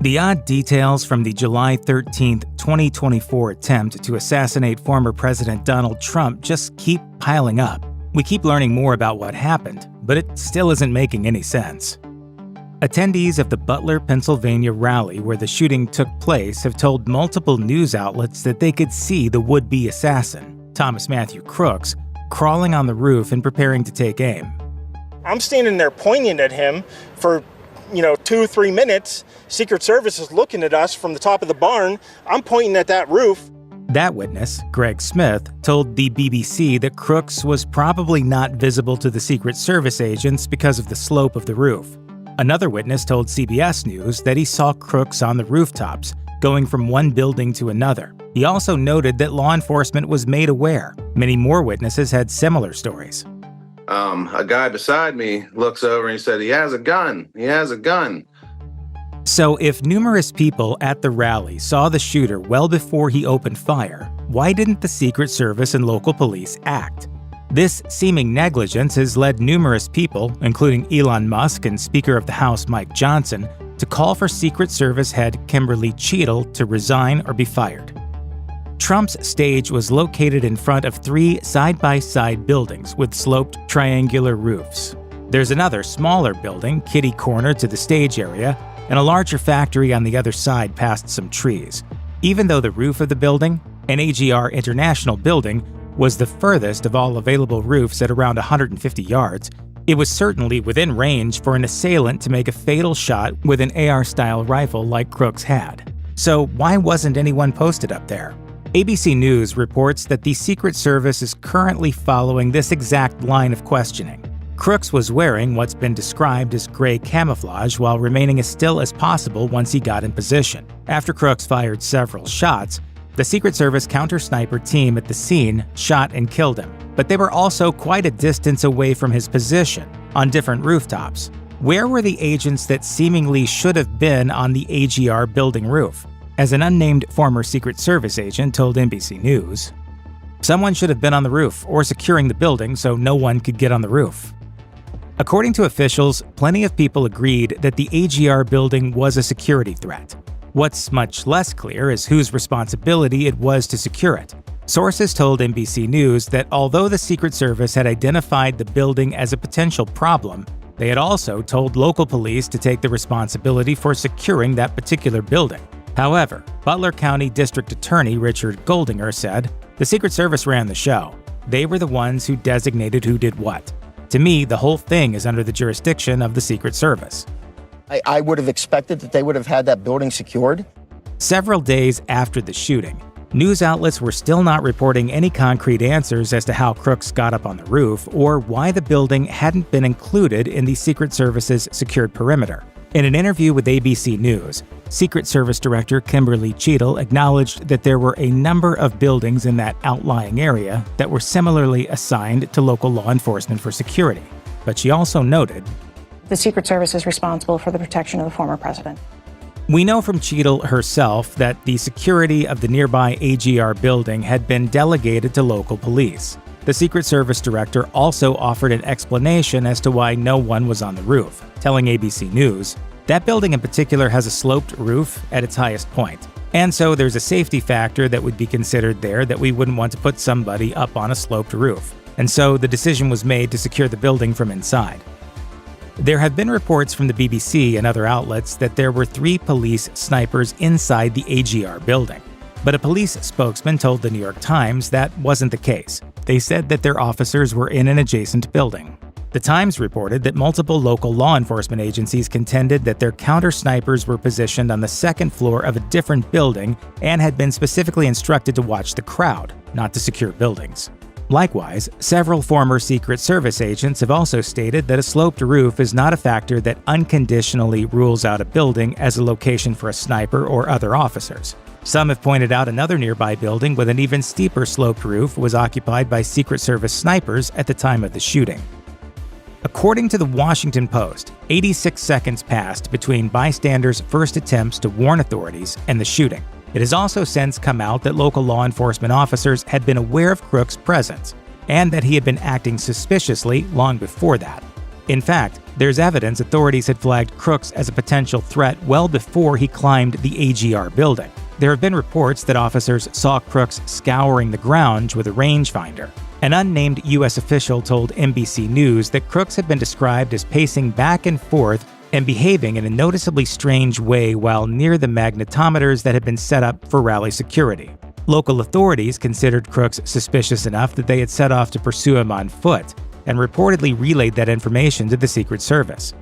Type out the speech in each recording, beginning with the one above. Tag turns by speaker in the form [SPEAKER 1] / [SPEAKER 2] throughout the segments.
[SPEAKER 1] The odd details from the July 13, 2024 attempt to assassinate former President Donald Trump just keep piling up. We keep learning more about what happened, but it still isn't making any sense. Attendees of the Butler, Pennsylvania rally where the shooting took place have told multiple news outlets that they could see the would-be assassin, Thomas Matthew Crooks, crawling on the roof and preparing to take aim.
[SPEAKER 2] I'm standing there pointing at him for 2-3 minutes. Secret Service is looking at us from the top of the barn. I'm pointing at that roof.
[SPEAKER 1] That witness, Greg Smith, told the BBC that Crooks was probably not visible to the Secret Service agents because of the slope of the roof. Another witness told CBS News that he saw Crooks on the rooftops, going from one building to another. He also noted that law enforcement was made aware. Many more witnesses had similar stories.
[SPEAKER 3] A guy beside me looks over and he said, "He has a gun. He has a gun."
[SPEAKER 1] So if numerous people at the rally saw the shooter well before he opened fire, why didn't the Secret Service and local police act? This seeming negligence has led numerous people, including Elon Musk and Speaker of the House Mike Johnson, to call for Secret Service head Kimberly Cheadle to resign or be fired. Trump's stage was located in front of 3 side-by-side buildings with sloped triangular roofs. There's another smaller building, kitty corner to the stage area, and a larger factory on the other side past some trees. Even though the roof of the building, an AGR International building, was the furthest of all available roofs at around 150 yards, it was certainly within range for an assailant to make a fatal shot with an AR-style rifle like Crooks had. So why wasn't anyone posted up there? ABC News reports that the Secret Service is currently following this exact line of questioning. Crooks was wearing what's been described as gray camouflage while remaining as still as possible once he got in position. After Crooks fired several shots, the Secret Service counter-sniper team at the scene shot and killed him, but they were also quite a distance away from his position, on different rooftops. Where were the agents that seemingly should have been on the AGR building roof? As an unnamed former Secret Service agent told NBC News, someone should have been on the roof or securing the building so no one could get on the roof. According to officials, plenty of people agreed that the AGR building was a security threat. What's much less clear is whose responsibility it was to secure it. Sources told NBC News that although the Secret Service had identified the building as a potential problem, they had also told local police to take the responsibility for securing that particular building. However, Butler County District Attorney Richard Goldinger said, "The Secret Service ran the show. They were the ones who designated who did what. To me, the whole thing is under the jurisdiction of the Secret Service."
[SPEAKER 4] I would have expected that they would have had that building secured.
[SPEAKER 1] Several days after the shooting, news outlets were still not reporting any concrete answers as to how Crooks got up on the roof or why the building hadn't been included in the Secret Service's secured perimeter. In an interview with ABC News, Secret Service Director Kimberly Cheadle acknowledged that there were a number of buildings in that outlying area that were similarly assigned to local law enforcement for security. But she also noted,
[SPEAKER 5] "The Secret Service is responsible for the protection of the former president."
[SPEAKER 1] We know from Cheadle herself that the security of the nearby AGR building had been delegated to local police. The Secret Service director also offered an explanation as to why no one was on the roof, telling ABC News, "That building in particular has a sloped roof at its highest point, and so there's a safety factor that would be considered there that we wouldn't want to put somebody up on a sloped roof, and so the decision was made to secure the building from inside." There have been reports from the BBC and other outlets that there were 3 police snipers inside the AGR building. But a police spokesman told the New York Times that wasn't the case. They said that their officers were in an adjacent building. The Times reported that multiple local law enforcement agencies contended that their counter-snipers were positioned on the second floor of a different building and had been specifically instructed to watch the crowd, not to secure buildings. Likewise, several former Secret Service agents have also stated that a sloped roof is not a factor that unconditionally rules out a building as a location for a sniper or other officers. Some have pointed out another nearby building with an even steeper sloped roof was occupied by Secret Service snipers at the time of the shooting. According to the Washington Post, 86 seconds passed between bystanders' first attempts to warn authorities and the shooting. It has also since come out that local law enforcement officers had been aware of Crooks' presence, and that he had been acting suspiciously long before that. In fact, There's evidence authorities had flagged Crooks as a potential threat well before he climbed the AGR building. There have been reports that officers saw Crooks scouring the ground with a rangefinder. An unnamed U.S. official told NBC News that Crooks had been described as pacing back and forth and behaving in a noticeably strange way while near the magnetometers that had been set up for rally security. Local authorities considered Crooks suspicious enough that they had set off to pursue him on foot, and reportedly relayed that information to the Secret Service.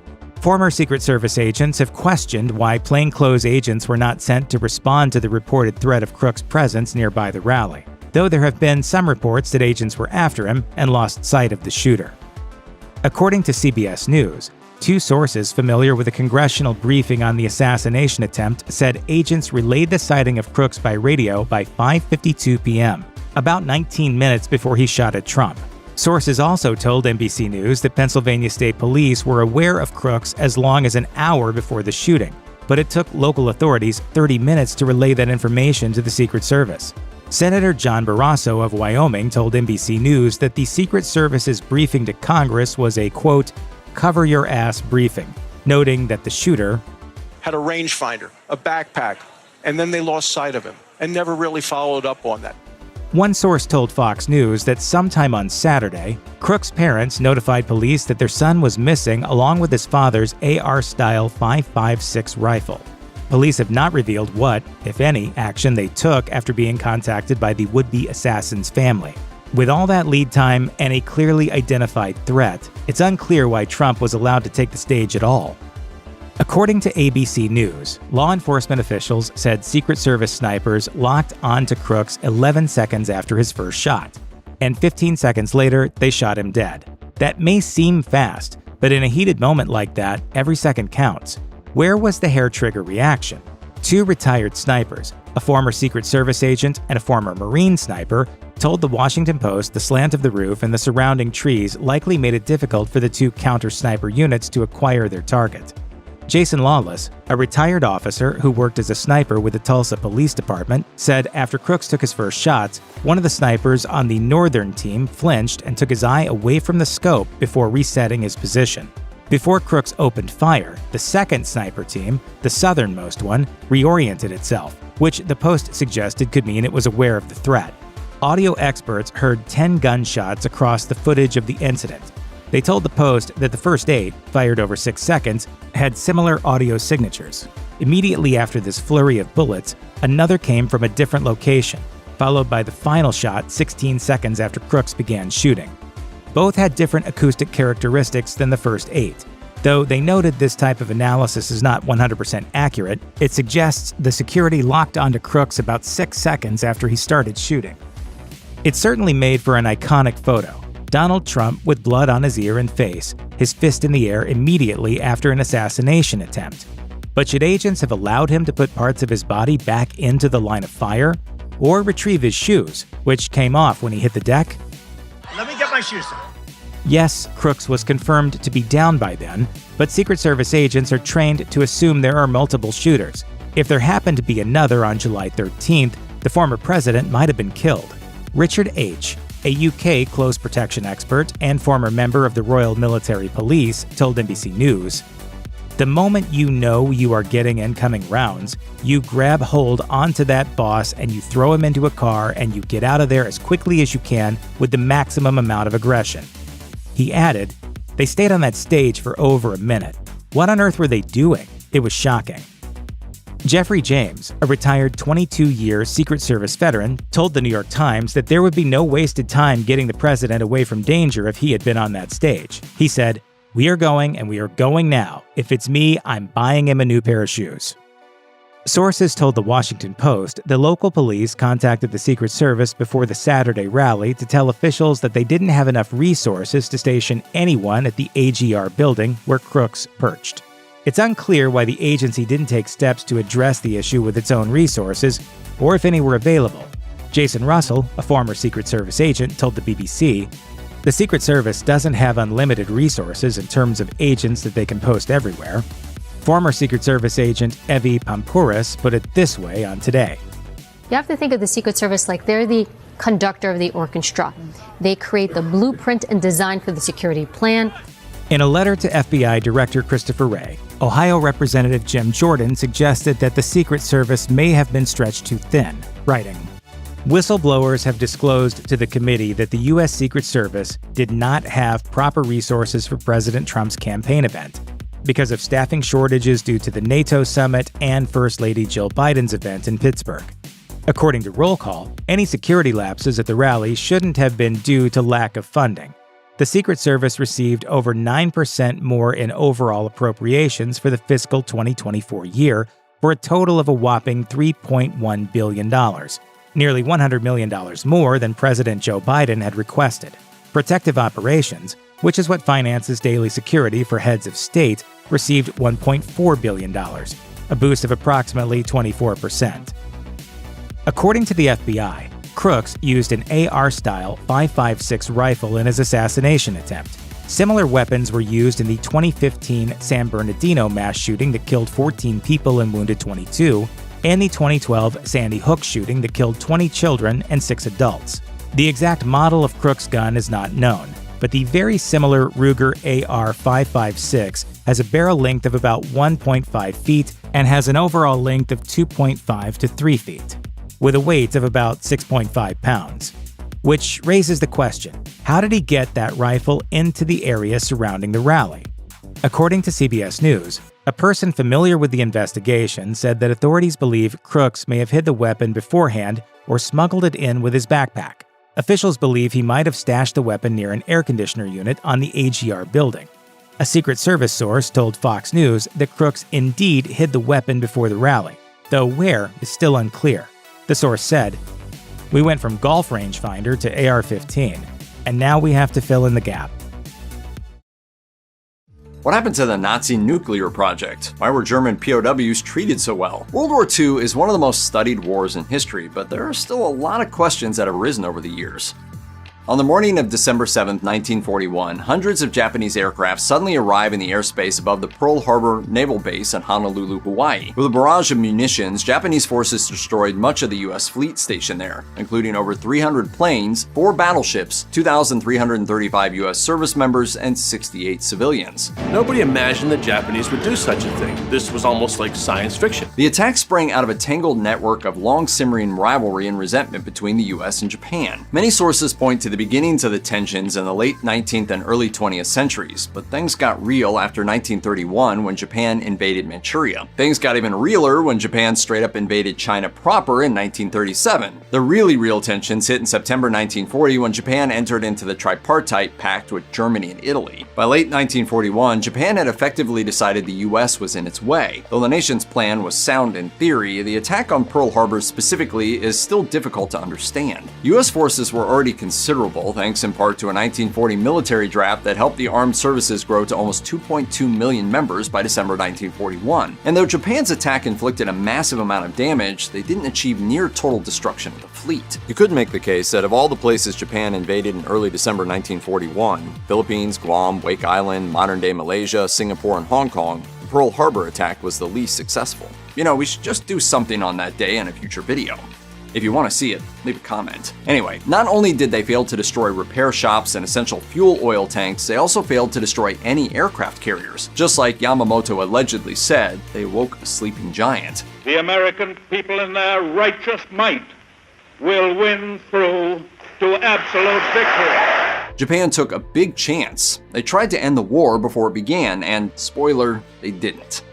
[SPEAKER 1] Former Secret Service agents have questioned why plainclothes agents were not sent to respond to the reported threat of Crooks' presence nearby the rally, though there have been some reports that agents were after him and lost sight of the shooter. According to CBS News, two sources familiar with a congressional briefing on the assassination attempt said agents relayed the sighting of Crooks by radio by 5:52 p.m., about 19 minutes before he shot at Trump. Sources also told NBC News that Pennsylvania State Police were aware of Crooks as long as an hour before the shooting, but it took local authorities 30 minutes to relay that information to the Secret Service. Senator John Barrasso of Wyoming told NBC News that the Secret Service's briefing to Congress was a, quote, cover-your-ass briefing, noting that the shooter
[SPEAKER 6] had a rangefinder, a backpack, and then they lost sight of him and never really followed up on that.
[SPEAKER 1] One source told Fox News that sometime on Saturday, Crooks' parents notified police that their son was missing along with his father's AR-style .556 rifle. Police have not revealed what, if any, action they took after being contacted by the would-be assassin's family. With all that lead time and a clearly identified threat, it's unclear why Trump was allowed to take the stage at all. According to ABC News, law enforcement officials said Secret Service snipers locked onto Crooks 11 seconds after his first shot, and 15 seconds later, they shot him dead. That may seem fast, but in a heated moment like that, every second counts. Where was the hair-trigger reaction? Two retired snipers, a former Secret Service agent and a former Marine sniper, told the Washington Post the slant of the roof and the surrounding trees likely made it difficult for the two counter-sniper units to acquire their target. Jason Lawless, a retired officer who worked as a sniper with the Tulsa Police Department, said after Crooks took his first shots, one of the snipers on the northern team flinched and took his eye away from the scope before resetting his position. Before Crooks opened fire, the second sniper team, the southernmost one, reoriented itself, which the Post suggested could mean it was aware of the threat. Audio experts heard 10 gunshots across the footage of the incident. They told the Post that the first 8, fired over 6 seconds, had similar audio signatures. Immediately after this flurry of bullets, another came from a different location, followed by the final shot 16 seconds after Crooks began shooting. Both had different acoustic characteristics than the first 8. Though they noted this type of analysis is not 100% accurate, it suggests the security locked onto Crooks about 6 seconds after he started shooting. It certainly made for an iconic photo. Donald Trump with blood on his ear and face, his fist in the air immediately after an assassination attempt. But should agents have allowed him to put parts of his body back into the line of fire? Or retrieve his shoes, which came off when he hit the deck?
[SPEAKER 7] Let me get my shoes on.
[SPEAKER 1] Yes, Crooks was confirmed to be down by then, but Secret Service agents are trained to assume there are multiple shooters. If there happened to be another on July 13th, the former president might have been killed. Richard H., a UK close protection expert and former member of the Royal Military Police, told NBC News, "The moment you know you are getting incoming rounds, you grab hold onto that boss and you throw him into a car and you get out of there as quickly as you can with the maximum amount of aggression." He added, "They stayed on that stage for over a minute. What on earth were they doing? It was shocking." Jeffrey James, a retired 22-year Secret Service veteran, told the New York Times that there would be no wasted time getting the president away from danger if he had been on that stage. He said, "We are going, and we are going now. If it's me, I'm buying him a new pair of shoes." Sources told the Washington Post that local police contacted the Secret Service before the Saturday rally to tell officials that they didn't have enough resources to station anyone at the AGR building where Crooks perched. It's unclear why the agency didn't take steps to address the issue with its own resources, or if any were available. Jason Russell, a former Secret Service agent, told the BBC, "The Secret Service doesn't have unlimited resources in terms of agents that they can post everywhere." Former Secret Service agent Evie Pampouris put it this way on Today.
[SPEAKER 8] You have to think of the Secret Service like they're the conductor of the orchestra. They create the blueprint and design for the security plan.
[SPEAKER 1] In a letter to FBI Director Christopher Wray, Ohio Representative Jim Jordan suggested that the Secret Service may have been stretched too thin, writing, "Whistleblowers have disclosed to the committee that the U.S. Secret Service did not have proper resources for President Trump's campaign event because of staffing shortages due to the NATO summit and First Lady Jill Biden's event in Pittsburgh. According to Roll Call, any security lapses at the rally shouldn't have been due to lack of funding. The Secret Service received over 9% more in overall appropriations for the fiscal 2024 year, for a total of a whopping $3.1 billion, nearly $100 million more than President Joe Biden had requested. Protective operations, which is what finances daily security for heads of state, received $1.4 billion, a boost of approximately 24%. According to the FBI, Crooks used an AR-style .556 rifle in his assassination attempt. Similar weapons were used in the 2015 San Bernardino mass shooting that killed 14 people and wounded 22, and the 2012 Sandy Hook shooting that killed 20 children and 6 adults. The exact model of Crooks' gun is not known, but the very similar Ruger AR-556 has a barrel length of about 1.5 feet and has an overall length of 2.5 to 3 feet, with a weight of about 6.5 pounds. Which raises the question, how did he get that rifle into the area surrounding the rally? According to CBS News, a person familiar with the investigation said that authorities believe Crooks may have hid the weapon beforehand or smuggled it in with his backpack. Officials believe he might have stashed the weapon near an air conditioner unit on the AGR building. A Secret Service source told Fox News that Crooks indeed hid the weapon before the rally, though where is still unclear. The source said, "We went from golf rangefinder to AR-15, and now we have to fill in the gap."
[SPEAKER 9] What happened to the Nazi nuclear project? Why were German POWs treated so well? World War II is one of the most studied wars in history, but there are still a lot of questions that have arisen over the years. On the morning of December 7, 1941, hundreds of Japanese aircraft suddenly arrive in the airspace above the Pearl Harbor Naval Base in Honolulu, Hawaii. With a barrage of munitions, Japanese forces destroyed much of the U.S. fleet stationed there, including over 300 planes, 4 battleships, 2,335 U.S. service members, and 68 civilians.
[SPEAKER 10] Nobody imagined the Japanese would do such a thing. This was almost like science fiction.
[SPEAKER 9] The attack sprang out of a tangled network of long-simmering rivalry and resentment between the U.S. and Japan. Many sources point to the beginnings of the tensions in the late 19th and early 20th centuries, but things got real after 1931 when Japan invaded Manchuria. Things got even realer when Japan straight up invaded China proper in 1937. The really real tensions hit in September 1940 when Japan entered into the Tripartite Pact with Germany and Italy. By late 1941, Japan had effectively decided the US was in its way. Though the nation's plan was sound in theory, the attack on Pearl Harbor specifically is still difficult to understand. US forces were already considerable, thanks in part to a 1940 military draft that helped the armed services grow to almost 2.2 million members by December 1941. And though Japan's attack inflicted a massive amount of damage, they didn't achieve near total destruction of the fleet. You could make the case that of all the places Japan invaded in early December 1941, Philippines, Guam, Wake Island, modern-day Malaysia, Singapore, and Hong Kong, the Pearl Harbor attack was the least successful. You know, we should just do something on that day in a future video. If you want to see it, leave a comment. Anyway, not only did they fail to destroy repair shops and essential fuel oil tanks, they also failed to destroy any aircraft carriers. Just like Yamamoto allegedly said, they woke a sleeping giant.
[SPEAKER 11] The American people in their righteous might will win through to absolute victory.
[SPEAKER 9] Japan took a big chance. They tried to end the war before it began, and spoiler, they didn't.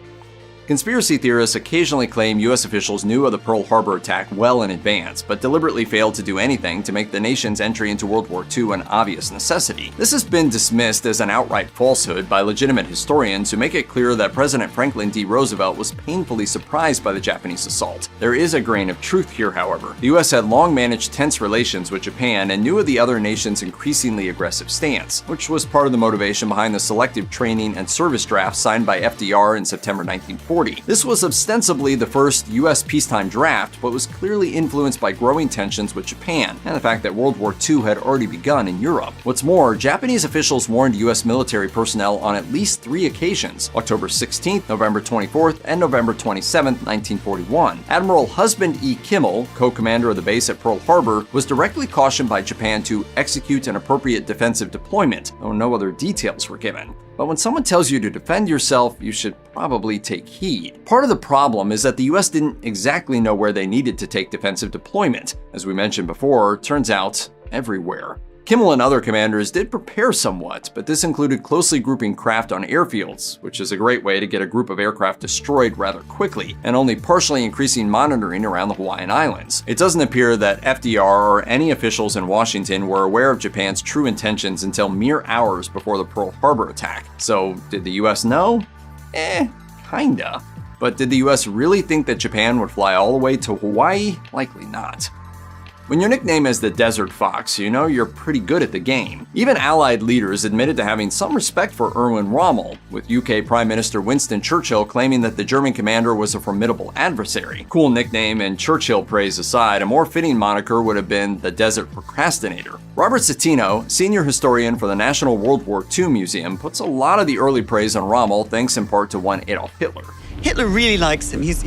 [SPEAKER 9] Conspiracy theorists occasionally claim US officials knew of the Pearl Harbor attack well in advance, but deliberately failed to do anything to make the nation's entry into World War II an obvious necessity. This has been dismissed as an outright falsehood by legitimate historians who make it clear that President Franklin D. Roosevelt was painfully surprised by the Japanese assault. There is a grain of truth here, however. The US had long managed tense relations with Japan and knew of the other nation's increasingly aggressive stance, which was part of the motivation behind the selective training and service draft signed by FDR in September 1940. This was ostensibly the first US peacetime draft, but was clearly influenced by growing tensions with Japan and the fact that World War II had already begun in Europe. What's more, Japanese officials warned US military personnel on at least 3 occasions: October 16th, November 24th, and November 27th, 1941. Admiral Husband E. Kimmel, co-commander of the base at Pearl Harbor, was directly cautioned by Japan to execute an appropriate defensive deployment, though no other details were given. but when someone tells you to defend yourself, you should probably take heed. Part of the problem is that the US didn't exactly know where they needed to take defensive deployment. As we mentioned before, turns out everywhere. Kimmel and other commanders did prepare somewhat, but this included closely grouping craft on airfields, which is a great way to get a group of aircraft destroyed rather quickly, and only partially increasing monitoring around the Hawaiian Islands. It doesn't appear that FDR or any officials in Washington were aware of Japan's true intentions until mere hours before the Pearl Harbor attack. So, did the US know? Kinda. But did the US really think that Japan would fly all the way to Hawaii? Likely not. When your nickname is the Desert Fox, you know you're pretty good at the game. Even Allied leaders admitted to having some respect for Erwin Rommel, with UK Prime Minister Winston Churchill claiming that the German commander was a formidable adversary. Cool nickname and Churchill praise aside, a more fitting moniker would have been the Desert Procrastinator. Robert Citino, senior historian for the National World War II Museum, puts a lot of the early praise on Rommel thanks in part to one Adolf Hitler.
[SPEAKER 12] Hitler really likes him. He's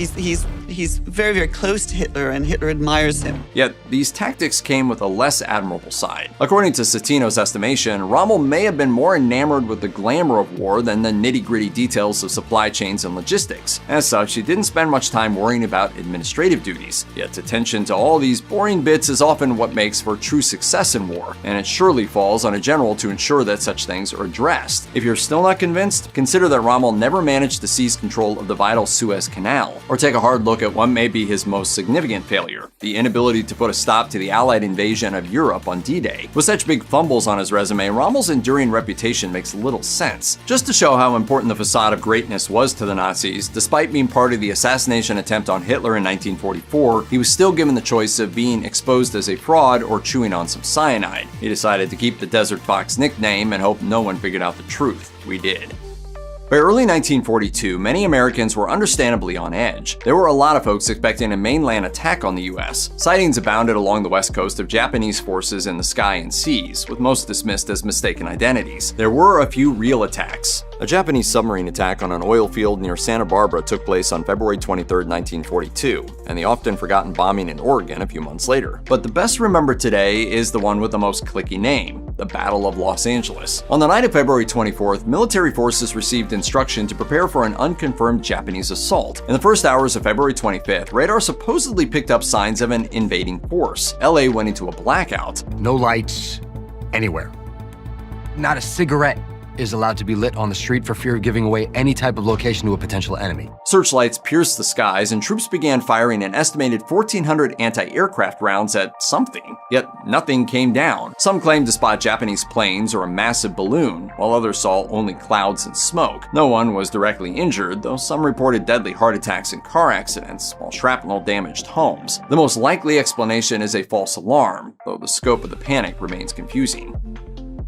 [SPEAKER 12] very, very close to Hitler, and Hitler admires him.
[SPEAKER 9] Yet, these tactics came with a less admirable side. According to Citino's estimation, Rommel may have been more enamored with the glamour of war than the nitty-gritty details of supply chains and logistics. As such, he didn't spend much time worrying about administrative duties. Yet, attention to all these boring bits is often what makes for true success in war, and it surely falls on a general to ensure that such things are addressed. If you're still not convinced, consider that Rommel never managed to seize control of the vital Suez Canal, or take a hard look at what may be his most significant failure, the inability to put a stop to the Allied invasion of Europe on D-Day. With such big fumbles on his resume, Rommel's enduring reputation makes little sense. Just to show how important the facade of greatness was to the Nazis, despite being part of the assassination attempt on Hitler in 1944, he was still given the choice of being exposed as a fraud or chewing on some cyanide. He decided to keep the Desert Fox nickname and hope no one figured out the truth. We did. By early 1942, many Americans were understandably on edge. There were a lot of folks expecting a mainland attack on the US. Sightings abounded along the west coast of Japanese forces in the sky and seas, with most dismissed as mistaken identities. There were a few real attacks. A Japanese submarine attack on an oil field near Santa Barbara took place on February 23, 1942, and the often forgotten bombing in Oregon a few months later. But the best remembered today is the one with the most clicky name, the Battle of Los Angeles. On the night of February 24th, military forces received instruction to prepare for an unconfirmed Japanese assault. In the first hours of February 25th, radar supposedly picked up signs of an invading force. LA went into a blackout.
[SPEAKER 13] No lights anywhere. Not a cigarette is allowed to be lit on the street for fear of giving away any type of location to a potential enemy.
[SPEAKER 9] Searchlights pierced the skies and troops began firing an estimated 1,400 anti-aircraft rounds at something. Yet nothing came down. Some claimed to spot Japanese planes or a massive balloon, while others saw only clouds and smoke. No one was directly injured, though some reported deadly heart attacks and car accidents, while shrapnel damaged homes. The most likely explanation is a false alarm, though the scope of the panic remains confusing.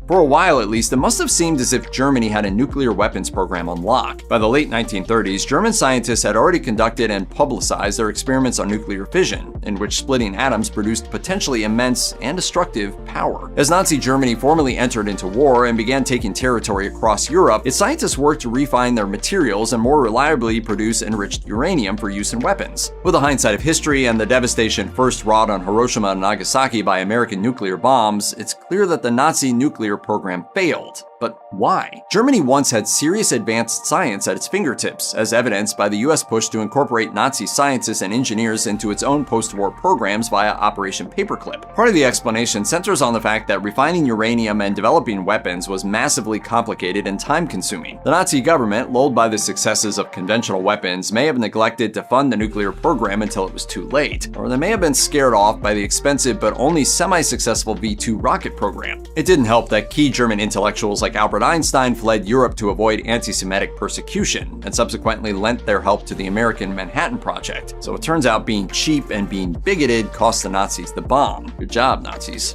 [SPEAKER 9] For a while at least, it must have seemed as if Germany had a nuclear weapons program on lock. By the late 1930s, German scientists had already conducted and publicized their experiments on nuclear fission, in which splitting atoms produced potentially immense and destructive power. As Nazi Germany formally entered into war and began taking territory across Europe, its scientists worked to refine their materials and more reliably produce enriched uranium for use in weapons. With the hindsight of history and the devastation first wrought on Hiroshima and Nagasaki by American nuclear bombs, it's clear that the Nazi nuclear program failed. But why? Germany once had serious advanced science at its fingertips, as evidenced by the US push to incorporate Nazi scientists and engineers into its own post-war programs via Operation Paperclip. Part of the explanation centers on the fact that refining uranium and developing weapons was massively complicated and time-consuming. The Nazi government, lulled by the successes of conventional weapons, may have neglected to fund the nuclear program until it was too late, or they may have been scared off by the expensive but only semi-successful V-2 rocket program. It didn't help that key German intellectuals like Albert Einstein fled Europe to avoid anti-Semitic persecution, and subsequently lent their help to the American Manhattan Project. So it turns out being cheap and being bigoted cost the Nazis the bomb. Good job, Nazis.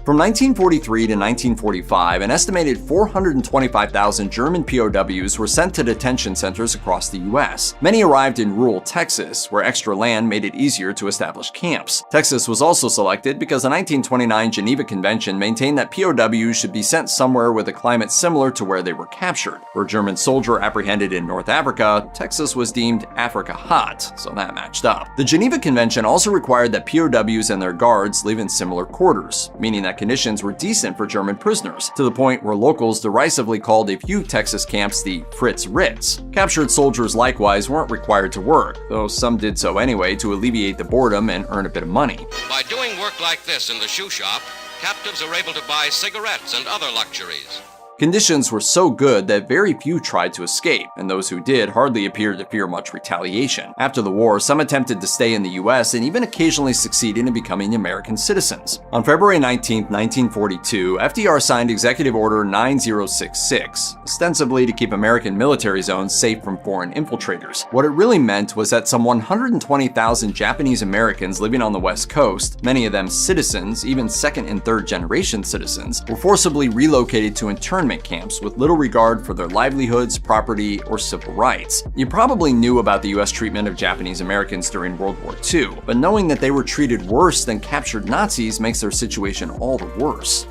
[SPEAKER 9] From 1943 to 1945, an estimated 425,000 German POWs were sent to detention centers across the US. Many arrived in rural Texas, where extra land made it easier to establish camps. Texas was also selected because the 1929 Geneva Convention maintained that POWs should be sent somewhere with a climate similar to where they were captured. For a German soldier apprehended in North Africa, Texas was deemed Africa hot, so that matched up. The Geneva Convention also required that POWs and their guards live in similar quarters, meaning that that conditions were decent for German prisoners, to the point where locals derisively called a few Texas camps the Fritz Ritz. Captured soldiers likewise weren't required to work, though some did so anyway to alleviate the boredom and earn a bit of money.
[SPEAKER 14] By doing work like this in the shoe shop, captives are able to buy cigarettes and other luxuries.
[SPEAKER 9] Conditions were so good that very few tried to escape, and those who did hardly appeared to fear much retaliation. After the war, some attempted to stay in the US and even occasionally succeeded in becoming American citizens. On February 19, 1942, FDR signed Executive Order 9066, ostensibly to keep American military zones safe from foreign infiltrators. What it really meant was that some 120,000 Japanese Americans living on the West Coast, many of them citizens, even second and third generation citizens, were forcibly relocated to internment camps with little regard for their livelihoods, property, or civil rights. You probably knew about the US treatment of Japanese Americans during World War II, but knowing that they were treated worse than captured Nazis makes their situation all the worse.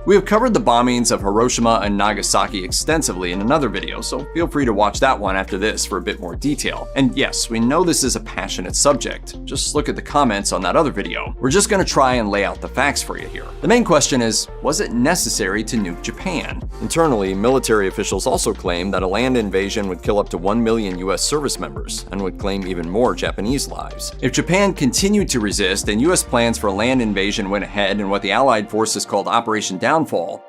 [SPEAKER 9] We have covered the bombings of Hiroshima and Nagasaki extensively in another video, so feel free to watch that one after this for a bit more detail. And yes, we know this is a passionate subject. Just look at the comments on that other video. We're just gonna try and lay out the facts for you here. The main question is, was it necessary to nuke Japan? Internally, military officials also claim that a land invasion would kill up to 1 million US service members and would claim even more Japanese lives. If Japan continued to resist and US plans for a land invasion went ahead in what the Allied forces called Operation Downfall,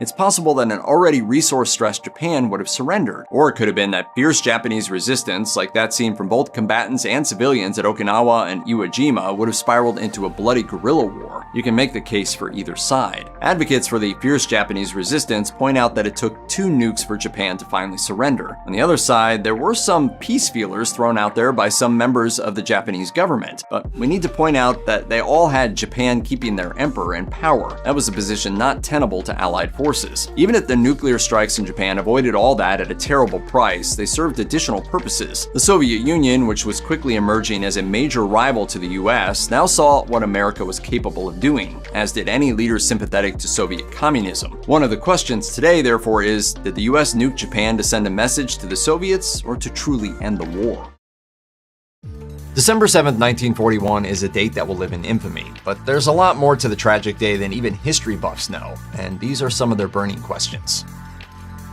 [SPEAKER 9] it's possible that an already resource-stressed Japan would have surrendered. Or it could have been that fierce Japanese resistance, like that seen from both combatants and civilians at Okinawa and Iwo Jima, would have spiraled into a bloody guerrilla war. You can make the case for either side. Advocates for the fierce Japanese resistance point out that it took 2 nukes for Japan to finally surrender. On the other side, there were some peace feelers thrown out there by some members of the Japanese government, but we need to point out that they all had Japan keeping their emperor in power. That was a position not tenable to Allied forces. Even if the nuclear strikes in Japan avoided all that at a terrible price, they served additional purposes. The Soviet Union, which was quickly emerging as a major rival to the US, now saw what America was capable of doing, as did any leader sympathetic to Soviet communism. One of the questions today, therefore, is, did the US nuke Japan to send a message to the Soviets or to truly end the war? December 7th, 1941 is a date that will live in infamy, but there's a lot more to the tragic day than even history buffs know, and these are some of their burning questions.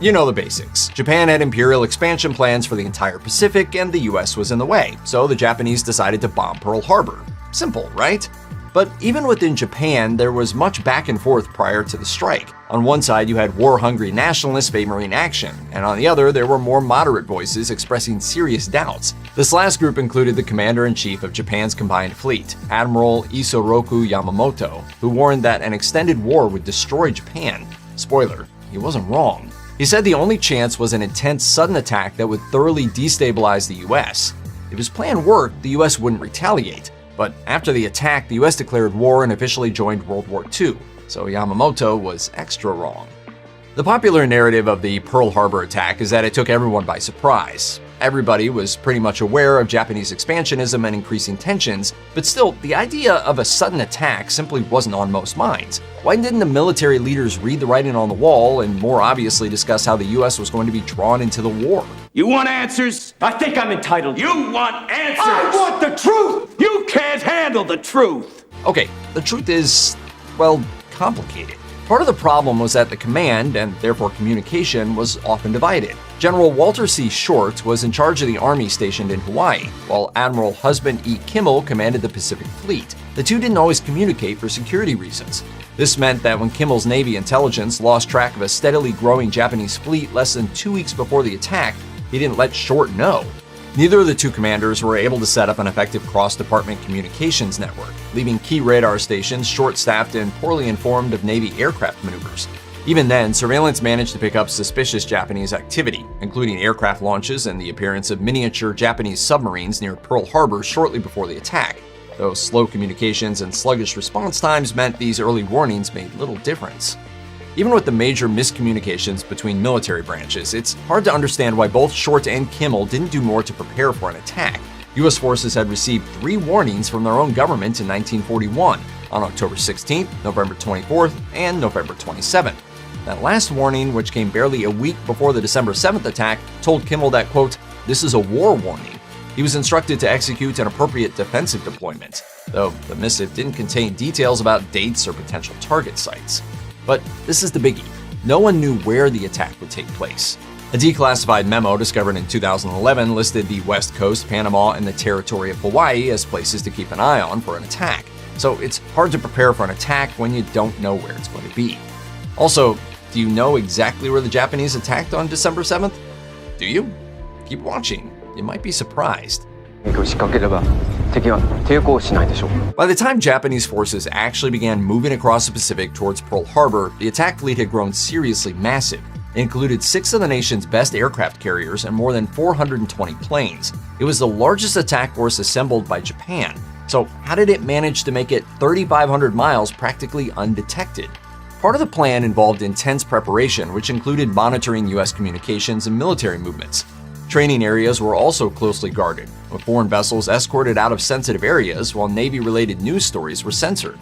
[SPEAKER 9] You know the basics. Japan had imperial expansion plans for the entire Pacific, and the US was in the way, so the Japanese decided to bomb Pearl Harbor. Simple, right? But even within Japan, there was much back and forth prior to the strike. On one side, you had war-hungry nationalists favoring action, and on the other, there were more moderate voices expressing serious doubts. This last group included the commander-in-chief of Japan's combined fleet, Admiral Isoroku Yamamoto, who warned that an extended war would destroy Japan. Spoiler, he wasn't wrong. He said the only chance was an intense, sudden attack that would thoroughly destabilize the US. If his plan worked, the US wouldn't retaliate. But after the attack, the US declared war and officially joined World War II, so Yamamoto was extra wrong. The popular narrative of the Pearl Harbor attack is that it took everyone by surprise. Everybody was pretty much aware of Japanese expansionism and increasing tensions, but still, the idea of a sudden attack simply wasn't on most minds. Why didn't the military leaders read the writing on the wall and more obviously discuss how the US was going to be drawn into the war?
[SPEAKER 15] You want answers? I think I'm entitled. You want answers? I want the truth! You can't handle the truth!
[SPEAKER 9] Okay, the truth is, well, complicated. Part of the problem was that the command, and therefore communication, was often divided. General Walter C. Short was in charge of the army stationed in Hawaii, while Admiral Husband E. Kimmel commanded the Pacific Fleet. The two didn't always communicate for security reasons. This meant that when Kimmel's Navy intelligence lost track of a steadily growing Japanese fleet less than 2 weeks before the attack, he didn't let Short know. Neither of the two commanders were able to set up an effective cross-department communications network, leaving key radar stations short-staffed and poorly informed of Navy aircraft maneuvers. Even then, surveillance managed to pick up suspicious Japanese activity, including aircraft launches and the appearance of miniature Japanese submarines near Pearl Harbor shortly before the attack. Though slow communications and sluggish response times meant these early warnings made little difference. Even with the major miscommunications between military branches, it's hard to understand why both Short and Kimmel didn't do more to prepare for an attack. US forces had received 3 warnings from their own government in 1941, on October 16th, November 24th, and November 27th. That last warning, which came barely a week before the December 7th attack, told Kimmel that, quote, "This is a war warning." He was instructed to execute an appropriate defensive deployment, though the missive didn't contain details about dates or potential target sites. But this is the biggie. No one knew where the attack would take place. A declassified memo discovered in 2011 listed the West Coast, Panama, and the territory of Hawaii as places to keep an eye on for an attack. So it's hard to prepare for an attack when you don't know where it's going to be. Also, do you know exactly where the Japanese attacked on December 7th? Do you? Keep watching. You might be surprised. By the time Japanese forces actually began moving across the Pacific towards Pearl Harbor, the attack fleet had grown seriously massive. It included 6 of the nation's best aircraft carriers and more than 420 planes. It was the largest attack force assembled by Japan. So how did it manage to make it 3,500 miles practically undetected? Part of the plan involved intense preparation, which included monitoring U.S. communications and military movements. Training areas were also closely guarded, with foreign vessels escorted out of sensitive areas while Navy-related news stories were censored.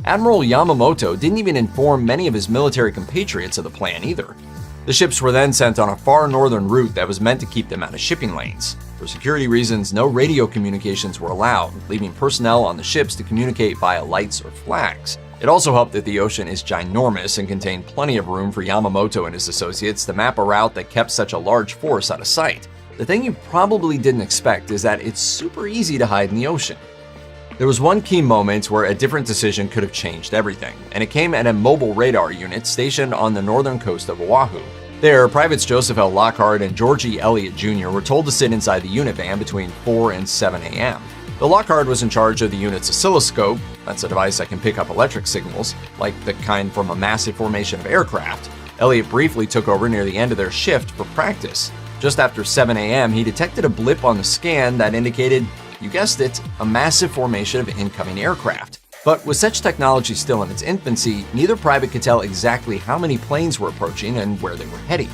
[SPEAKER 9] Admiral Yamamoto didn't even inform many of his military compatriots of the plan either. The ships were then sent on a far northern route that was meant to keep them out of shipping lanes. For security reasons, no radio communications were allowed, leaving personnel on the ships to communicate via lights or flags. It also helped that the ocean is ginormous and contained plenty of room for Yamamoto and his associates to map a route that kept such a large force out of sight. The thing you probably didn't expect is that it's super easy to hide in the ocean. There was one key moment where a different decision could have changed everything, and it came at a mobile radar unit stationed on the northern coast of Oahu. There, Privates Joseph L. Lockhart and George E. Elliott Jr. were told to sit inside the unit van between 4 and 7 a.m. The Lockhart was in charge of the unit's oscilloscope, that's a device that can pick up electric signals, like the kind from a massive formation of aircraft. Elliott briefly took over near the end of their shift for practice. Just after 7 a.m., he detected a blip on the scan that indicated, you guessed it, a massive formation of incoming aircraft. But with such technology still in its infancy, neither private could tell exactly how many planes were approaching and where they were heading.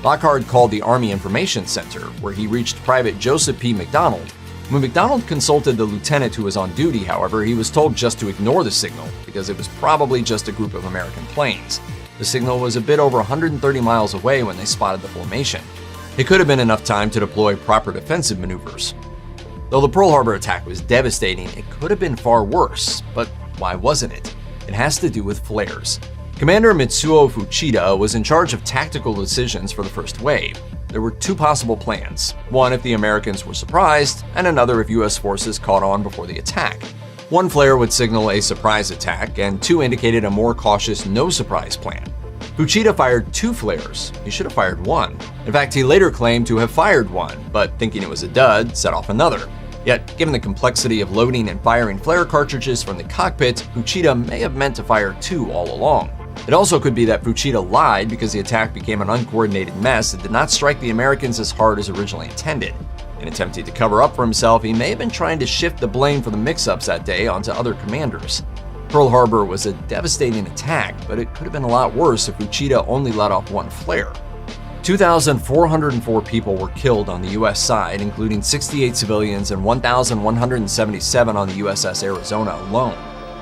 [SPEAKER 9] Lockhart called the Army Information Center, where he reached Private Joseph P. McDonald. When McDonald consulted the lieutenant who was on duty, however, he was told just to ignore the signal, because it was probably just a group of American planes. The signal was a bit over 130 miles away when they spotted the formation. It could have been enough time to deploy proper defensive maneuvers. Though the Pearl Harbor attack was devastating, it could have been far worse. But why wasn't it? It has to do with flares. Commander Mitsuo Fuchida was in charge of tactical decisions for the first wave. There were 2 possible plans, one if the Americans were surprised, and another if U.S. forces caught on before the attack. One flare would signal a surprise attack, and 2 indicated a more cautious no-surprise plan. Fuchida fired 2 flares. He should have fired 1. In fact, he later claimed to have fired 1, but thinking it was a dud, set off another. Yet, given the complexity of loading and firing flare cartridges from the cockpit, Fuchida may have meant to fire 2 all along. It also could be that Fuchida lied because the attack became an uncoordinated mess and did not strike the Americans as hard as originally intended. In attempting to cover up for himself, he may have been trying to shift the blame for the mix-ups that day onto other commanders. Pearl Harbor was a devastating attack, but it could have been a lot worse if Fuchida only let off 1 flare. 2,404 people were killed on the U.S. side, including 68 civilians and 1,177 on the USS Arizona alone.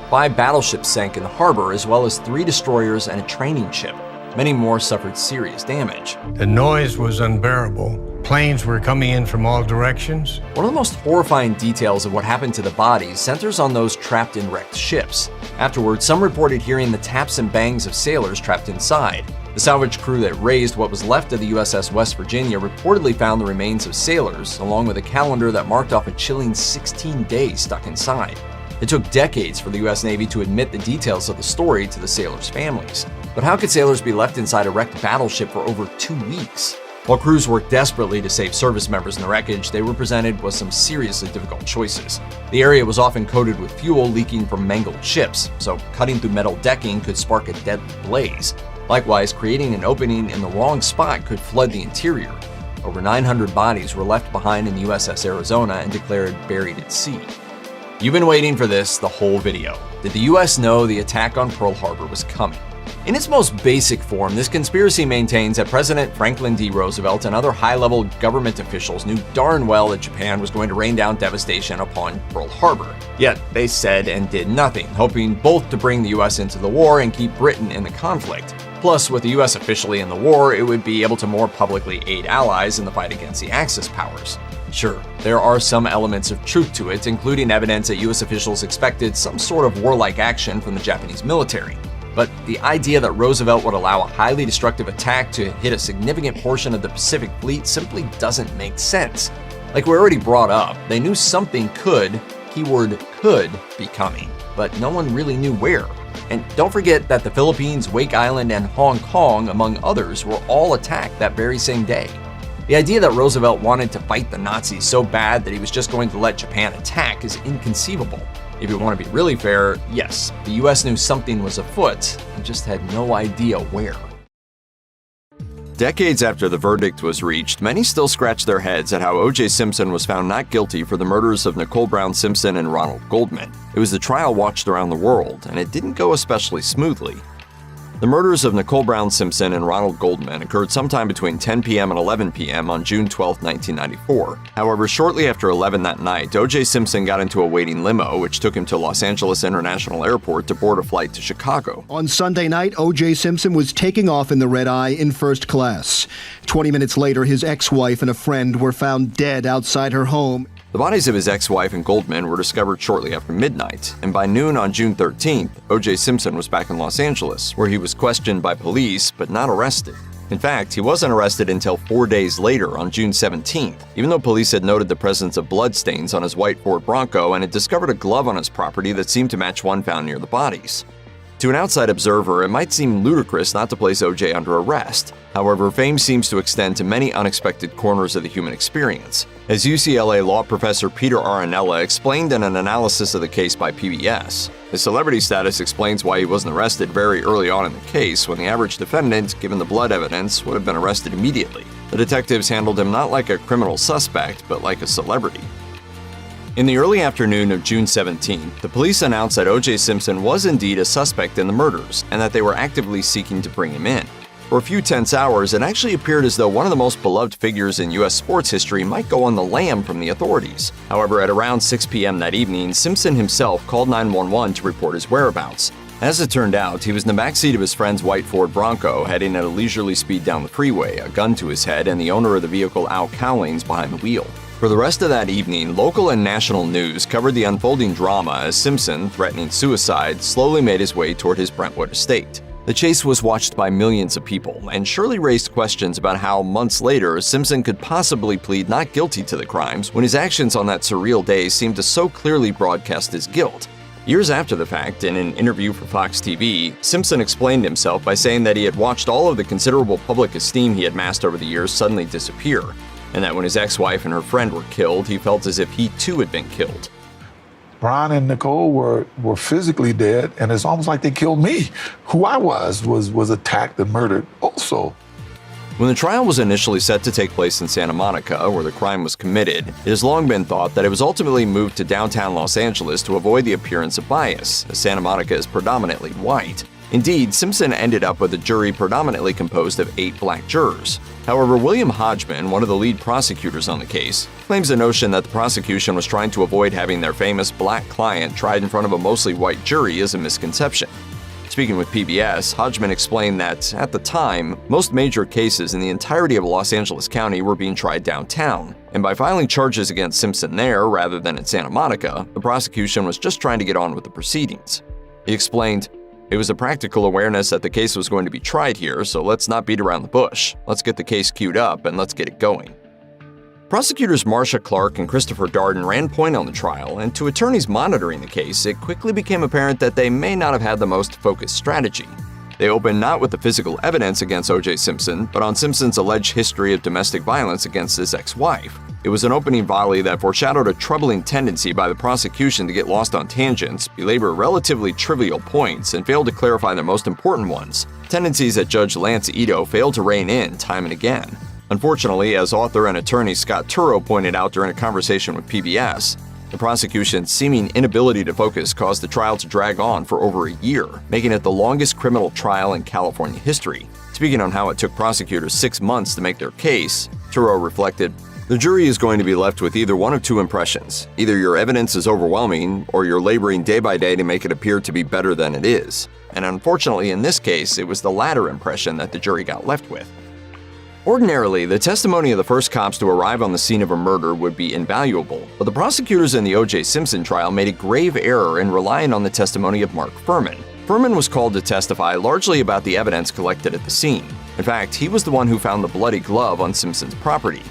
[SPEAKER 9] 5 battleships sank in the harbor, as well as 3 destroyers and a training ship. Many more suffered serious damage.
[SPEAKER 16] The noise was unbearable. Planes were coming in from all directions.
[SPEAKER 9] One of the most horrifying details of what happened to the bodies centers on those trapped in wrecked ships. Afterwards, some reported hearing the taps and bangs of sailors trapped inside. The salvage crew that raised what was left of the USS West Virginia reportedly found the remains of sailors, along with a calendar that marked off a chilling 16 days stuck inside. It took decades for the U.S. Navy to admit the details of the story to the sailors' families. But how could sailors be left inside a wrecked battleship for over 2 weeks? While crews worked desperately to save service members in the wreckage, they were presented with some seriously difficult choices. The area was often coated with fuel leaking from mangled ships, so cutting through metal decking could spark a deadly blaze. Likewise, creating an opening in the wrong spot could flood the interior. Over 900 bodies were left behind in the USS Arizona and declared buried at sea. You've been waiting for this the whole video. Did the US know the attack on Pearl Harbor was coming? In its most basic form, this conspiracy maintains that President Franklin D. Roosevelt and other high-level government officials knew darn well that Japan was going to rain down devastation upon Pearl Harbor. Yet they said and did nothing, hoping both to bring the US into the war and keep Britain in the conflict. Plus, with the US officially in the war, it would be able to more publicly aid allies in the fight against the Axis powers. Sure, there are some elements of truth to it, including evidence that US officials expected some sort of warlike action from the Japanese military. But the idea that Roosevelt would allow a highly destructive attack to hit a significant portion of the Pacific Fleet simply doesn't make sense. Like we already brought up, they knew something could, keyword could, be coming, but no one really knew where. And don't forget that the Philippines, Wake Island, and Hong Kong, among others, were all attacked that very same day. The idea that Roosevelt wanted to fight the Nazis so bad that he was just going to let Japan attack is inconceivable. If you want to be really fair, yes, the US knew something was afoot, and just had no idea where. Decades after the verdict was reached, many still scratch their heads at how O.J. Simpson was found not guilty for the murders of Nicole Brown Simpson and Ronald Goldman. It was the trial watched around the world, and it didn't go especially smoothly. The murders of Nicole Brown Simpson and Ronald Goldman occurred sometime between 10 p.m. and 11 p.m. on June 12, 1994. However, shortly after 11 that night, O.J. Simpson got into a waiting limo, which took him to Los Angeles International Airport to board a flight to Chicago.
[SPEAKER 17] On Sunday night, O.J. Simpson was taking off in the red eye in first class. 20 minutes later, his ex-wife and a friend were found dead outside her home.
[SPEAKER 9] The bodies of his ex-wife and Goldman were discovered shortly after midnight, and by noon on June 13th, O.J. Simpson was back in Los Angeles, where he was questioned by police but not arrested. In fact, he wasn't arrested until 4 days later on June 17th, even though police had noted the presence of bloodstains on his white Ford Bronco and had discovered a glove on his property that seemed to match one found near the bodies. To an outside observer, it might seem ludicrous not to place O.J. under arrest. However, fame seems to extend to many unexpected corners of the human experience. As UCLA law professor Peter Aranella explained in an analysis of the case by PBS, his celebrity status explains why he wasn't arrested very early on in the case, when the average defendant, given the blood evidence, would have been arrested immediately. The detectives handled him not like a criminal suspect, but like a celebrity. In the early afternoon of June 17th, the police announced that O.J. Simpson was indeed a suspect in the murders, and that they were actively seeking to bring him in. For a few tense hours, it actually appeared as though one of the most beloved figures in U.S. sports history might go on the lam from the authorities. However, at around 6 p.m. that evening, Simpson himself called 911 to report his whereabouts. As it turned out, he was in the backseat of his friend's white Ford Bronco, heading at a leisurely speed down the freeway, a gun to his head, and the owner of the vehicle, Al Cowlings, behind the wheel. For the rest of that evening, local and national news covered the unfolding drama as Simpson, threatening suicide, slowly made his way toward his Brentwood estate. The chase was watched by millions of people and surely raised questions about how, months later, Simpson could possibly plead not guilty to the crimes when his actions on that surreal day seemed to so clearly broadcast his guilt. Years after the fact, in an interview for Fox TV, Simpson explained himself by saying that he had watched all of the considerable public esteem he had amassed over the years suddenly disappear, and that when his ex-wife and her friend were killed, he felt as if he too had been killed.
[SPEAKER 18] Brian and Nicole were physically dead, and it's almost like they killed me. Who I was attacked and murdered also.
[SPEAKER 9] When the trial was initially set to take place in Santa Monica, where the crime was committed, it has long been thought that it was ultimately moved to downtown Los Angeles to avoid the appearance of bias, as Santa Monica is predominantly white. Indeed, Simpson ended up with a jury predominantly composed of 8 black jurors. However, William Hodgman, one of the lead prosecutors on the case, claims the notion that the prosecution was trying to avoid having their famous black client tried in front of a mostly white jury is a misconception. Speaking with PBS, Hodgman explained that, at the time, most major cases in the entirety of Los Angeles County were being tried downtown, and by filing charges against Simpson there rather than in Santa Monica, the prosecution was just trying to get on with the proceedings. He explained, "It was a practical awareness that the case was going to be tried here, so let's not beat around the bush. Let's get the case queued up and let's get it going." Prosecutors Marcia Clark and Christopher Darden ran point on the trial, and to attorneys monitoring the case, it quickly became apparent that they may not have had the most focused strategy. They opened not with the physical evidence against O.J. Simpson, but on Simpson's alleged history of domestic violence against his ex-wife. It was an opening volley that foreshadowed a troubling tendency by the prosecution to get lost on tangents, belabor relatively trivial points, and fail to clarify their most important ones, tendencies that Judge Lance Ito failed to rein in time and again. Unfortunately, as author and attorney Scott Turow pointed out during a conversation with PBS, the prosecution's seeming inability to focus caused the trial to drag on for over a year, making it the longest criminal trial in California history. Speaking on how it took prosecutors 6 months to make their case, Turow reflected, "The jury is going to be left with either one of 2 impressions. Either your evidence is overwhelming, or you're laboring day by day to make it appear to be better than it is." And unfortunately, in this case, it was the latter impression that the jury got left with. Ordinarily, the testimony of the first cops to arrive on the scene of a murder would be invaluable, but the prosecutors in the O.J. Simpson trial made a grave error in relying on the testimony of Mark Fuhrman. Fuhrman was called to testify largely about the evidence collected at the scene. In fact, he was the one who found the bloody glove on Simpson's property.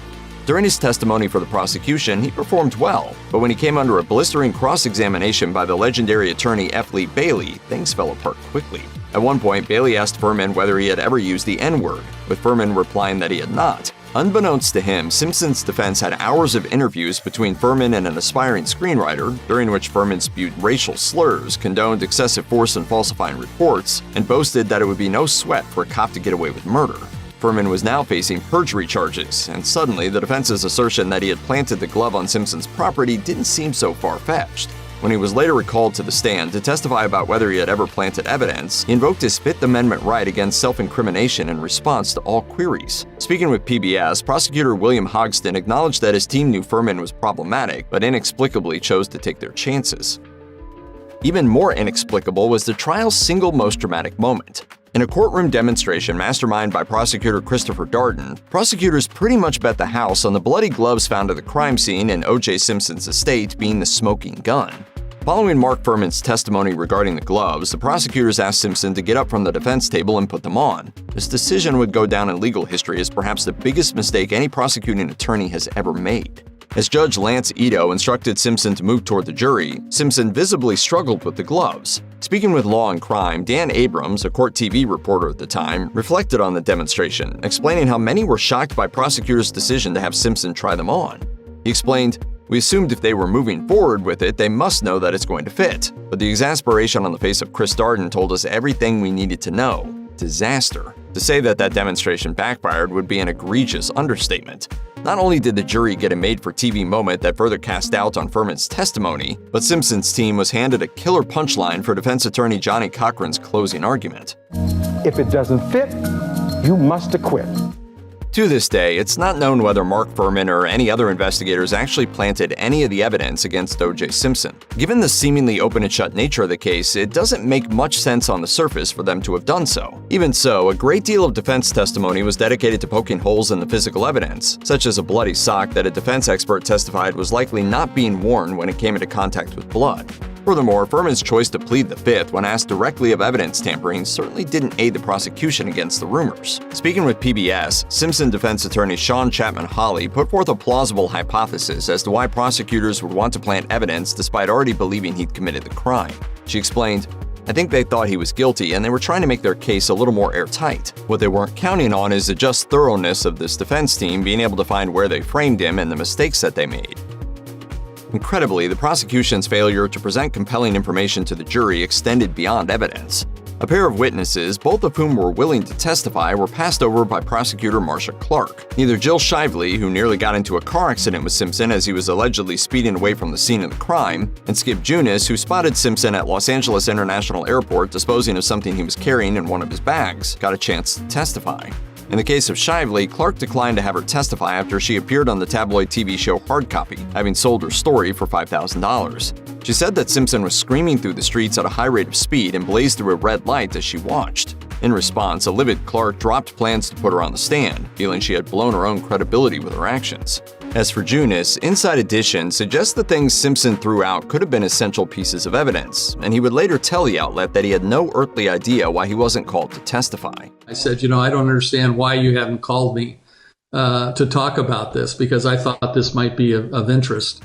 [SPEAKER 9] During his testimony for the prosecution, he performed well, but when he came under a blistering cross-examination by the legendary attorney F. Lee Bailey, things fell apart quickly. At one point, Bailey asked Fuhrman whether he had ever used the N-word, with Fuhrman replying that he had not. Unbeknownst to him, Simpson's defense had hours of interviews between Fuhrman and an aspiring screenwriter, during which Fuhrman spewed racial slurs, condoned excessive force in falsifying reports, and boasted that it would be no sweat for a cop to get away with murder. Fuhrman was now facing perjury charges, and suddenly the defense's assertion that he had planted the glove on Simpson's property didn't seem so far-fetched. When he was later recalled to the stand to testify about whether he had ever planted evidence, he invoked his Fifth Amendment right against self-incrimination in response to all queries. Speaking with PBS, prosecutor William Hogston acknowledged that his team knew Fuhrman was problematic, but inexplicably chose to take their chances. Even more inexplicable was the trial's single most dramatic moment. In a courtroom demonstration masterminded by prosecutor Christopher Darden, prosecutors pretty much bet the house on the bloody gloves found at the crime scene in O.J. Simpson's estate being the smoking gun. Following Mark Fuhrman's testimony regarding the gloves, the prosecutors asked Simpson to get up from the defense table and put them on. This decision would go down in legal history as perhaps the biggest mistake any prosecuting attorney has ever made. As Judge Lance Ito instructed Simpson to move toward the jury, Simpson visibly struggled with the gloves. Speaking with Law and Crime, Dan Abrams, a court TV reporter at the time, reflected on the demonstration, explaining how many were shocked by prosecutors' decision to have Simpson try them on. He explained, "We assumed if they were moving forward with it, they must know that it's going to fit. But the exasperation on the face of Chris Darden told us everything we needed to know. Disaster." To say that demonstration backfired would be an egregious understatement. Not only did the jury get a made-for-TV moment that further cast doubt on Fuhrman's testimony, but Simpson's team was handed a killer punchline for defense attorney Johnny Cochran's closing argument.
[SPEAKER 19] "If it doesn't fit, you must acquit."
[SPEAKER 9] To this day, it's not known whether Mark Fuhrman or any other investigators actually planted any of the evidence against O.J. Simpson. Given the seemingly open-and-shut nature of the case, it doesn't make much sense on the surface for them to have done so. Even so, a great deal of defense testimony was dedicated to poking holes in the physical evidence, such as a bloody sock that a defense expert testified was likely not being worn when it came into contact with blood. Furthermore, Fuhrman's choice to plead the Fifth when asked directly of evidence tampering certainly didn't aid the prosecution against the rumors. Speaking with PBS, Simpson defense attorney Sean Chapman-Hawley put forth a plausible hypothesis as to why prosecutors would want to plant evidence despite already believing he'd committed the crime. She explained, "I think they thought he was guilty and they were trying to make their case a little more airtight. What they weren't counting on is the just thoroughness of this defense team being able to find where they framed him and the mistakes that they made." Incredibly, the prosecution's failure to present compelling information to the jury extended beyond evidence. A pair of witnesses, both of whom were willing to testify, were passed over by prosecutor Marcia Clark. Neither Jill Shively, who nearly got into a car accident with Simpson as he was allegedly speeding away from the scene of the crime, and Skip Junis, who spotted Simpson at Los Angeles International Airport disposing of something he was carrying in one of his bags, got a chance to testify. In the case of Shively, Clark declined to have her testify after she appeared on the tabloid TV show Hard Copy, having sold her story for $5,000. She said that Simpson was screaming through the streets at a high rate of speed and blazed through a red light as she watched. In response, a livid Clark dropped plans to put her on the stand, feeling she had blown her own credibility with her actions. As for Junis, Inside Edition suggests the things Simpson threw out could have been essential pieces of evidence, and he would later tell the outlet that he had no earthly idea why he wasn't called to testify.
[SPEAKER 20] I said, I don't understand why you haven't called me to talk about this, because I thought this might be of interest.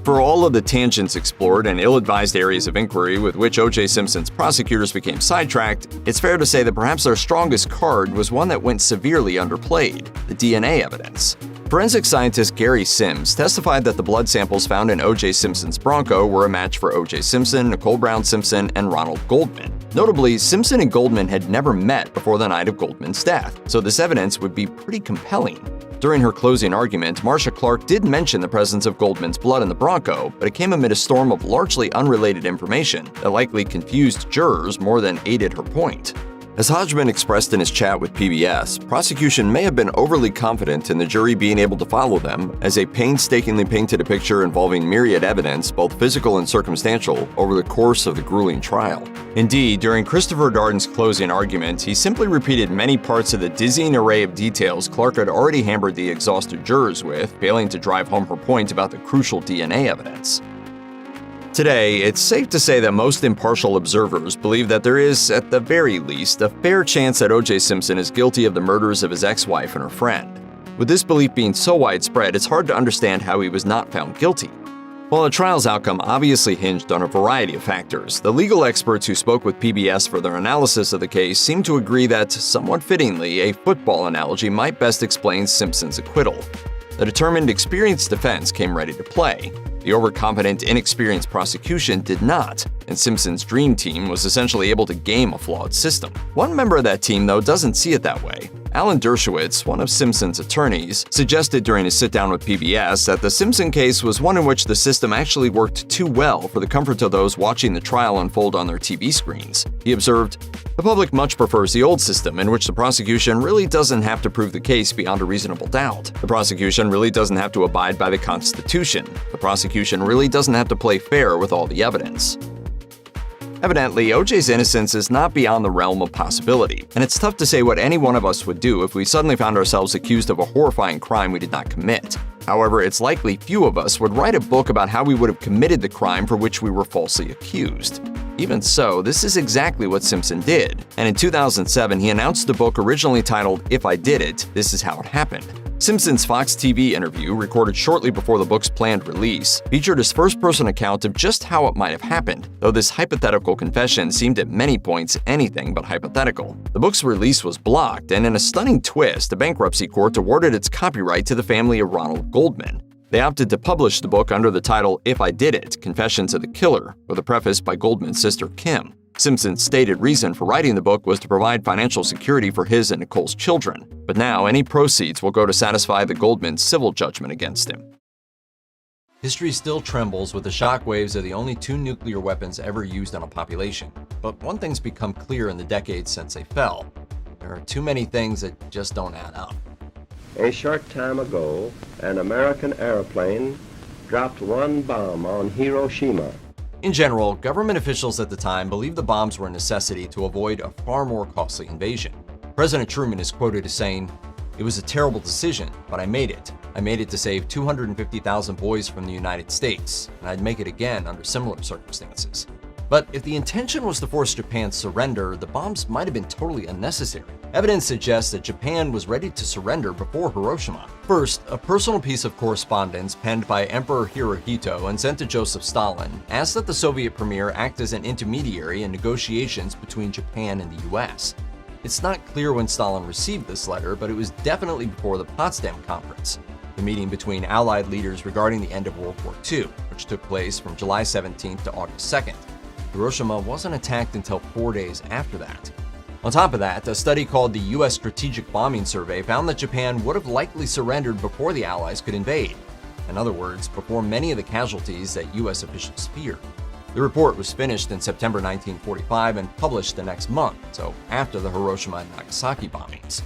[SPEAKER 9] For all of the tangents explored and ill-advised areas of inquiry with which O.J. Simpson's prosecutors became sidetracked, it's fair to say that perhaps their strongest card was one that went severely underplayed: the DNA evidence. Forensic scientist Gary Sims testified that the blood samples found in O.J. Simpson's Bronco were a match for O.J. Simpson, Nicole Brown Simpson, and Ronald Goldman. Notably, Simpson and Goldman had never met before the night of Goldman's death, so this evidence would be pretty compelling. During her closing argument, Marcia Clark did mention the presence of Goldman's blood in the Bronco, but it came amid a storm of largely unrelated information that likely confused jurors more than aided her point. As Hodgman expressed in his chat with PBS, prosecution may have been overly confident in the jury being able to follow them, as they painstakingly painted a picture involving myriad evidence, both physical and circumstantial, over the course of the grueling trial. Indeed, during Christopher Darden's closing argument, he simply repeated many parts of the dizzying array of details Clark had already hammered the exhausted jurors with, failing to drive home her point about the crucial DNA evidence. Today, it's safe to say that most impartial observers believe that there is, at the very least, a fair chance that O.J. Simpson is guilty of the murders of his ex-wife and her friend. With this belief being so widespread, it's hard to understand how he was not found guilty. While the trial's outcome obviously hinged on a variety of factors, the legal experts who spoke with PBS for their analysis of the case seem to agree that, somewhat fittingly, a football analogy might best explain Simpson's acquittal. The determined, experienced defense came ready to play. The overconfident, inexperienced prosecution did not, and Simpson's dream team was essentially able to game a flawed system. One member of that team, though, doesn't see it that way. Alan Dershowitz, one of Simpson's attorneys, suggested during his sit-down with PBS that the Simpson case was one in which the system actually worked too well for the comfort of those watching the trial unfold on their TV screens. He observed, "The public much prefers the old system, in which the prosecution really doesn't have to prove the case beyond a reasonable doubt. The prosecution really doesn't have to abide by the Constitution. The prosecution really doesn't have to play fair with all the evidence." Evidently, O.J.'s innocence is not beyond the realm of possibility, and it's tough to say what any one of us would do if we suddenly found ourselves accused of a horrifying crime we did not commit. However, it's likely few of us would write a book about how we would have committed the crime for which we were falsely accused. Even so, this is exactly what Simpson did, and in 2007 he announced a book originally titled If I Did It, This Is How It Happened. Simpson's Fox TV interview, recorded shortly before the book's planned release, featured his first-person account of just how it might have happened, though this hypothetical confession seemed at many points anything but hypothetical. The book's release was blocked, and in a stunning twist, a bankruptcy court awarded its copyright to the family of Ronald Goldman. They opted to publish the book under the title If I Did It, Confessions of the Killer, with a preface by Goldman's sister Kim. Simpson's stated reason for writing the book was to provide financial security for his and Nicole's children, but now any proceeds will go to satisfy the Goldman civil judgment against him. History still trembles with the shockwaves of the only 2 nuclear weapons ever used on a population. But one thing's become clear in the decades since they fell. There are too many things that just don't add up.
[SPEAKER 21] A short time ago, an American airplane dropped 1 bomb on Hiroshima.
[SPEAKER 9] In general, government officials at the time believed the bombs were a necessity to avoid a far more costly invasion. President Truman is quoted as saying, "It was a terrible decision, but I made it. I made it to save 250,000 boys from the United States, and I'd make it again under similar circumstances." But if the intention was to force Japan's surrender, the bombs might have been totally unnecessary. Evidence suggests that Japan was ready to surrender before Hiroshima. First, a personal piece of correspondence penned by Emperor Hirohito and sent to Joseph Stalin asked that the Soviet premier act as an intermediary in negotiations between Japan and the US. It's not clear when Stalin received this letter, but it was definitely before the Potsdam Conference, the meeting between Allied leaders regarding the end of World War II, which took place from July 17th to August 2nd. Hiroshima wasn't attacked until 4 days after that. On top of that, a study called the U.S. Strategic Bombing Survey found that Japan would have likely surrendered before the Allies could invade. In other words, before many of the casualties that U.S. officials feared. The report was finished in September 1945 and published the next month, so after the Hiroshima and Nagasaki bombings.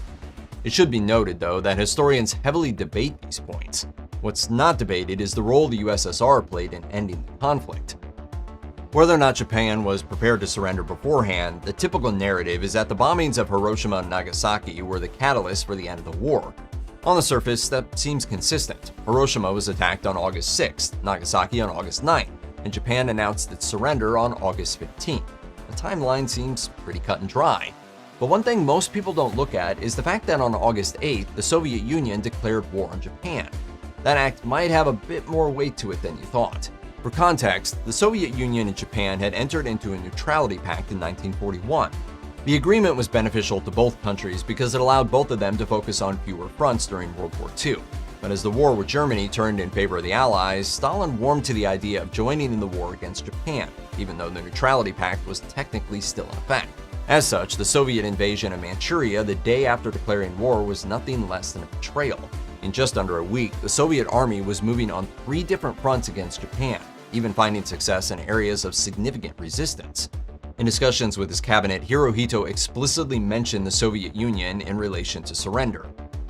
[SPEAKER 9] It should be noted, though, that historians heavily debate these points. What's not debated is the role the USSR played in ending the conflict. Whether or not Japan was prepared to surrender beforehand, the typical narrative is that the bombings of Hiroshima and Nagasaki were the catalyst for the end of the war. On the surface, that seems consistent. Hiroshima was attacked on August 6th, Nagasaki on August 9th, and Japan announced its surrender on August 15th. The timeline seems pretty cut and dry. But one thing most people don't look at is the fact that on August 8th, the Soviet Union declared war on Japan. That act might have a bit more weight to it than you thought. For context, the Soviet Union and Japan had entered into a neutrality pact in 1941. The agreement was beneficial to both countries because it allowed both of them to focus on fewer fronts during World War II. But as the war with Germany turned in favor of the Allies, Stalin warmed to the idea of joining in the war against Japan, even though the neutrality pact was technically still in effect. As such, the Soviet invasion of Manchuria the day after declaring war was nothing less than a betrayal. In just under a week, the Soviet army was moving on 3 different fronts against Japan, even finding success in areas of significant resistance. In discussions with his cabinet, Hirohito explicitly mentioned the Soviet Union in relation to surrender.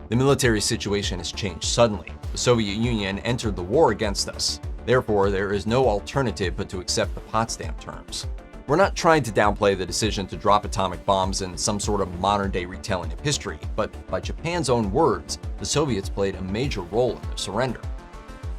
[SPEAKER 9] The military situation has changed suddenly. The Soviet Union entered the war against us. Therefore, there is no alternative but to accept the Potsdam terms. We're not trying to downplay the decision to drop atomic bombs in some sort of modern-day retelling of history, but by Japan's own words, the Soviets played a major role in their surrender.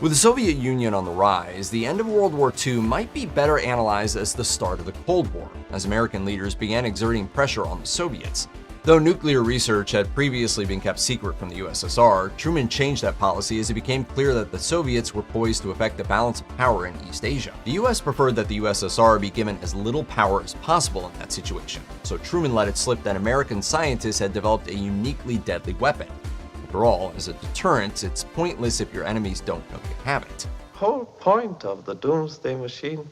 [SPEAKER 9] With the Soviet Union on the rise, the end of World War II might be better analyzed as the start of the Cold War, as American leaders began exerting pressure on the Soviets. Though nuclear research had previously been kept secret from the USSR, Truman changed that policy as it became clear that the Soviets were poised to affect the balance of power in East Asia. The US preferred that the USSR be given as little power as possible in that situation, so Truman let it slip that American scientists had developed a uniquely deadly weapon. After all, as a deterrent, it's pointless if your enemies don't know you have it.
[SPEAKER 2] Whole point of the Doomsday Machine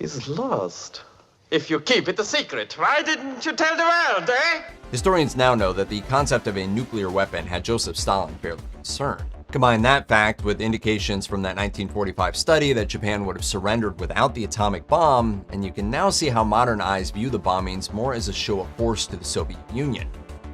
[SPEAKER 2] is lost. If you keep it a secret, why didn't you tell the world, eh?
[SPEAKER 9] Historians now know that the concept of a nuclear weapon had Joseph Stalin fairly concerned. Combine that fact with indications from that 1945 study that Japan would have surrendered without the atomic bomb, and you can now see how modern eyes view the bombings more as a show of force to the Soviet Union.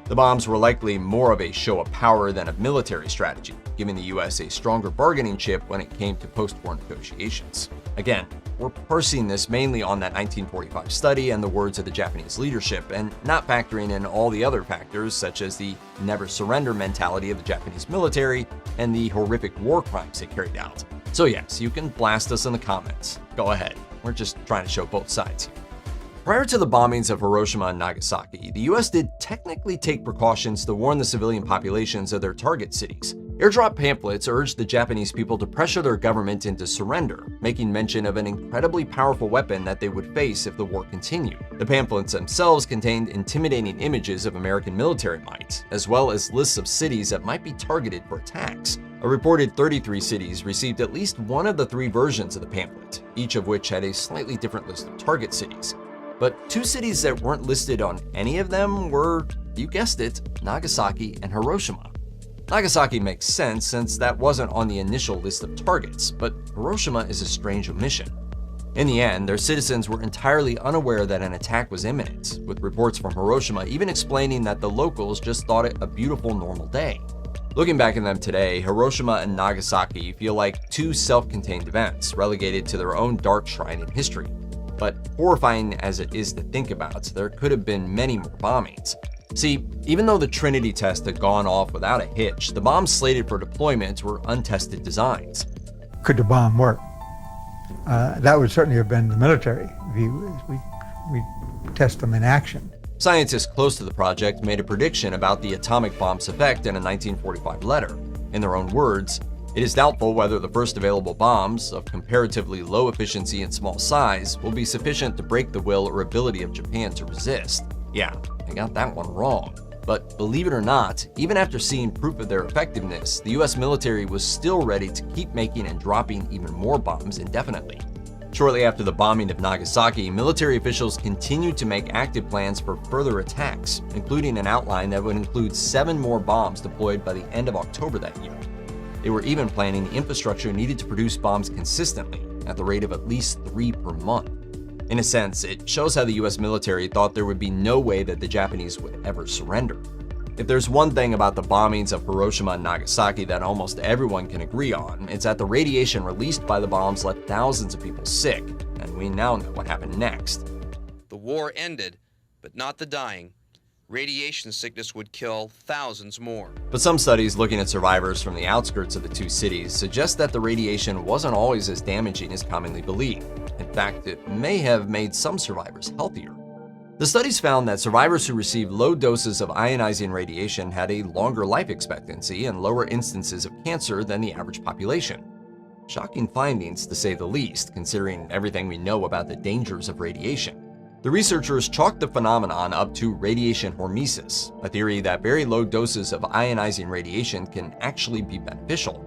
[SPEAKER 9] The bombs were likely more of a show of power than of military strategy, giving the US a stronger bargaining chip when it came to post-war negotiations. Again, we're parsing this mainly on that 1945 study and the words of the Japanese leadership, and not factoring in all the other factors such as the never surrender mentality of the Japanese military and the horrific war crimes they carried out. So yes, you can blast us in the comments. Go ahead. We're just trying to show both sides here. Prior to the bombings of Hiroshima and Nagasaki, the US did technically take precautions to warn the civilian populations of their target cities. Airdrop pamphlets urged the Japanese people to pressure their government into surrender, making mention of an incredibly powerful weapon that they would face if the war continued. The pamphlets themselves contained intimidating images of American military might, as well as lists of cities that might be targeted for attacks. A reported 33 cities received at least one of the 3 versions of the pamphlet, each of which had a slightly different list of target cities. But 2 cities that weren't listed on any of them were, you guessed it, Nagasaki and Hiroshima. Nagasaki makes sense since that wasn't on the initial list of targets, but Hiroshima is a strange omission. In the end, their citizens were entirely unaware that an attack was imminent, with reports from Hiroshima even explaining that the locals just thought it a beautiful normal day. Looking back at them today, Hiroshima and Nagasaki feel like 2 self-contained events relegated to their own dark shrine in history. But horrifying as it is to think about, there could have been many more bombings. See, even though the Trinity test had gone off without a hitch, the bombs slated for deployment were untested designs.
[SPEAKER 22] Could the bomb work? That would certainly have been the military view. We test them in action.
[SPEAKER 9] Scientists close to the project made a prediction about the atomic bomb's effect in a 1945 letter. In their own words, "It is doubtful whether the first available bombs, of comparatively low efficiency and small size, will be sufficient to break the will or ability of Japan to resist." Yeah, they got that one wrong. But believe it or not, even after seeing proof of their effectiveness, the US military was still ready to keep making and dropping even more bombs indefinitely. Shortly after the bombing of Nagasaki, military officials continued to make active plans for further attacks, including an outline that would include 7 more bombs deployed by the end of October that year. They were even planning the infrastructure needed to produce bombs consistently, at the rate of at least 3 per month. In a sense, it shows how the US military thought there would be no way that the Japanese would ever surrender. If there's one thing about the bombings of Hiroshima and Nagasaki that almost everyone can agree on, it's that the radiation released by the bombs left thousands of people sick, and we now know what happened next.
[SPEAKER 14] The war ended, but not the dying. Radiation sickness would kill thousands more.
[SPEAKER 9] But some studies looking at survivors from the outskirts of the 2 cities suggest that the radiation wasn't always as damaging as commonly believed. In fact, it may have made some survivors healthier. The studies found that survivors who received low doses of ionizing radiation had a longer life expectancy and lower instances of cancer than the average population. Shocking findings, to say the least, considering everything we know about the dangers of radiation. The researchers chalked the phenomenon up to radiation hormesis, a theory that very low doses of ionizing radiation can actually be beneficial.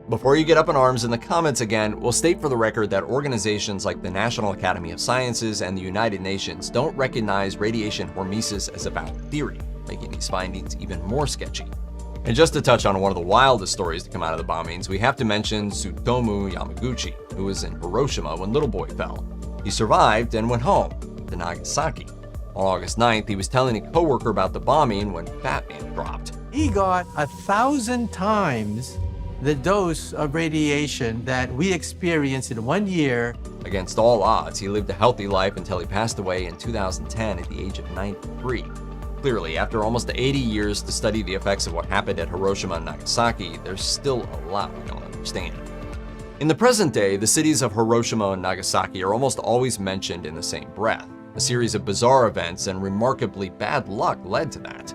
[SPEAKER 9] Before you get up in arms in the comments again, we'll state for the record that organizations like the National Academy of Sciences and the United Nations don't recognize radiation hormesis as a valid theory, making these findings even more sketchy. And just to touch on one of the wildest stories to come out of the bombings, we have to mention Tsutomu Yamaguchi, who was in Hiroshima when Little Boy fell. He survived and went home. to Nagasaki. On August 9th, he was telling a coworker about the bombing when Batman dropped.
[SPEAKER 3] He got 1,000 times the dose of radiation that we experienced in 1 year.
[SPEAKER 9] Against all odds, he lived a healthy life until he passed away in 2010 at the age of 93. Clearly, after almost 80 years to study the effects of what happened at Hiroshima and Nagasaki, there's still a lot we don't understand. In the present day, the cities of Hiroshima and Nagasaki are almost always mentioned in the same breath. A series of bizarre events and remarkably bad luck led to that.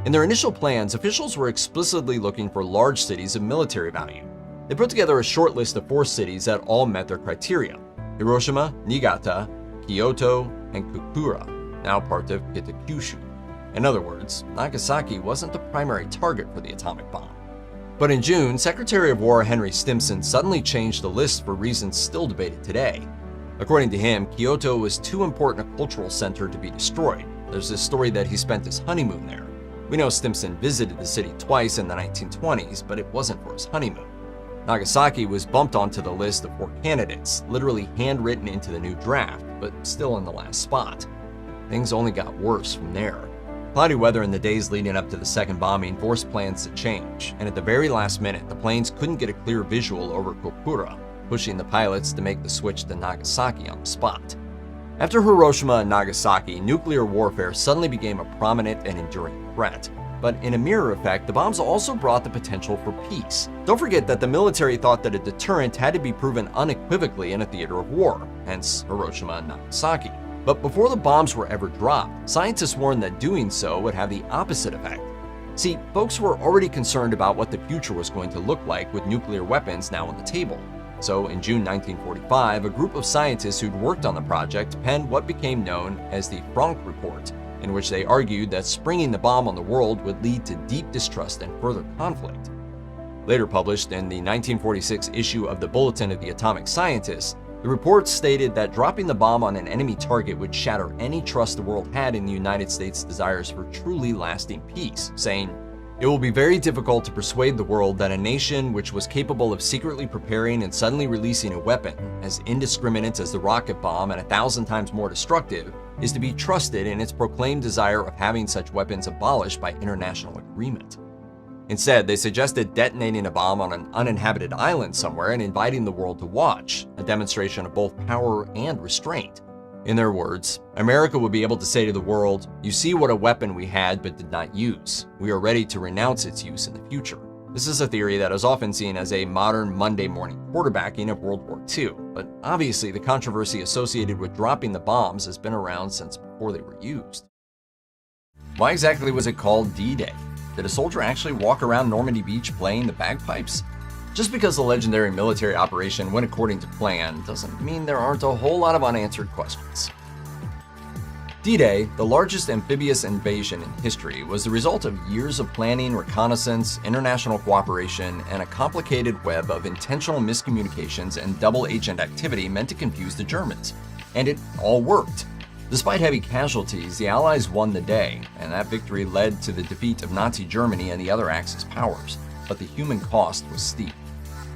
[SPEAKER 9] In their initial plans, officials were explicitly looking for large cities of military value. They put together a short list of 4 cities that all met their criteria: Hiroshima, Niigata, Kyoto, and Kokura, now part of Kitakyushu. In other words, Nagasaki wasn't the primary target for the atomic bomb. But in June, Secretary of War Henry Stimson suddenly changed the list for reasons still debated today. According to him, Kyoto was too important a cultural center to be destroyed. There's this story that he spent his honeymoon there. We know Stimson visited the city twice in the 1920s, but it wasn't for his honeymoon. Nagasaki was bumped onto the list of 4 candidates, literally handwritten into the new draft, but still in the last spot. Things only got worse from there. Cloudy weather in the days leading up to the second bombing forced plans to change, and at the very last minute, the planes couldn't get a clear visual over Kokura, pushing the pilots to make the switch to Nagasaki on the spot. After Hiroshima and Nagasaki, nuclear warfare suddenly became a prominent and enduring threat. But in a mirror effect, the bombs also brought the potential for peace. Don't forget that the military thought that a deterrent had to be proven unequivocally in a theater of war, hence Hiroshima and Nagasaki. But before the bombs were ever dropped, scientists warned that doing so would have the opposite effect. See, folks were already concerned about what the future was going to look like with nuclear weapons now on the table. So in June 1945, a group of scientists who'd worked on the project penned what became known as the Franck Report, in which they argued that springing the bomb on the world would lead to deep distrust and further conflict. Later published in the 1946 issue of the Bulletin of the Atomic Scientists, the report stated that dropping the bomb on an enemy target would shatter any trust the world had in the United States' desires for truly lasting peace, saying, "It will be very difficult to persuade the world that a nation which was capable of secretly preparing and suddenly releasing a weapon as indiscriminate as the rocket bomb and 1,000 times more destructive is to be trusted in its proclaimed desire of having such weapons abolished by international agreement." Instead, they suggested detonating a bomb on an uninhabited island somewhere and inviting the world to watch, a demonstration of both power and restraint. In their words, America would be able to say to the world, "You see what a weapon we had but did not use. We are ready to renounce its use in the future." This is a theory that is often seen as a modern Monday morning quarterbacking of World War II, but obviously the controversy associated with dropping the bombs has been around since before they were used. Why exactly was it called D-Day? Did a soldier actually walk around Normandy Beach playing the bagpipes? Just because the legendary military operation went according to plan doesn't mean there aren't a whole lot of unanswered questions. D-Day, the largest amphibious invasion in history, was the result of years of planning, reconnaissance, international cooperation, and a complicated web of intentional miscommunications and double-agent activity meant to confuse the Germans. And it all worked. Despite heavy casualties, the Allies won the day, and that victory led to the defeat of Nazi Germany and the other Axis powers. But the human cost was steep.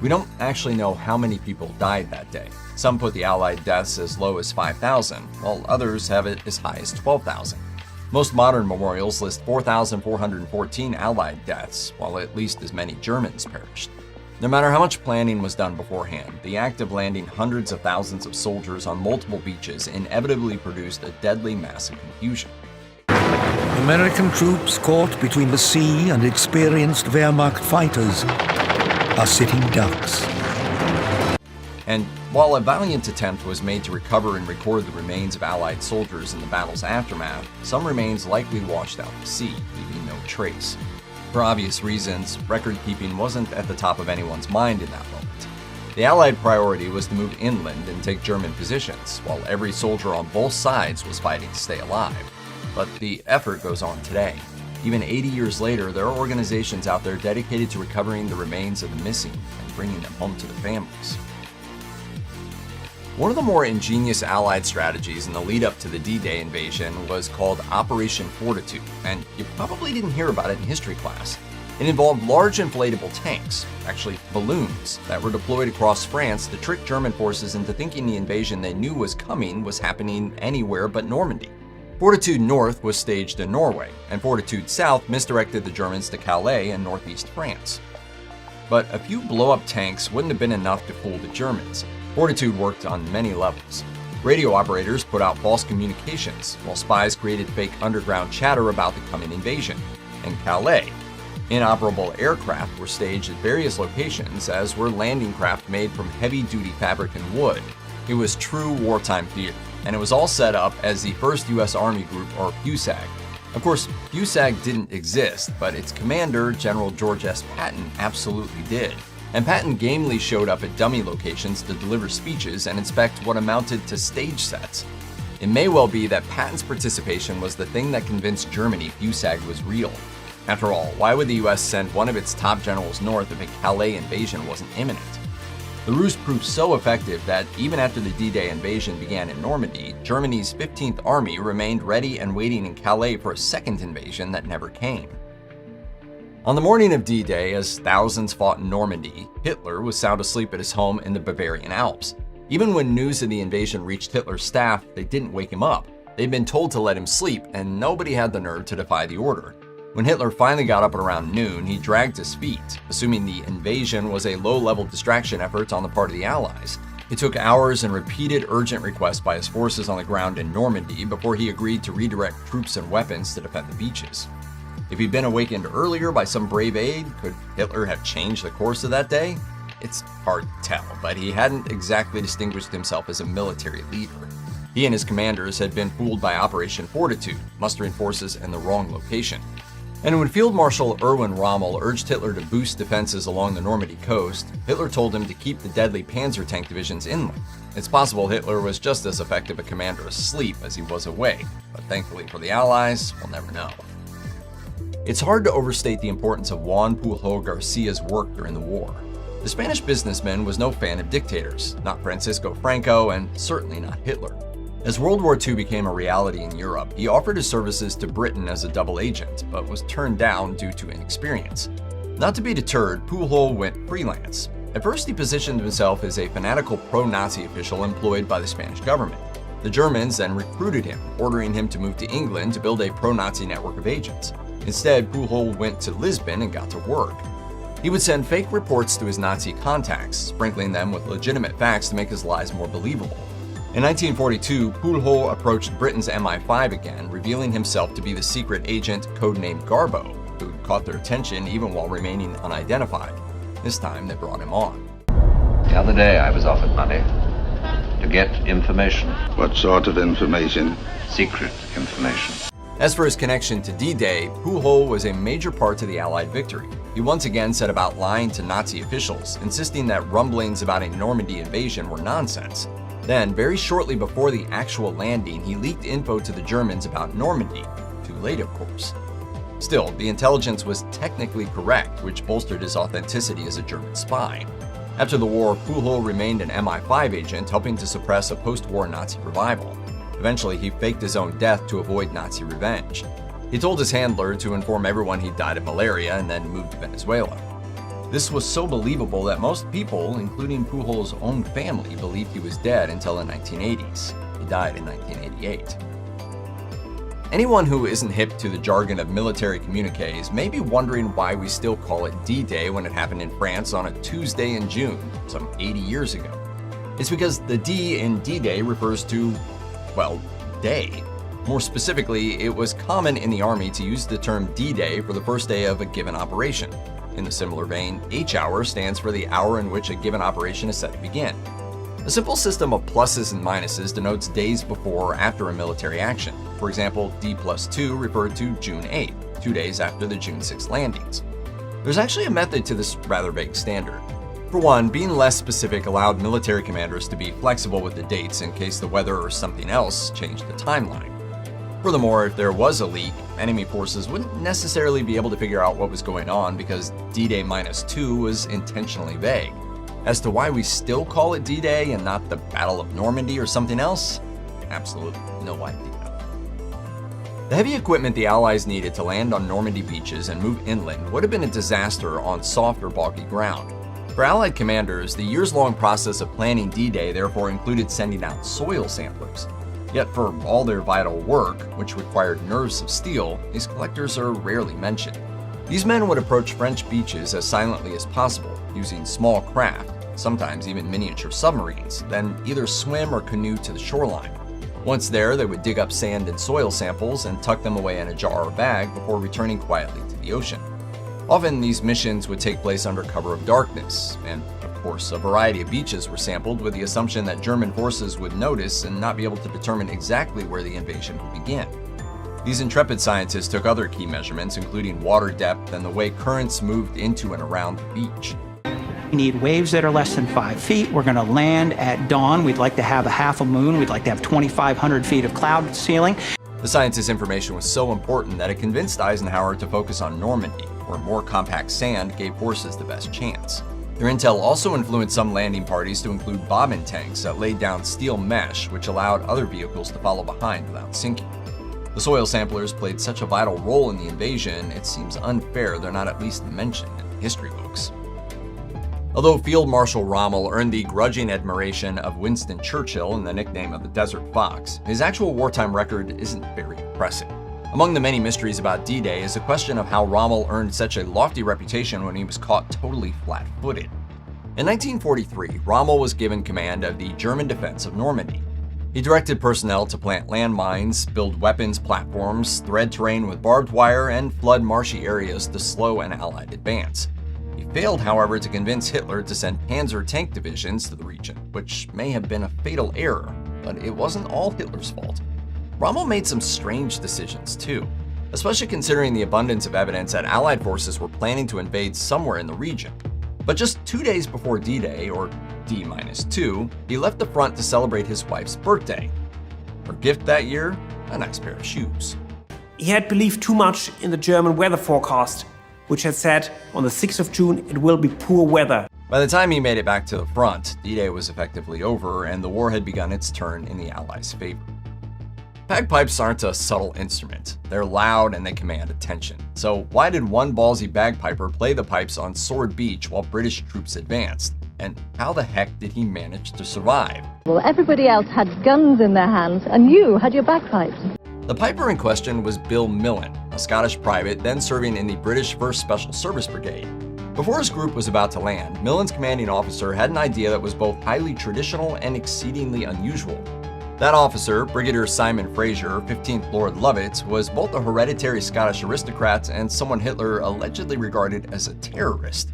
[SPEAKER 9] We don't actually know how many people died that day. Some put the Allied deaths as low as 5,000, while others have it as high as 12,000. Most modern memorials list 4,414 Allied deaths, while at least as many Germans perished. No matter how much planning was done beforehand, the act of landing hundreds of thousands of soldiers on multiple beaches inevitably produced a deadly mass of confusion.
[SPEAKER 4] American troops caught between the sea and experienced Wehrmacht fighters are sitting ducks.
[SPEAKER 9] And while a valiant attempt was made to recover and record the remains of Allied soldiers in the battle's aftermath, some remains likely washed out to sea, leaving no trace. For obvious reasons, record-keeping wasn't at the top of anyone's mind in that moment. The Allied priority was to move inland and take German positions, while every soldier on both sides was fighting to stay alive. But the effort goes on today. Even 80 years later, there are organizations out there dedicated to recovering the remains of the missing and bringing them home to their families. One of the more ingenious Allied strategies in the lead-up to the D-Day invasion was called Operation Fortitude, and you probably didn't hear about it in history class. It involved large inflatable tanks, actually balloons, that were deployed across France to trick German forces into thinking the invasion they knew was coming was happening anywhere but Normandy. Fortitude North was staged in Norway, and Fortitude South misdirected the Germans to Calais in northeast France. But a few blow-up tanks wouldn't have been enough to fool the Germans. Fortitude worked on many levels. Radio operators put out false communications, while spies created fake underground chatter about the coming invasion. And Calais. Inoperable aircraft were staged at various locations, as were landing craft made from heavy-duty fabric and wood. It was true wartime theater, and it was all set up as the 1st U.S. Army Group, or FUSAG. Of course, FUSAG didn't exist, but its commander, General George S. Patton, absolutely did. And Patton gamely showed up at dummy locations to deliver speeches and inspect what amounted to stage sets. It may well be that Patton's participation was the thing that convinced Germany FUSAG was real. After all, why would the US send one of its top generals north if a Calais invasion wasn't imminent? The ruse proved so effective that even after the D-Day invasion began in Normandy, Germany's 15th Army remained ready and waiting in Calais for a second invasion that never came. On the morning of D-Day, as thousands fought in Normandy, Hitler was sound asleep at his home in the Bavarian Alps. Even when news of the invasion reached Hitler's staff, they didn't wake him up. They'd been told to let him sleep, and nobody had the nerve to defy the order. When Hitler finally got up at around noon, he dragged his feet, assuming the invasion was a low-level distraction effort on the part of the Allies. It took hours and repeated urgent requests by his forces on the ground in Normandy before he agreed to redirect troops and weapons to defend the beaches. If he'd been awakened earlier by some brave aide, could Hitler have changed the course of that day? It's hard to tell, but he hadn't exactly distinguished himself as a military leader. He and his commanders had been fooled by Operation Fortitude, mustering forces in the wrong location. And when Field Marshal Erwin Rommel urged Hitler to boost defenses along the Normandy coast, Hitler told him to keep the deadly Panzer tank divisions inland. It's possible Hitler was just as effective a commander asleep as he was awake, but thankfully for the Allies, we'll never know. It's hard to overstate the importance of Juan Pujol Garcia's work during the war. The Spanish businessman was no fan of dictators, not Francisco Franco, and certainly not Hitler. As World War II became a reality in Europe, he offered his services to Britain as a double agent, but was turned down due to inexperience. Not to be deterred, Pujol went freelance. At first, he positioned himself as a fanatical pro-Nazi official employed by the Spanish government. The Germans then recruited him, ordering him to move to England to build a pro-Nazi network of agents. Instead, Pujol went to Lisbon and got to work. He would send fake reports to his Nazi contacts, sprinkling them with legitimate facts to make his lies more believable. In 1942, Pujol approached Britain's MI5 again, revealing himself to be the secret agent codenamed Garbo, who caught their attention even while remaining unidentified. This time, they brought him on.
[SPEAKER 5] The other day, I was offered money to get information.
[SPEAKER 6] What sort of information?
[SPEAKER 5] Secret information.
[SPEAKER 9] As for his connection to D-Day, Pujol was a major part to the Allied victory. He once again set about lying to Nazi officials, insisting that rumblings about a Normandy invasion were nonsense. Then, very shortly before the actual landing, he leaked info to the Germans about Normandy. Too late, of course. Still, the intelligence was technically correct, which bolstered his authenticity as a German spy. After the war, Pujol remained an MI5 agent, helping to suppress a post-war Nazi revival. Eventually, he faked his own death to avoid Nazi revenge. He told his handler to inform everyone he'd died of malaria and then moved to Venezuela. This was so believable that most people, including Pujol's own family, believed he was dead until the 1980s. He died in 1988. Anyone who isn't hip to the jargon of military communiques may be wondering why we still call it D-Day when it happened in France on a Tuesday in June, some 80 years ago. It's because the D in D-Day refers to, well, day. More specifically, it was common in the Army to use the term D-Day for the first day of a given operation. In a similar vein, H-hour stands for the hour in which a given operation is set to begin. A simple system of pluses and minuses denotes days before or after a military action. For example, D+2 referred to June 8th, 2 days after the June 6th landings. There's actually a method to this rather vague standard. For one, being less specific allowed military commanders to be flexible with the dates in case the weather or something else changed the timeline. Furthermore, if there was a leak, enemy forces wouldn't necessarily be able to figure out what was going on because D-Day -2 was intentionally vague. As to why we still call it D-Day and not the Battle of Normandy or something else, absolutely no idea. The heavy equipment the Allies needed to land on Normandy beaches and move inland would have been a disaster on soft or boggy ground. For Allied commanders, the years-long process of planning D-Day therefore included sending out soil samplers. Yet for all their vital work, which required nerves of steel, these collectors are rarely mentioned. These men would approach French beaches as silently as possible, using small craft, sometimes even miniature submarines, then either swim or canoe to the shoreline. Once there, they would dig up sand and soil samples and tuck them away in a jar or bag before returning quietly to the ocean. Often, these missions would take place under cover of darkness, and of course, a variety of beaches were sampled with the assumption that German forces would notice and not be able to determine exactly where the invasion would begin. These intrepid scientists took other key measurements, including water depth and the way currents moved into and around the beach.
[SPEAKER 7] We need waves that are less than 5 feet. We're going to land at dawn. We'd like to have a half a moon. We'd like to have 2,500 feet of cloud ceiling.
[SPEAKER 9] The scientists' information was so important that it convinced Eisenhower to focus on Normandy, where more compact sand gave forces the best chance. Their intel also influenced some landing parties to include bombing tanks that laid down steel mesh, which allowed other vehicles to follow behind without sinking. The soil samplers played such a vital role in the invasion, it seems unfair they're not at least mentioned in the history books. Although Field Marshal Rommel earned the grudging admiration of Winston Churchill and the nickname of the Desert Fox, his actual wartime record isn't very impressive. Among the many mysteries about D-Day is the question of how Rommel earned such a lofty reputation when he was caught totally flat-footed. In 1943, Rommel was given command of the German defense of Normandy. He directed personnel to plant landmines, build weapons platforms, thread terrain with barbed wire, and flood marshy areas to slow an Allied advance. He failed, however, to convince Hitler to send Panzer tank divisions to the region, which may have been a fatal error, but it wasn't all Hitler's fault. Rommel made some strange decisions too, especially considering the abundance of evidence that Allied forces were planning to invade somewhere in the region. But just 2 days before D-Day, or D-2, he left the front to celebrate his wife's birthday. Her gift that year? A nice pair of shoes.
[SPEAKER 8] He had believed too much in the German weather forecast, which had said on the 6th of June it will be poor weather.
[SPEAKER 9] By the time he made it back to the front, D-Day was effectively over and the war had begun its turn in the Allies' favor. Bagpipes aren't a subtle instrument. They're loud and they command attention. So why did one ballsy bagpiper play the pipes on Sword Beach while British troops advanced? And how the heck did he manage to survive?
[SPEAKER 23] Well, everybody else had guns in their hands and you had your bagpipes.
[SPEAKER 9] The piper in question was Bill Millen, a Scottish private then serving in the British 1st Special Service Brigade. Before his group was about to land, Millen's commanding officer had an idea that was both highly traditional and exceedingly unusual. That officer, Brigadier Simon Fraser, 15th Lord Lovett, was both a hereditary Scottish aristocrat and someone Hitler allegedly regarded as a terrorist.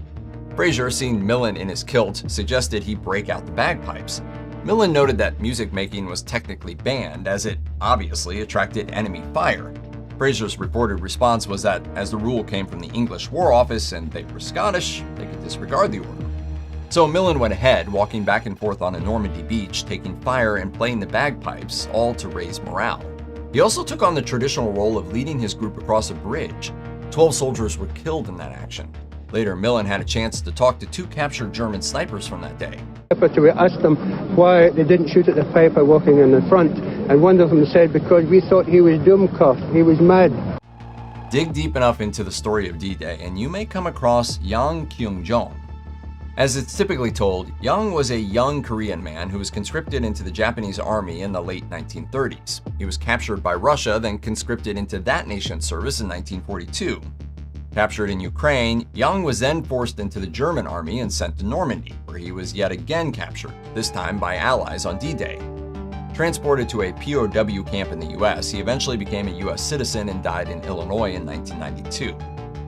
[SPEAKER 9] Fraser, seeing Millen in his kilt, suggested he break out the bagpipes. Millen noted that music making was technically banned, as it obviously attracted enemy fire. Fraser's reported response was that, as the rule came from the English War Office and they were Scottish, they could disregard the order. So Millen went ahead, walking back and forth on a Normandy beach, taking fire and playing the bagpipes, all to raise morale. He also took on the traditional role of leading his group across a bridge. 12 soldiers were killed in that action. Later, Millen had a chance to talk to 2 captured German snipers from that day.
[SPEAKER 24] We asked them why they didn't shoot at the piper walking in the front, and one of them said because we thought he was doom-cuffed, he was mad.
[SPEAKER 9] Dig deep enough into the story of D-Day and you may come across Yang Kyung-jong. As it's typically told, Yang was a young Korean man who was conscripted into the Japanese army in the late 1930s. He was captured by Russia, then conscripted into that nation's service in 1942. Captured in Ukraine, Yang was then forced into the German army and sent to Normandy, where he was yet again captured, this time by Allies on D-Day. Transported to a POW camp in the US, he eventually became a US citizen and died in Illinois in 1992.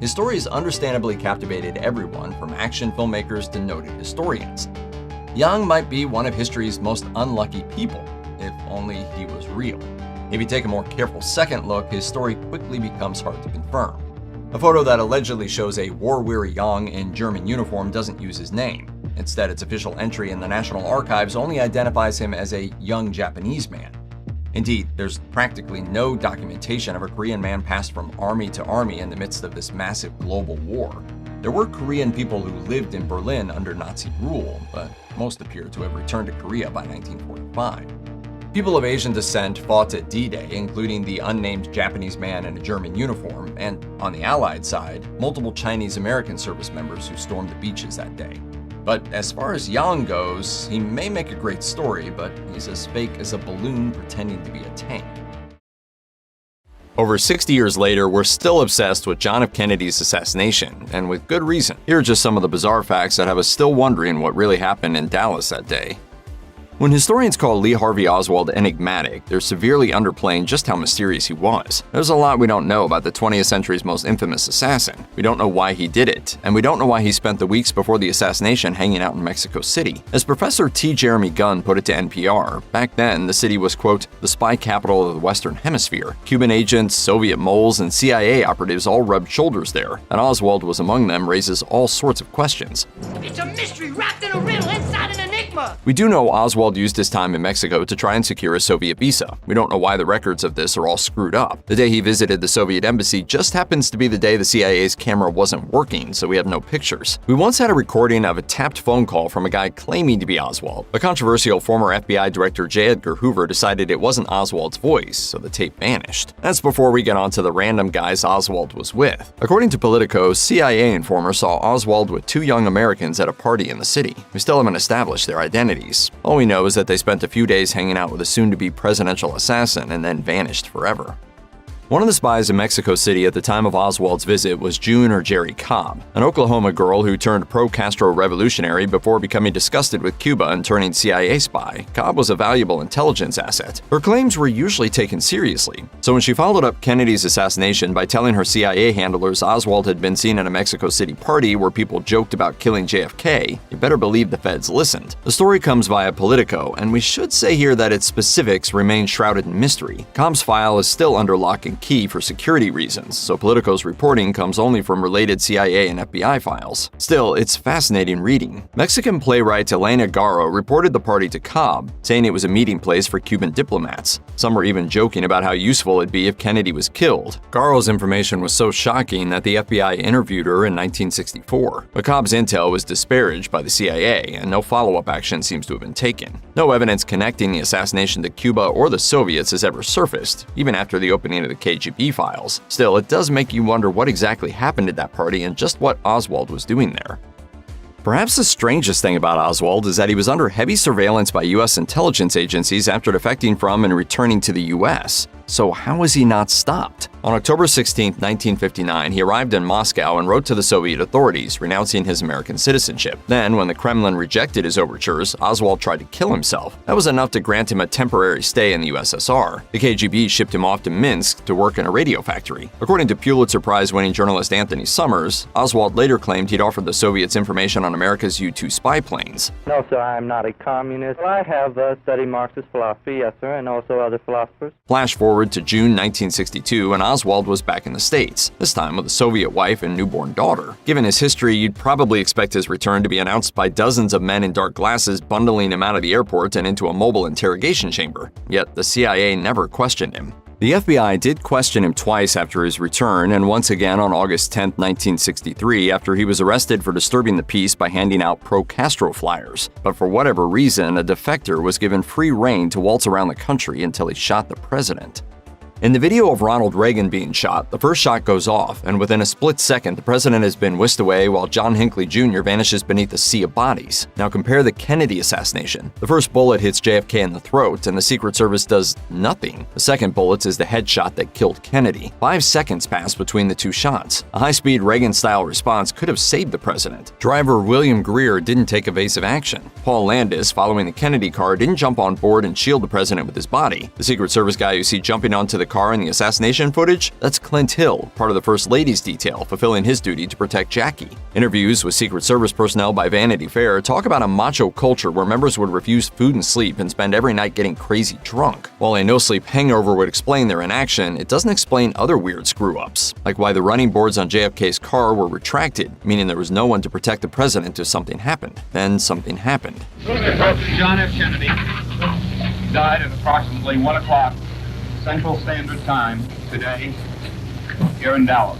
[SPEAKER 9] His stories understandably captivated everyone from action filmmakers to noted historians. Yang might be one of history's most unlucky people, if only he was real. If you take a more careful second look, his story quickly becomes hard to confirm. A photo that allegedly shows a war-weary Yang in German uniform doesn't use his name. Instead, its official entry in the National Archives only identifies him as a young Japanese man. Indeed, there's practically no documentation of a Korean man passed from army to army in the midst of this massive global war. There were Korean people who lived in Berlin under Nazi rule, but most appear to have returned to Korea by 1945. People of Asian descent fought at D-Day, including the unnamed Japanese man in a German uniform, and on the Allied side, multiple Chinese-American service members who stormed the beaches that day. But as far as Yang goes, he may make a great story, but he's as fake as a balloon pretending to be a tank. Over 60 years later, we're still obsessed with John F. Kennedy's assassination, and with good reason. Here are just some of the bizarre facts that have us still wondering what really happened in Dallas that day. When historians call Lee Harvey Oswald enigmatic, they're severely underplaying just how mysterious he was. There's a lot we don't know about the 20th century's most infamous assassin. We don't know why he did it, and we don't know why he spent the weeks before the assassination hanging out in Mexico City. As Professor T. Jeremy Gunn put it to NPR, back then the city was, quote, the spy capital of the Western Hemisphere. Cuban agents, Soviet moles, and CIA operatives all rubbed shoulders there, and Oswald was among them, raises all sorts of questions.
[SPEAKER 1] It's a mystery wrapped in a riddle inside an enigma!
[SPEAKER 9] We do know Oswald used his time in Mexico to try and secure a Soviet visa. We don't know why the records of this are all screwed up. The day he visited the Soviet embassy just happens to be the day the CIA's camera wasn't working, so we have no pictures. We once had a recording of a tapped phone call from a guy claiming to be Oswald. The controversial former FBI director J. Edgar Hoover decided it wasn't Oswald's voice, so the tape vanished. That's before we get on to the random guys Oswald was with. According to Politico, CIA informer saw Oswald with two young Americans at a party in the city. We still haven't established their identities. All we know is that they spent a few days hanging out with a soon-to-be presidential assassin and then vanished forever. One of the spies in Mexico City at the time of Oswald's visit was June or Jerry Cobb, an Oklahoma girl who turned pro-Castro revolutionary before becoming disgusted with Cuba and turning CIA spy. Cobb was a valuable intelligence asset. Her claims were usually taken seriously, so when she followed up Kennedy's assassination by telling her CIA handlers Oswald had been seen at a Mexico City party where people joked about killing JFK, you better believe the feds listened. The story comes via Politico, and we should say here that its specifics remain shrouded in mystery. Cobb's file is still under lock and key for security reasons, so Politico's reporting comes only from related CIA and FBI files. Still, it's fascinating reading. Mexican playwright Elena Garro reported the party to Cobb, saying it was a meeting place for Cuban diplomats. Some were even joking about how useful it'd be if Kennedy was killed. Garro's information was so shocking that the FBI interviewed her in 1964. But Cobb's intel was disparaged by the CIA, and no follow-up action seems to have been taken. No evidence connecting the assassination to Cuba or the Soviets has ever surfaced, even after the opening of the KGB files. Still, it does make you wonder what exactly happened at that party and just what Oswald was doing there. Perhaps the strangest thing about Oswald is that he was under heavy surveillance by U.S. intelligence agencies after defecting from and returning to the U.S. So how was he not stopped? On October 16, 1959, he arrived in Moscow and wrote to the Soviet authorities, renouncing his American citizenship. Then, when the Kremlin rejected his overtures, Oswald tried to kill himself. That was enough to grant him a temporary stay in the USSR. The KGB shipped him off to Minsk to work in a radio factory. According to Pulitzer Prize-winning journalist Anthony Summers, Oswald later claimed he'd offered the Soviets information on America's U-2 spy planes.
[SPEAKER 10] No, sir, I am not a communist. I have studied Marxist philosophy, yes, sir, and also other philosophers.
[SPEAKER 9] Flash forward to June 1962, and Oswald was back in the States, this time with a Soviet wife and newborn daughter. Given his history, you'd probably expect his return to be announced by dozens of men in dark glasses bundling him out of the airport and into a mobile interrogation chamber. Yet the CIA never questioned him. The FBI did question him twice after his return, and once again on August 10, 1963, after he was arrested for disturbing the peace by handing out pro-Castro flyers. But for whatever reason, a defector was given free rein to waltz around the country until he shot the president. In the video of Ronald Reagan being shot, the first shot goes off, and within a split second, the president has been whisked away while John Hinckley Jr. vanishes beneath a sea of bodies. Now compare the Kennedy assassination. The first bullet hits JFK in the throat, and the Secret Service does nothing. The second bullet is the headshot that killed Kennedy. 5 seconds passed between the two shots. A high-speed Reagan-style response could have saved the president. Driver William Greer didn't take evasive action. Paul Landis, following the Kennedy car, didn't jump on board and shield the president with his body. The Secret Service guy you see jumping onto the car in the assassination footage, that's Clint Hill, part of the First Lady's detail, fulfilling his duty to protect Jackie. Interviews with Secret Service personnel by Vanity Fair talk about a macho culture where members would refuse food and sleep and spend every night getting crazy drunk. While a no-sleep hangover would explain their inaction, it doesn't explain other weird screw-ups, like why the running boards on JFK's car were retracted, meaning there was no one to protect the president if something happened. Then something happened.
[SPEAKER 11] John F. Kennedy died at approximately 1 o'clock Central Standard Time today here in Dallas.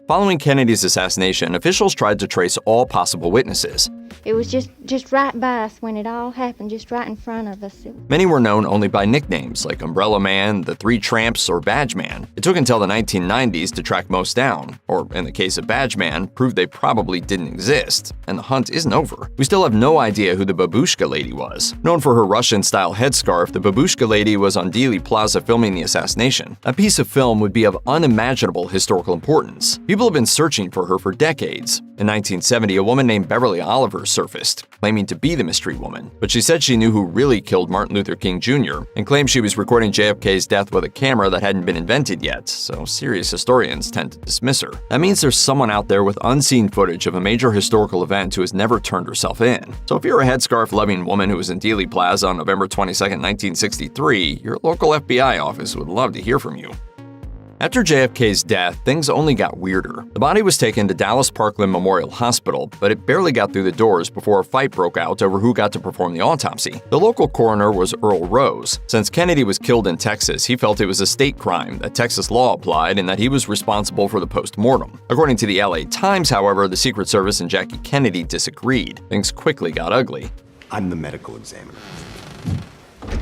[SPEAKER 9] Following Kennedy's assassination, officials tried to trace all possible witnesses.
[SPEAKER 12] It was just right by us when it all happened, just right in front of us.
[SPEAKER 9] Many were known only by nicknames like Umbrella Man, the Three Tramps, or Badge Man. It took until the 1990s to track most down, or in the case of Badge Man, proved they probably didn't exist. And the hunt isn't over. We still have no idea who the Babushka Lady was. Known for her Russian-style headscarf, the Babushka Lady was on Dealey Plaza filming the assassination. A piece of film would be of unimaginable historical importance. People have been searching for her for decades. In 1970, a woman named Beverly Oliver surfaced, claiming to be the mystery woman, but she said she knew who really killed Martin Luther King Jr. and claimed she was recording JFK's death with a camera that hadn't been invented yet, so serious historians tend to dismiss her. That means there's someone out there with unseen footage of a major historical event who has never turned herself in. So if you're a headscarf-loving woman who was in Dealey Plaza on November 22, 1963, your local FBI office would love to hear from you. After JFK's death, things only got weirder. The body was taken to Dallas Parkland Memorial Hospital, but it barely got through the doors before a fight broke out over who got to perform the autopsy. The local coroner was Earl Rose. Since Kennedy was killed in Texas, he felt it was a state crime, that Texas law applied, and that he was responsible for the post-mortem. According to the LA Times, however, the Secret Service and Jackie Kennedy disagreed. Things quickly got ugly.
[SPEAKER 13] I'm the medical examiner.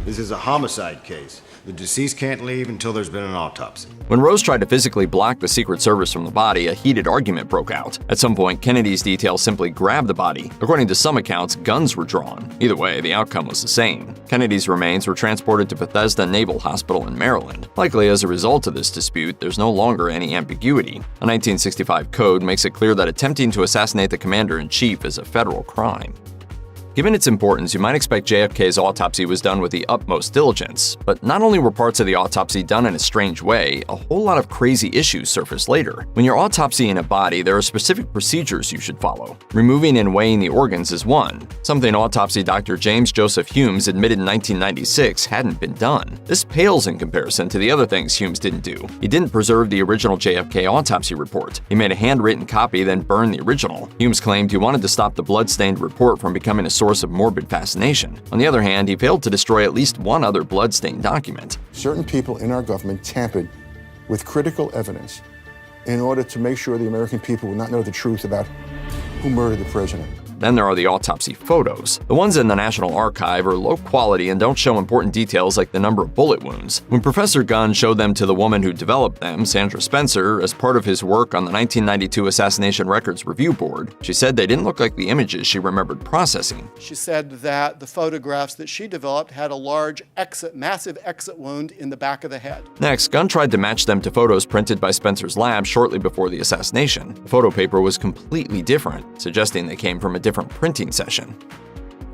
[SPEAKER 13] This is a homicide case. The deceased can't leave until there's been an autopsy.
[SPEAKER 9] When Rose tried to physically block the Secret Service from the body, a heated argument broke out. At some point, Kennedy's detail simply grabbed the body. According to some accounts, guns were drawn. Either way, the outcome was the same. Kennedy's remains were transported to Bethesda Naval Hospital in Maryland. Likely as a result of this dispute, there's no longer any ambiguity. A 1965 code makes it clear that attempting to assassinate the commander-in-chief is a federal crime. Given its importance, you might expect JFK's autopsy was done with the utmost diligence. But not only were parts of the autopsy done in a strange way, a whole lot of crazy issues surfaced later. When you're autopsying a body, there are specific procedures you should follow. Removing and weighing the organs is one, something autopsy Dr. James Joseph Humes admitted in 1996 hadn't been done. This pales in comparison to the other things Humes didn't do. He didn't preserve the original JFK autopsy report. He made a handwritten copy, then burned the original. Humes claimed he wanted to stop the blood-stained report from becoming a source of morbid fascination. On the other hand, he failed to destroy at least one other blood-stained document.
[SPEAKER 15] Certain people in our government tampered with critical evidence in order to make sure the American people would not know the truth about who murdered the president.
[SPEAKER 9] Then there are the autopsy photos. The ones in the National Archive are low quality and don't show important details like the number of bullet wounds. When Professor Gunn showed them to the woman who developed them, Sandra Spencer, as part of his work on the 1992 Assassination Records Review Board, she said they didn't look like the images she remembered processing.
[SPEAKER 16] She said that the photographs that she developed had a large massive exit wound in the back of the head.
[SPEAKER 9] Next, Gunn tried to match them to photos printed by Spencer's lab shortly before the assassination. The photo paper was completely different, suggesting they came from a different printing session.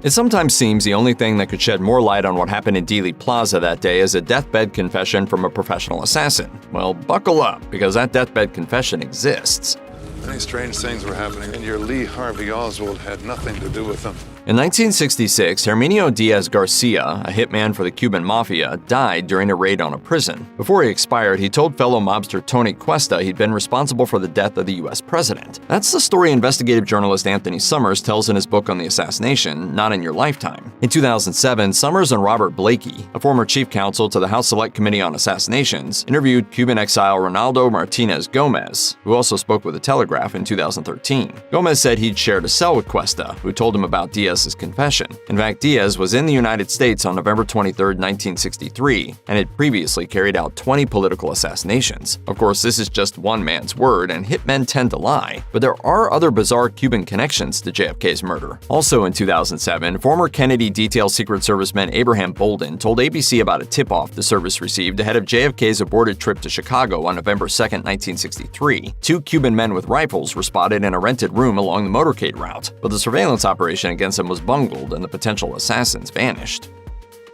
[SPEAKER 9] It sometimes seems the only thing that could shed more light on what happened in Dealey Plaza that day is a deathbed confession from a professional assassin. Well, buckle up, because that deathbed confession exists.
[SPEAKER 25] Many strange things were happening, and your Lee Harvey Oswald had nothing to do with them.
[SPEAKER 9] In 1966, Herminio Diaz Garcia, a hitman for the Cuban Mafia, died during a raid on a prison. Before he expired, he told fellow mobster Tony Cuesta he'd been responsible for the death of the U.S. president. That's the story investigative journalist Anthony Summers tells in his book on the assassination, Not in Your Lifetime. In 2007, Summers and Robert Blakey, a former chief counsel to the House Select Committee on Assassinations, interviewed Cuban exile Ronaldo Martinez Gomez, who also spoke with the Telegraph in 2013. Gomez said he'd shared a cell with Cuesta, who told him about Diaz's confession. In fact, Diaz was in the United States on November 23, 1963, and had previously carried out 20 political assassinations. Of course, this is just one man's word, and hitmen tend to lie, but there are other bizarre Cuban connections to JFK's murder. Also in 2007, former Kennedy detail Secret Serviceman Abraham Bolden told ABC about a tip-off the service received ahead of JFK's aborted trip to Chicago on November 2, 1963. Two Cuban men with rifles were spotted in a rented room along the motorcade route, but the surveillance operation against them was bungled and the potential assassins vanished.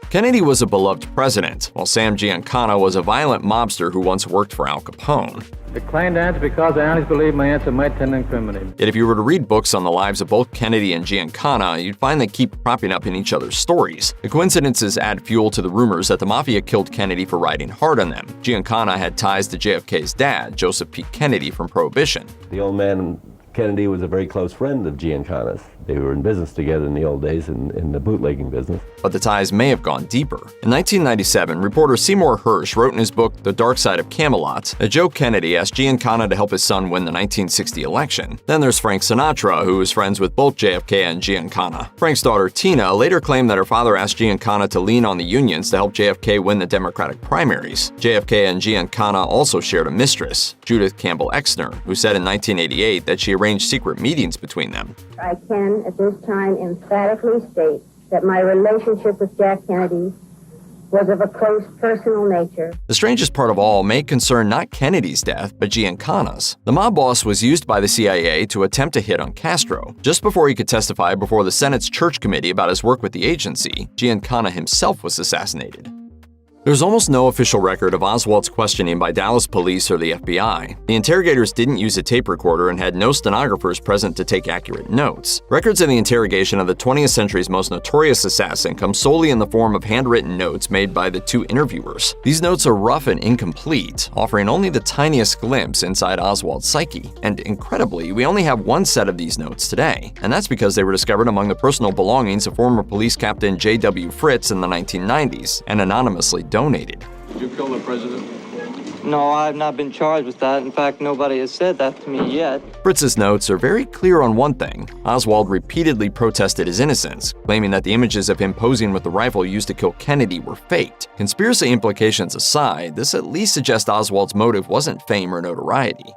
[SPEAKER 9] Kennedy was a beloved president, while Sam Giancana was a violent mobster who once worked for Al Capone.
[SPEAKER 26] Declined to answer because I honestly believe my answer might tend to incriminate him.
[SPEAKER 9] Yet if you were to read books on the lives of both Kennedy and Giancana, you'd find they keep propping up in each other's stories. The coincidences add fuel to the rumors that the Mafia killed Kennedy for riding hard on them. Giancana had ties to JFK's dad, Joseph P. Kennedy, from Prohibition.
[SPEAKER 21] The old man
[SPEAKER 2] Kennedy was a very close friend of Giancana's. They were in business together in the old days in the bootlegging business.
[SPEAKER 9] But the ties may have gone deeper. In 1997, reporter Seymour Hersh wrote in his book The Dark Side of Camelot that Joe Kennedy asked Giancana to help his son win the 1960 election. Then there's Frank Sinatra, who was friends with both JFK and Giancana. Frank's daughter Tina later claimed that her father asked Giancana to lean on the unions to help JFK win the Democratic primaries. JFK and Giancana also shared a mistress, Judith Campbell Exner, who said in 1988 that she arranged secret meetings between them.
[SPEAKER 17] I can, at this time, emphatically state that my relationship with Jack Kennedy was of a close personal nature.
[SPEAKER 9] The strangest part of all may concern not Kennedy's death, but Giancana's. The mob boss was used by the CIA to attempt a hit on Castro. Just before he could testify before the Senate's Church Committee about his work with the agency, Giancana himself was assassinated. There's almost no official record of Oswald's questioning by Dallas police or the FBI. The interrogators didn't use a tape recorder and had no stenographers present to take accurate notes. Records of the interrogation of the 20th century's most notorious assassin come solely in the form of handwritten notes made by the two interviewers. These notes are rough and incomplete, offering only the tiniest glimpse inside Oswald's psyche. And incredibly, we only have one set of these notes today, and that's because they were discovered among the personal belongings of former police captain J.W. Fritz in the 1990s and anonymously donated.
[SPEAKER 18] Did you kill the president?
[SPEAKER 10] No, I've not been charged with that. In fact, nobody has said that to me yet.
[SPEAKER 9] Fritz's notes are very clear on one thing. Oswald repeatedly protested his innocence, claiming that the images of him posing with the rifle used to kill Kennedy were faked. Conspiracy implications aside, this at least suggests Oswald's motive wasn't fame or notoriety.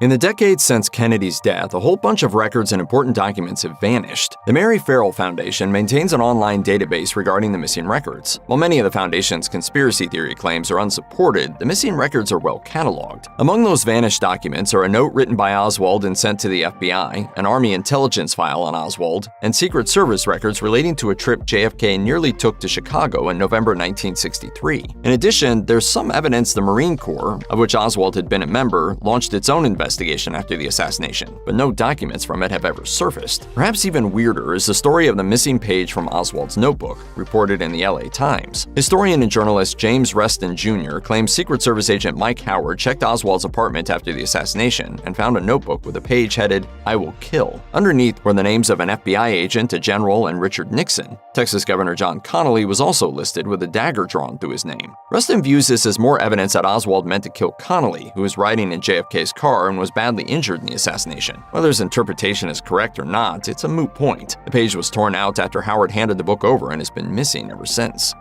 [SPEAKER 9] In the decades since Kennedy's death, a whole bunch of records and important documents have vanished. The Mary Farrell Foundation maintains an online database regarding the missing records. While many of the foundation's conspiracy theory claims are unsupported, the missing records are well cataloged. Among those vanished documents are a note written by Oswald and sent to the FBI, an Army intelligence file on Oswald, and Secret Service records relating to a trip JFK nearly took to Chicago in November 1963. In addition, there's some evidence the Marine Corps, of which Oswald had been a member, launched its own investigation after the assassination, but no documents from it have ever surfaced. Perhaps even weirder is the story of the missing page from Oswald's notebook, reported in the LA Times. Historian and journalist James Reston Jr. claims Secret Service agent Mike Howard checked Oswald's apartment after the assassination and found a notebook with a page headed, "I will kill." Underneath were the names of an FBI agent, a general, and Richard Nixon. Texas Governor John Connally was also listed with a dagger drawn through his name. Reston views this as more evidence that Oswald meant to kill Connally, who was riding in JFK's car and was badly injured in the assassination. Whether his interpretation is correct or not, it's a moot point. The page was torn out after Howard handed the book over and has been missing ever since.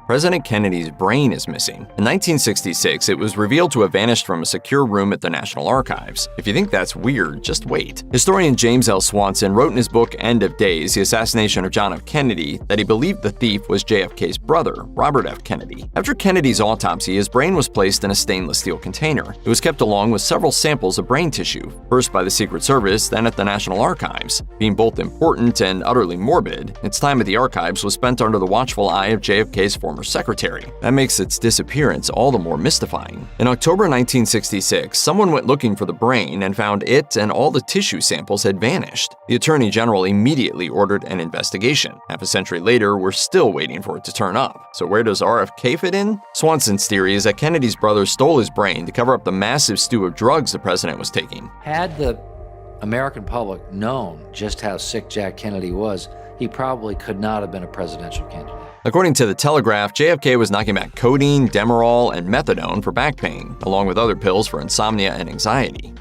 [SPEAKER 9] President Kennedy's brain is missing. In 1966, it was revealed to have vanished from a secure room at the National Archives. If you think that's weird, just wait. Historian James L. Swanson wrote in his book End of Days, The Assassination of John F. Kennedy, that he believed the thief was JFK's brother, Robert F. Kennedy. After Kennedy's autopsy, his brain was placed in a stainless steel container. It was kept along with several samples of brain tissue, first by the Secret Service, then at the National Archives. Being both important and utterly morbid, its time at the archives was spent under the watchful eye of JFK's former secretary. That makes its disappearance all the more mystifying. In October 1966, someone went looking for the brain and found it and all the tissue samples had vanished. The Attorney General immediately ordered an investigation. Half a century later, we're still waiting for it to turn up. So where does RFK fit in? Swanson's theory is that Kennedy's brother stole his brain to cover up the massive stew of drugs the president was taking.
[SPEAKER 19] Had the American public known just how sick Jack Kennedy was, he probably could not have been a presidential candidate.
[SPEAKER 9] According to The Telegraph, JFK was knocking back codeine, Demerol, and methadone for back pain, along with other pills for insomnia and anxiety.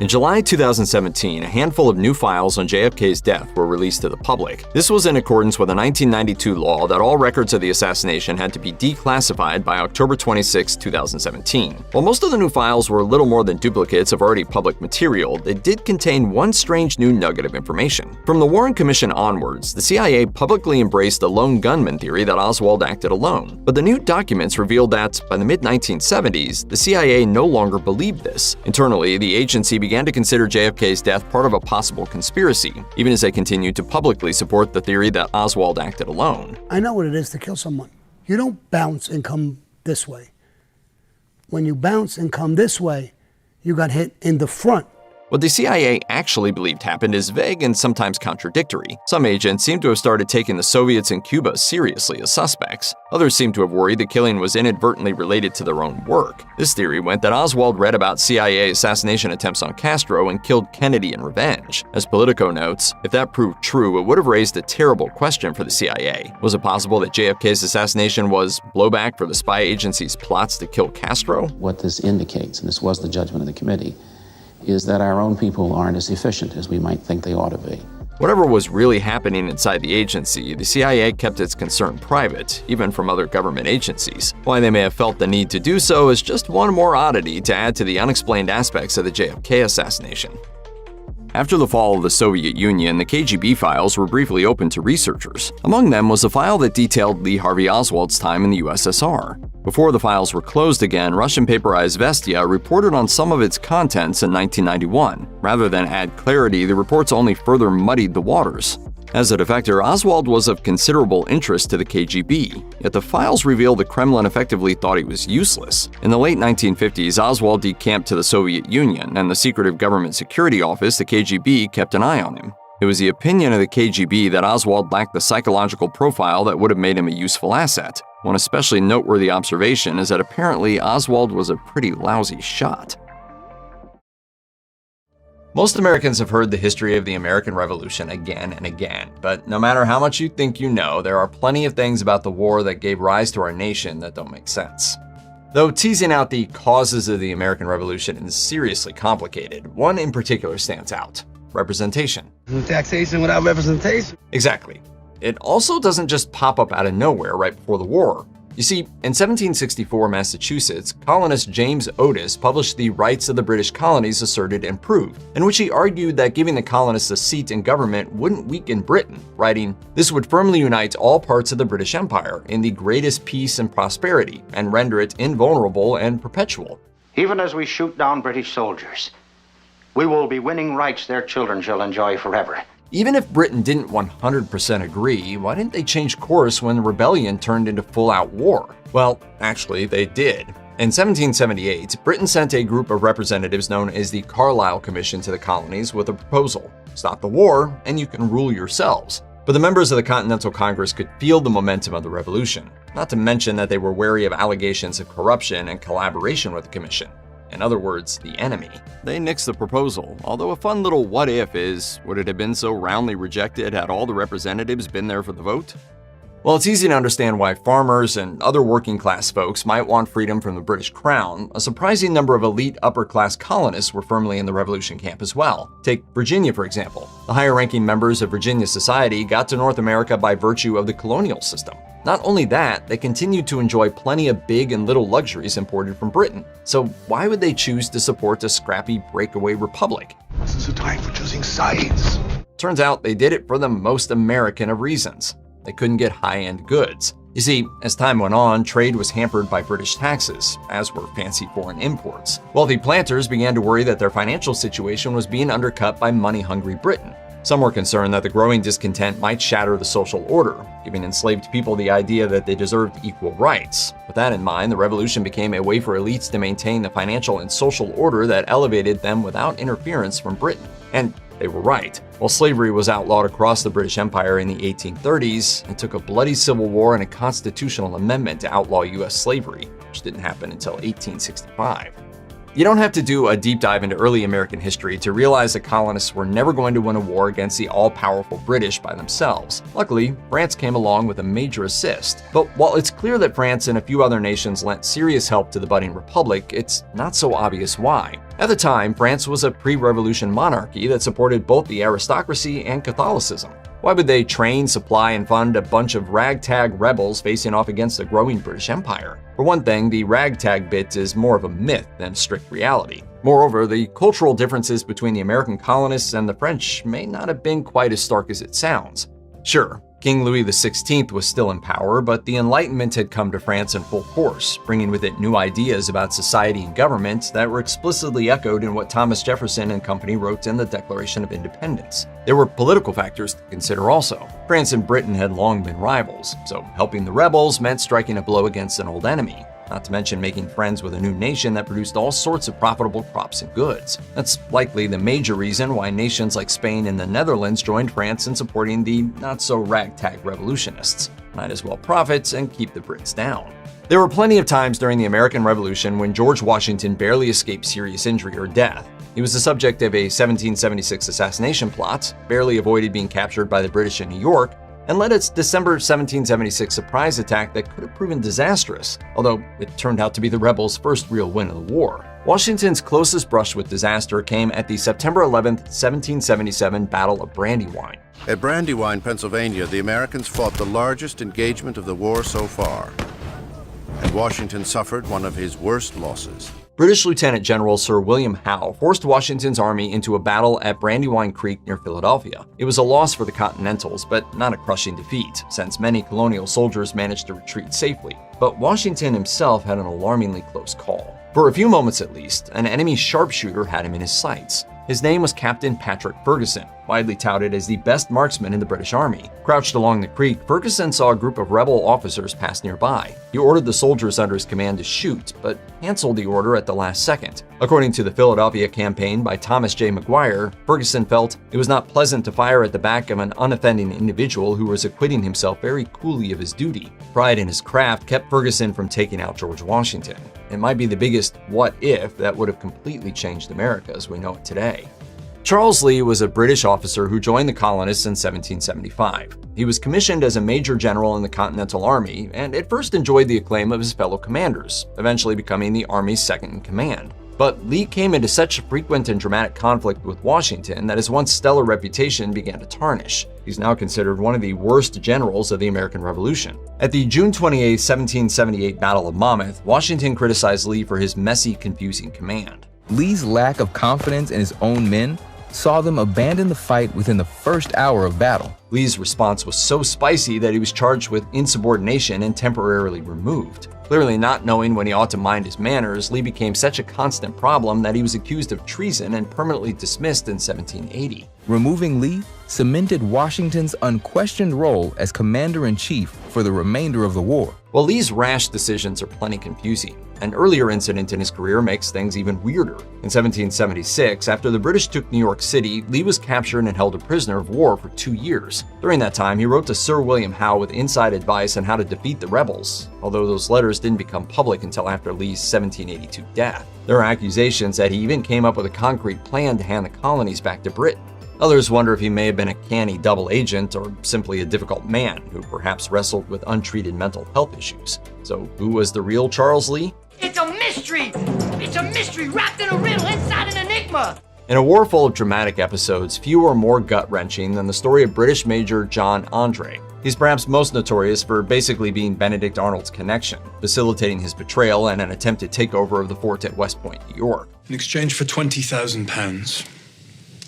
[SPEAKER 9] In July 2017, a handful of new files on JFK's death were released to the public. This was in accordance with a 1992 law that all records of the assassination had to be declassified by October 26, 2017. While most of the new files were little more than duplicates of already public material, they did contain one strange new nugget of information. From the Warren Commission onwards, the CIA publicly embraced the lone gunman theory that Oswald acted alone. But the new documents revealed that, by the mid-1970s, the CIA no longer believed this. Internally, the agency began to consider JFK's death part of a possible conspiracy, even as they continued to publicly support the theory that Oswald acted alone.
[SPEAKER 20] I know what it is to kill someone. You don't bounce and come this way. When you bounce and come this way, you got hit in the front.
[SPEAKER 9] What the CIA actually believed happened is vague and sometimes contradictory. Some agents seem to have started taking the Soviets in Cuba seriously as suspects. Others seem to have worried the killing was inadvertently related to their own work. This theory went that Oswald read about CIA assassination attempts on Castro and killed Kennedy in revenge. As Politico notes, if that proved true, it would have raised a terrible question for the CIA. Was it possible that JFK's assassination was blowback for the spy agency's plots to kill Castro?
[SPEAKER 3] What this indicates, and this was the judgment of the committee, is that our own people aren't as efficient as we might think they ought to be.
[SPEAKER 9] Whatever was really happening inside the agency, the CIA kept its concern private, even from other government agencies. Why they may have felt the need to do so is just one more oddity to add to the unexplained aspects of the JFK assassination. After the fall of the Soviet Union, the KGB files were briefly opened to researchers. Among them was a file that detailed Lee Harvey Oswald's time in the USSR. Before the files were closed again, Russian paper Izvestia reported on some of its contents in 1991. Rather than add clarity, the reports only further muddied the waters. As a defector, Oswald was of considerable interest to the KGB, yet the files reveal the Kremlin effectively thought he was useless. In the late 1950s, Oswald decamped to the Soviet Union, and the secretive government security office, the KGB, kept an eye on him. It was the opinion of the KGB that Oswald lacked the psychological profile that would have made him a useful asset. One especially noteworthy observation is that apparently Oswald was a pretty lousy shot. Most Americans have heard the history of the American Revolution again and again, but no matter how much you think you know, there are plenty of things about the war that gave rise to our nation that don't make sense. Though teasing out the causes of the American Revolution is seriously complicated, one in particular stands out: representation.
[SPEAKER 4] Taxation without representation.
[SPEAKER 9] Exactly. It also doesn't just pop up out of nowhere right before the war. You see, in 1764, Massachusetts, colonist James Otis published the Rights of the British Colonies Asserted and Proved, in which he argued that giving the colonists a seat in government wouldn't weaken Britain, writing, "This would firmly unite all parts of the British Empire in the greatest peace and prosperity, and render it invulnerable and perpetual."
[SPEAKER 6] Even as we shoot down British soldiers, we will be winning rights their children shall enjoy forever.
[SPEAKER 9] Even if Britain didn't 100% agree, why didn't they change course when the rebellion turned into full-out war? Well, actually, they did. In 1778, Britain sent a group of representatives known as the Carlisle Commission to the colonies with a proposal: stop the war, and you can rule yourselves. But the members of the Continental Congress could feel the momentum of the revolution, not to mention that they were wary of allegations of corruption and collaboration with the commission. In other words, the enemy. They nixed the proposal, although a fun little what if is, would it have been so roundly rejected had all the representatives been there for the vote? Well, it's easy to understand why farmers and other working class folks might want freedom from the British Crown. A surprising number of elite upper class colonists were firmly in the revolution camp as well. Take Virginia, for example. The higher ranking members of Virginia society got to North America by virtue of the colonial system. Not only that, they continued to enjoy plenty of big and little luxuries imported from Britain. So why would they choose to support a scrappy breakaway republic?
[SPEAKER 4] This is a time for choosing sides.
[SPEAKER 9] Turns out they did it for the most American of reasons. They couldn't get high-end goods. You see, as time went on, trade was hampered by British taxes, as were fancy foreign imports. Wealthy planters began to worry that their financial situation was being undercut by money-hungry Britain. Some were concerned that the growing discontent might shatter the social order, giving enslaved people the idea that they deserved equal rights. With that in mind, the revolution became a way for elites to maintain the financial and social order that elevated them without interference from Britain. And they were right. While slavery was outlawed across the British Empire in the 1830s, it took a bloody civil war and a constitutional amendment to outlaw U.S. slavery, which didn't happen until 1865. You don't have to do a deep dive into early American history to realize the colonists were never going to win a war against the all-powerful British by themselves. Luckily, France came along with a major assist. But while it's clear that France and a few other nations lent serious help to the budding republic, it's not so obvious why. At the time, France was a pre-revolution monarchy that supported both the aristocracy and Catholicism. Why would they train, supply, and fund a bunch of ragtag rebels facing off against a growing British Empire? For one thing, the ragtag bit is more of a myth than strict reality. Moreover, the cultural differences between the American colonists and the French may not have been quite as stark as it sounds. Sure, King Louis XVI was still in power, but the Enlightenment had come to France in full force, bringing with it new ideas about society and government that were explicitly echoed in what Thomas Jefferson and company wrote in the Declaration of Independence. There were political factors to consider also. France and Britain had long been rivals, so helping the rebels meant striking a blow against an old enemy. not to mention making friends with a new nation that produced all sorts of profitable crops and goods. That's likely the major reason why nations like Spain and the Netherlands joined France in supporting the not-so-ragtag revolutionists. Might as well profit and keep the Brits down. There were plenty of times during the American Revolution when George Washington barely escaped serious injury or death. He was the subject of a 1776 assassination plot, barely avoided being captured by the British in New York, and led its December 1776 surprise attack that could have proven disastrous, although it turned out to be the rebels' first real win of the war. Washington's closest brush with disaster came at the September 11, 1777 Battle of Brandywine.
[SPEAKER 5] At Brandywine, Pennsylvania, the Americans fought the largest engagement of the war so far, and Washington suffered one of his worst losses.
[SPEAKER 9] British Lieutenant General Sir William Howe forced Washington's army into a battle at Brandywine Creek near Philadelphia. It was a loss for the Continentals, but not a crushing defeat, since many colonial soldiers managed to retreat safely. But Washington himself had an alarmingly close call. For a few moments at least, an enemy sharpshooter had him in his sights. His name was Captain Patrick Ferguson, widely touted as the best marksman in the British Army. Crouched along the creek, Ferguson saw a group of rebel officers pass nearby. He ordered the soldiers under his command to shoot, but canceled the order at the last second. According to the Philadelphia campaign by Thomas J. Maguire, Ferguson felt it was not pleasant to fire at the back of an unoffending individual who was acquitting himself very coolly of his duty. Pride in his craft kept Ferguson from taking out George Washington. It might be the biggest what if that would have completely changed America as we know it today. Charles Lee was a British officer who joined the colonists in 1775. He was commissioned as a major general in the Continental Army and at first enjoyed the acclaim of his fellow commanders, eventually becoming the Army's second in command. But Lee came into such frequent and dramatic conflict with Washington that his once stellar reputation began to tarnish. He's now considered one of the worst generals of the American Revolution. At the June 28, 1778 Battle of Monmouth, Washington criticized Lee for his messy, confusing command.
[SPEAKER 7] Lee's lack of confidence in his own men saw them abandon the fight within the first hour of battle.
[SPEAKER 9] Lee's response was so spicy that he was charged with insubordination and temporarily removed. Clearly not knowing when he ought to mind his manners, Lee became such a constant problem that he was accused of treason and permanently dismissed in 1780.
[SPEAKER 7] Removing Lee cemented Washington's unquestioned role as commander-in-chief for the remainder of the war.
[SPEAKER 9] While Lee's rash decisions are plenty confusing, an earlier incident in his career makes things even weirder. In 1776, after the British took New York City, Lee was captured and held a prisoner of war for 2 years. During that time, he wrote to Sir William Howe with inside advice on how to defeat the rebels, although those letters didn't become public until after Lee's 1782 death. There are accusations that he even came up with a concrete plan to hand the colonies back to Britain. Others wonder if he may have been a canny double agent or simply a difficult man who perhaps wrestled with untreated mental health issues. So who was the real Charles Lee?
[SPEAKER 1] It's a mystery! It's a mystery wrapped in a riddle inside an enigma!
[SPEAKER 9] In a war full of dramatic episodes, few are more gut-wrenching than the story of British Major John Andre. He's perhaps most notorious for basically being Benedict Arnold's connection, facilitating his betrayal and an attempted takeover of the fort at West Point, New York.
[SPEAKER 8] In exchange for £20,000,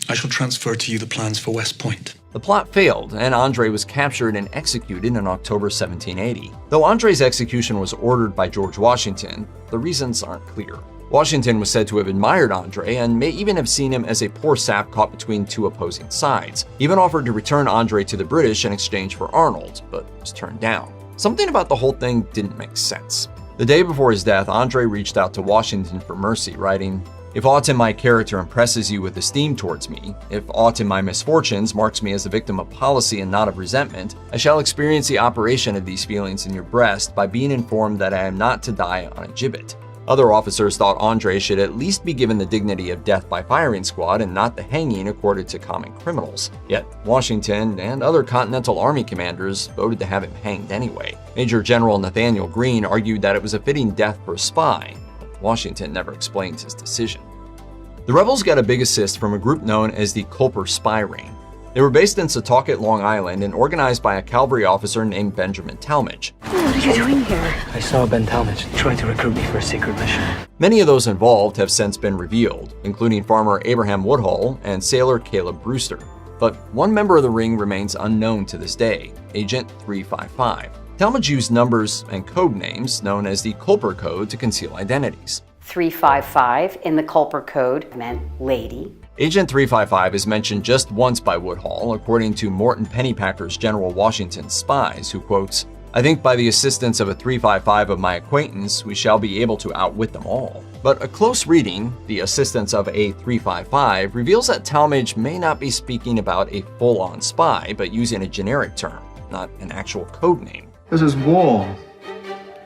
[SPEAKER 8] I shall transfer to you the plans for West Point.
[SPEAKER 9] The plot failed, and Andre was captured and executed in October 1780. Though Andre's execution was ordered by George Washington, the reasons aren't clear. Washington was said to have admired Andre and may even have seen him as a poor sap caught between two opposing sides. He even offered to return Andre to the British in exchange for Arnold, but was turned down. Something about the whole thing didn't make sense. The day before his death, Andre reached out to Washington for mercy, writing, "If aught in my character impresses you with esteem towards me, if aught in my misfortunes marks me as the victim of policy and not of resentment, I shall experience the operation of these feelings in your breast by being informed that I am not to die on a gibbet." Other officers thought Andre should at least be given the dignity of death by firing squad and not the hanging accorded to common criminals. Yet Washington and other Continental Army commanders voted to have him hanged anyway. Major General Nathaniel Greene argued that it was a fitting death for a spy. Washington never explained his decision. The rebels got a big assist from a group known as the Culper Spy Ring. They were based in Setauket, Long Island, and organized by a cavalry officer named Benjamin Talmadge.
[SPEAKER 14] What are you doing here? I saw Ben Talmadge trying to recruit me for a secret mission.
[SPEAKER 9] Many of those involved have since been revealed, including farmer Abraham Woodhull and sailor Caleb Brewster. But one member of the ring remains unknown to this day, Agent 355. Talmadge used numbers and code names known as the Culper Code to conceal identities.
[SPEAKER 18] 355 in the Culper Code meant lady.
[SPEAKER 9] Agent 355 is mentioned just once by Woodhull, according to Morton Pennypacker's General Washington's Spies, who quotes, I think by the assistance of a 355 of my acquaintance, we shall be able to outwit them all. But a close reading, the assistance of a 355, reveals that Talmadge may not be speaking about a full-on spy, but using a generic term, not an actual code name.
[SPEAKER 11] This is war.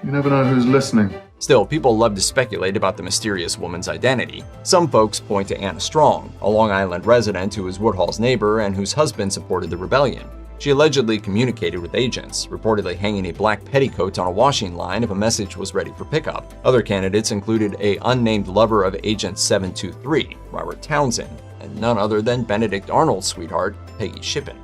[SPEAKER 11] You never know who's listening.
[SPEAKER 9] Still, people love to speculate about the mysterious woman's identity. Some folks point to Anna Strong, a Long Island resident who was Woodhull's neighbor and whose husband supported the rebellion. She allegedly communicated with agents, reportedly hanging a black petticoat on a washing line if a message was ready for pickup. Other candidates included a unnamed lover of Agent 723, Robert Townsend, and none other than Benedict Arnold's sweetheart, Peggy Shippen.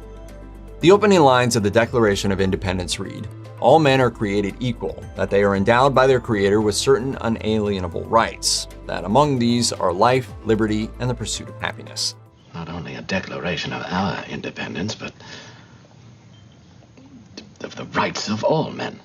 [SPEAKER 9] The opening lines of the Declaration of Independence read, "All men are created equal, that they are endowed by their Creator with certain unalienable rights, that among these are life, liberty, and the pursuit of happiness."
[SPEAKER 12] Not only a declaration of our independence, but of the rights of all men.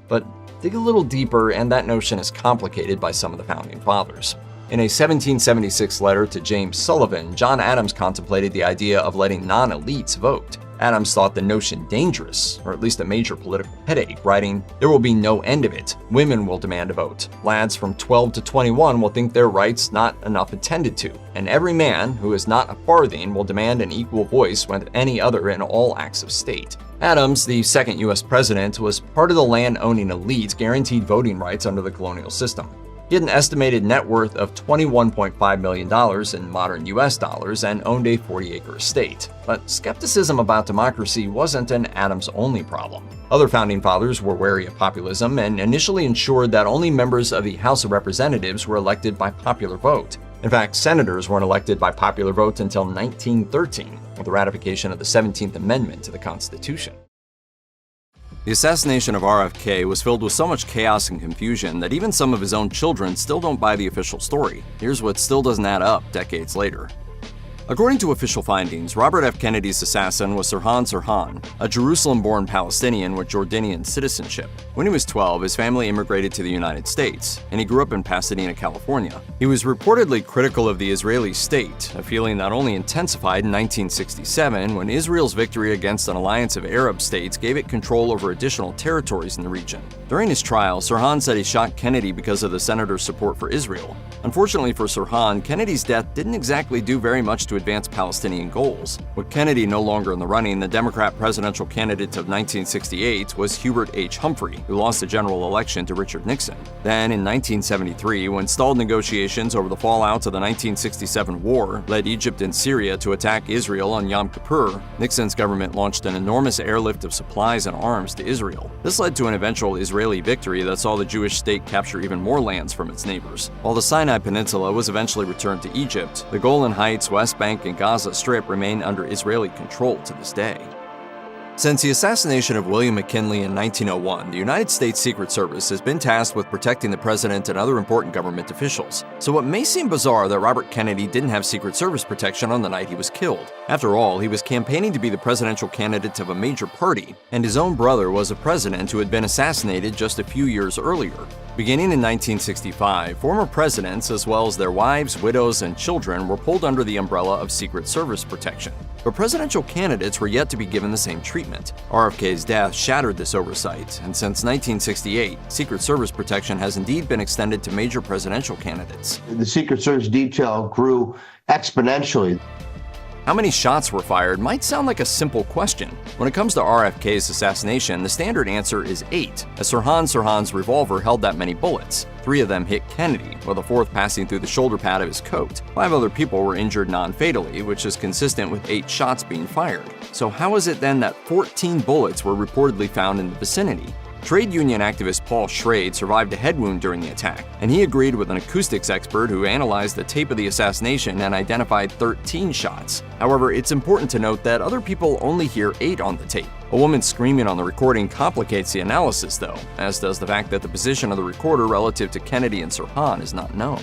[SPEAKER 9] But dig a little deeper, and that notion is complicated by some of the Founding Fathers. In a 1776 letter to James Sullivan, John Adams contemplated the idea of letting non-elites vote. Adams thought the notion dangerous, or at least a major political headache, writing, "There will be no end of it. Women will demand a vote. Lads from 12 to 21 will think their rights not enough attended to, and every man who is not a farthing will demand an equal voice with any other in all acts of state." Adams, the second U.S. president, was part of the land-owning elite guaranteed voting rights under the colonial system. He had an estimated net worth of $21.5 million in modern US dollars and owned a 40-acre estate. But skepticism about democracy wasn't an Adams-only problem. Other Founding Fathers were wary of populism and initially ensured that only members of the House of Representatives were elected by popular vote. In fact, senators weren't elected by popular vote until 1913, with the ratification of the 17th Amendment to the Constitution. The assassination of RFK was filled with so much chaos and confusion that even some of his own children still don't buy the official story. Here's what still doesn't add up decades later. According to official findings, Robert F. Kennedy's assassin was Sirhan Sirhan, a Jerusalem-born Palestinian with Jordanian citizenship. When he was 12, his family immigrated to the United States, and he grew up in Pasadena, California. He was reportedly critical of the Israeli state, a feeling that only intensified in 1967 when Israel's victory against an alliance of Arab states gave it control over additional territories in the region. During his trial, Sirhan said he shot Kennedy because of the senator's support for Israel. Unfortunately for Sirhan, Kennedy's death didn't exactly do very much to advance Palestinian goals. With Kennedy no longer in the running, the Democrat presidential candidate of 1968 was Hubert H. Humphrey, who lost the general election to Richard Nixon. Then, in 1973, when stalled negotiations over the fallout of the 1967 war led Egypt and Syria to attack Israel on Yom Kippur, Nixon's government launched an enormous airlift of supplies and arms to Israel. This led to an eventual Israeli victory that saw the Jewish state capture even more lands from its neighbors. While the Sinai Peninsula was eventually returned to Egypt, the Golan Heights, West Bank, and Gaza Strip remain under Israeli control to this day. Since the assassination of William McKinley in 1901, the United States Secret Service has been tasked with protecting the president and other important government officials. So it may seem bizarre that Robert Kennedy didn't have Secret Service protection on the night he was killed. After all, he was campaigning to be the presidential candidate of a major party, and his own brother was a president who had been assassinated just a few years earlier. Beginning in 1965, former presidents, as well as their wives, widows, and children, were pulled under the umbrella of Secret Service protection. But presidential candidates were yet to be given the same treatment. RFK's death shattered this oversight, and since 1968, Secret Service protection has indeed been extended to major presidential candidates.
[SPEAKER 21] The Secret Service detail grew exponentially.
[SPEAKER 9] How many shots were fired might sound like a simple question. When it comes to RFK's assassination, the standard answer is 8, as Sirhan's revolver held that many bullets. 3 of them hit Kennedy, with a 4th passing through the shoulder pad of his coat. 5 other people were injured non-fatally, which is consistent with 8 shots being fired. So how is it then that 14 bullets were reportedly found in the vicinity? Trade union activist Paul Schrade survived a head wound during the attack, and he agreed with an acoustics expert who analyzed the tape of the assassination and identified 13 shots. However, it's important to note that other people only hear 8 on the tape. A woman screaming on the recording complicates the analysis, though, as does the fact that the position of the recorder relative to Kennedy and Sirhan is not known.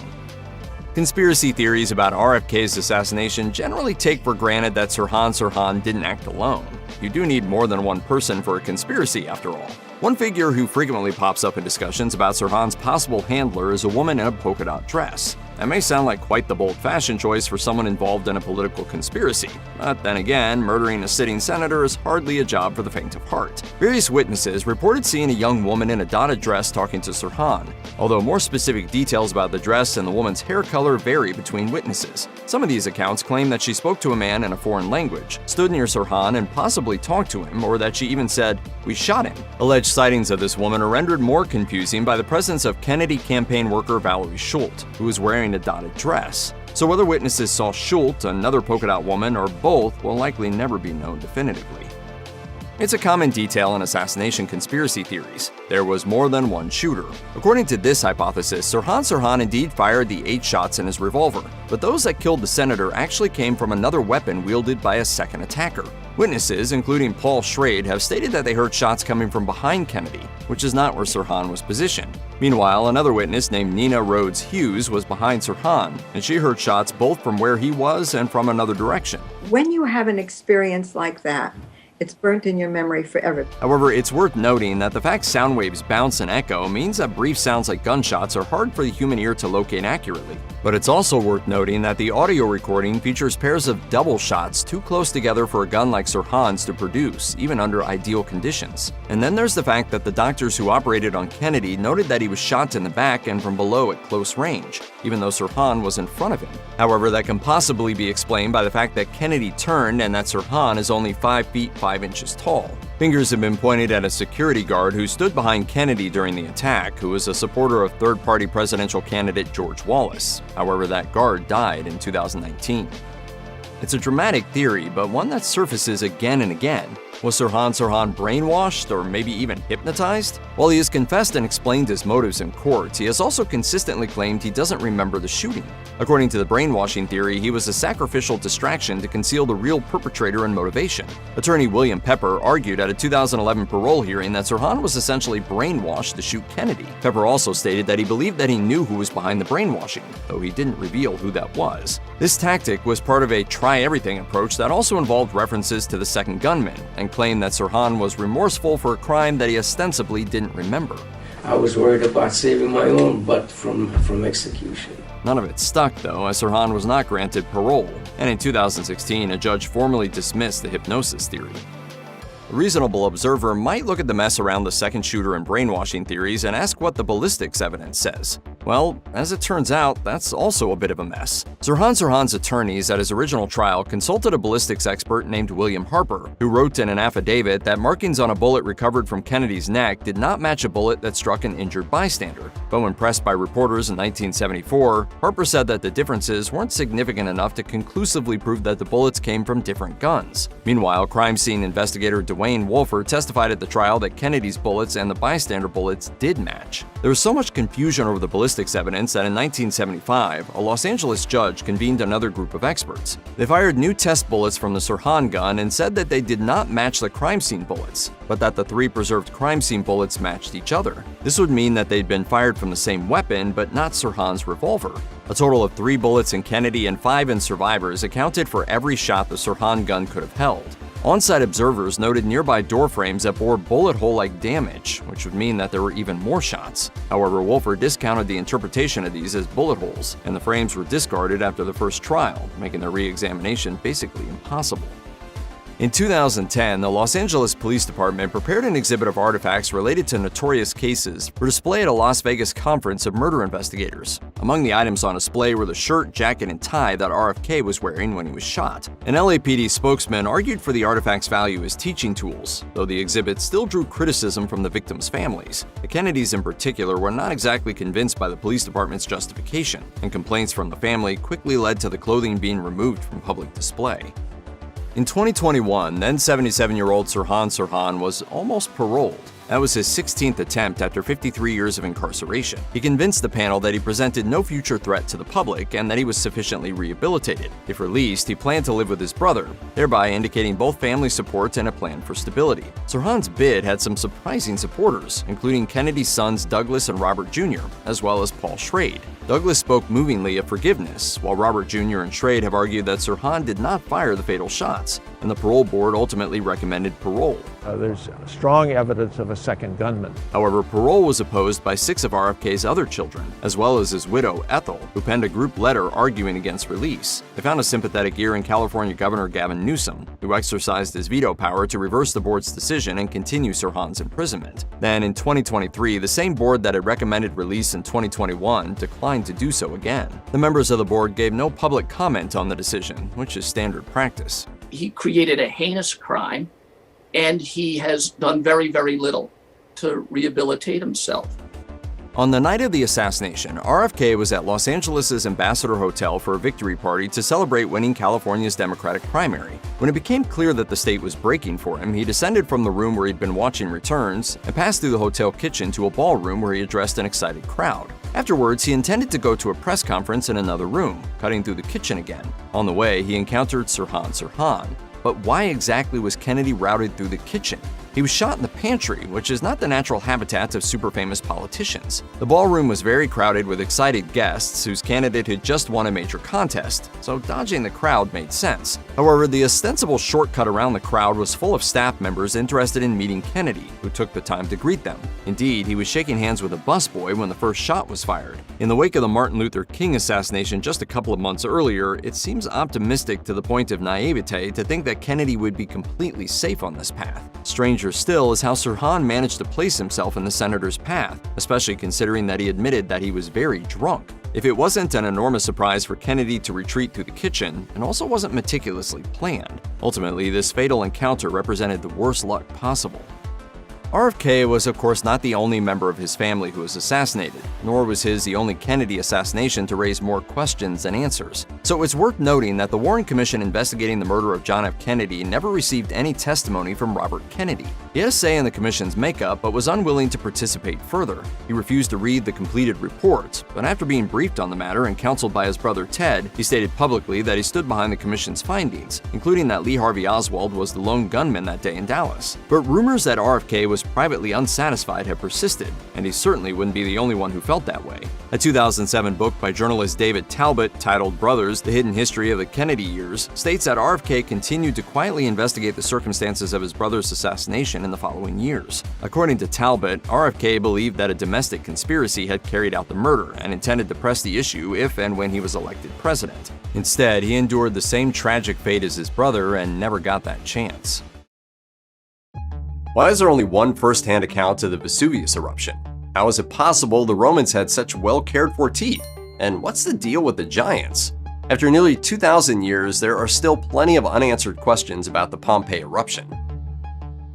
[SPEAKER 9] Conspiracy theories about RFK's assassination generally take for granted that Sirhan didn't act alone. You do need more than one person for a conspiracy, after all. One figure who frequently pops up in discussions about Sirhan's possible handler is a woman in a polka dot dress. That may sound like quite the bold fashion choice for someone involved in a political conspiracy, but then again, murdering a sitting senator is hardly a job for the faint of heart. Various witnesses reported seeing a young woman in a dotted dress talking to Sirhan, although more specific details about the dress and the woman's hair color vary between witnesses. Some of these accounts claim that she spoke to a man in a foreign language, stood near Sirhan and possibly talked to him, or that she even said, "We shot him." Alleged sightings of this woman are rendered more confusing by the presence of Kennedy campaign worker Valerie Schult, who was wearing a dotted dress. So whether witnesses saw Schult, another polka dot woman, or both will likely never be known definitively. It's a common detail in assassination conspiracy theories. There was more than one shooter. According to this hypothesis, Sirhan indeed fired the 8 shots in his revolver, but those that killed the senator actually came from another weapon wielded by a second attacker. Witnesses, including Paul Schrade, have stated that they heard shots coming from behind Kennedy, which is not where Sirhan was positioned. Meanwhile, another witness named Nina Rhodes Hughes was behind Sirhan, and she heard shots both from where he was and from another direction.
[SPEAKER 13] When you have an experience like that, it's burnt in your memory forever.
[SPEAKER 9] However, it's worth noting that the fact sound waves bounce and echo means that brief sounds like gunshots are hard for the human ear to locate accurately. But it's also worth noting that the audio recording features pairs of double shots too close together for a gun like Sirhan's to produce, even under ideal conditions. And then there's the fact that the doctors who operated on Kennedy noted that he was shot in the back and from below at close range, even though Sirhan was in front of him. However, that can possibly be explained by the fact that Kennedy turned and that Sirhan is only 5 feet 5 inches tall. Fingers have been pointed at a security guard who stood behind Kennedy during the attack, who was a supporter of third-party presidential candidate George Wallace. However, that guard died in 2019. It's a dramatic theory, but one that surfaces again and again. Was Sirhan brainwashed or maybe even hypnotized? While he has confessed and explained his motives in court, he has also consistently claimed he doesn't remember the shooting. According to the brainwashing theory, he was a sacrificial distraction to conceal the real perpetrator and motivation. Attorney William Pepper argued at a 2011 parole hearing that Sirhan was essentially brainwashed to shoot Kennedy. Pepper also stated that he believed that he knew who was behind the brainwashing, though he didn't reveal who that was. This tactic was part of a try-everything approach that also involved references to the second gunman, and claimed that Sirhan was remorseful for a crime that he ostensibly didn't remember.
[SPEAKER 15] I was worried about saving my own butt from execution.
[SPEAKER 9] None of it stuck, though, as Sirhan was not granted parole, and in 2016, a judge formally dismissed the hypnosis theory. A reasonable observer might look at the mess around the second shooter and brainwashing theories and ask what the ballistics evidence says. Well, as it turns out, that's also a bit of a mess. Sirhan's attorneys at his original trial consulted a ballistics expert named William Harper, who wrote in an affidavit that markings on a bullet recovered from Kennedy's neck did not match a bullet that struck an injured bystander. But when pressed by reporters in 1974, Harper said that the differences weren't significant enough to conclusively prove that the bullets came from different guns. Meanwhile, crime scene investigator Dwayne Wolfer testified at the trial that Kennedy's bullets and the bystander bullets did match. There was so much confusion over the ballistics evidence that in 1975, a Los Angeles judge convened another group of experts. They fired new test bullets from the Sirhan gun and said that they did not match the crime scene bullets, but that the 3 preserved crime scene bullets matched each other. This would mean that they'd been fired from the same weapon, but not Sirhan's revolver. A total of 3 bullets in Kennedy and 5 in survivors accounted for every shot the Sirhan gun could have held. On-site observers noted nearby door frames that bore bullet hole-like damage, which would mean that there were even more shots. However, Wolfer discounted the interpretation of these as bullet holes, and the frames were discarded after the first trial, making their re-examination basically impossible. In 2010, the Los Angeles Police Department prepared an exhibit of artifacts related to notorious cases for display at a Las Vegas conference of murder investigators. Among the items on display were the shirt, jacket, and tie that RFK was wearing when he was shot. An LAPD spokesman argued for the artifacts' value as teaching tools, though the exhibit still drew criticism from the victims' families. The Kennedys in particular were not exactly convinced by the police department's justification, and complaints from the family quickly led to the clothing being removed from public display. In 2021, then 77-year-old Sirhan was almost paroled. That was his 16th attempt after 53 years of incarceration. He convinced the panel that he presented no future threat to the public and that he was sufficiently rehabilitated. If released, he planned to live with his brother, thereby indicating both family support and a plan for stability. Sirhan's bid had some surprising supporters, including Kennedy's sons Douglas and Robert Jr., as well as Paul Schrade. Douglas spoke movingly of forgiveness, while Robert Jr. and Schrade have argued that Sirhan did not fire the fatal shots, and the parole board ultimately recommended parole.
[SPEAKER 16] There's strong evidence of a second gunman.
[SPEAKER 9] However, parole was opposed by 6 of RFK's other children, as well as his widow, Ethel, who penned a group letter arguing against release. They found a sympathetic ear in California Governor Gavin Newsom, who exercised his veto power to reverse the board's decision and continue Sirhan's imprisonment. Then, in 2023, the same board that had recommended release in 2021 declined to do so again. The members of the board gave no public comment on the decision, which is standard practice.
[SPEAKER 22] He created a heinous crime, and he has done very, very little to rehabilitate himself.
[SPEAKER 9] On the night of the assassination, RFK was at Los Angeles' Ambassador Hotel for a victory party to celebrate winning California's Democratic primary. When it became clear that the state was breaking for him, he descended from the room where he'd been watching returns and passed through the hotel kitchen to a ballroom where he addressed an excited crowd. Afterwards, he intended to go to a press conference in another room, cutting through the kitchen again. On the way, he encountered Sirhan. But why exactly was Kennedy routed through the kitchen? He was shot in the pantry, which is not the natural habitat of super-famous politicians. The ballroom was very crowded with excited guests whose candidate had just won a major contest, so dodging the crowd made sense. However, the ostensible shortcut around the crowd was full of staff members interested in meeting Kennedy, who took the time to greet them. Indeed, he was shaking hands with a busboy when the first shot was fired. In the wake of the Martin Luther King assassination just a couple of months earlier, it seems optimistic to the point of naivete to think that Kennedy would be completely safe on this path. Stranger still is how Sirhan managed to place himself in the senator's path, especially considering that he admitted that he was very drunk. If it wasn't an enormous surprise for Kennedy to retreat through the kitchen, it also wasn't meticulously planned. Ultimately, this fatal encounter represented the worst luck possible. RFK was, of course, not the only member of his family who was assassinated, nor was his the only Kennedy assassination to raise more questions than answers. So it's worth noting that the Warren Commission investigating the murder of John F. Kennedy never received any testimony from Robert Kennedy. He had a say in the commission's makeup, but was unwilling to participate further. He refused to read the completed report, but after being briefed on the matter and counseled by his brother Ted, he stated publicly that he stood behind the commission's findings, including that Lee Harvey Oswald was the lone gunman that day in Dallas. But rumors that RFK was privately unsatisfied have persisted, and he certainly wouldn't be the only one who felt that way. A 2007 book by journalist David Talbot titled Brothers: The Hidden History of the Kennedy Years states that RFK continued to quietly investigate the circumstances of his brother's assassination in the following years. According to Talbot, RFK believed that a domestic conspiracy had carried out the murder and intended to press the issue if and when he was elected president. Instead, he endured the same tragic fate as his brother and never got that chance. Why is there only one first-hand account of the Vesuvius eruption? How is it possible the Romans had such well-cared-for teeth? And what's the deal with the giants? After nearly 2,000 years, there are still plenty of unanswered questions about the Pompeii eruption.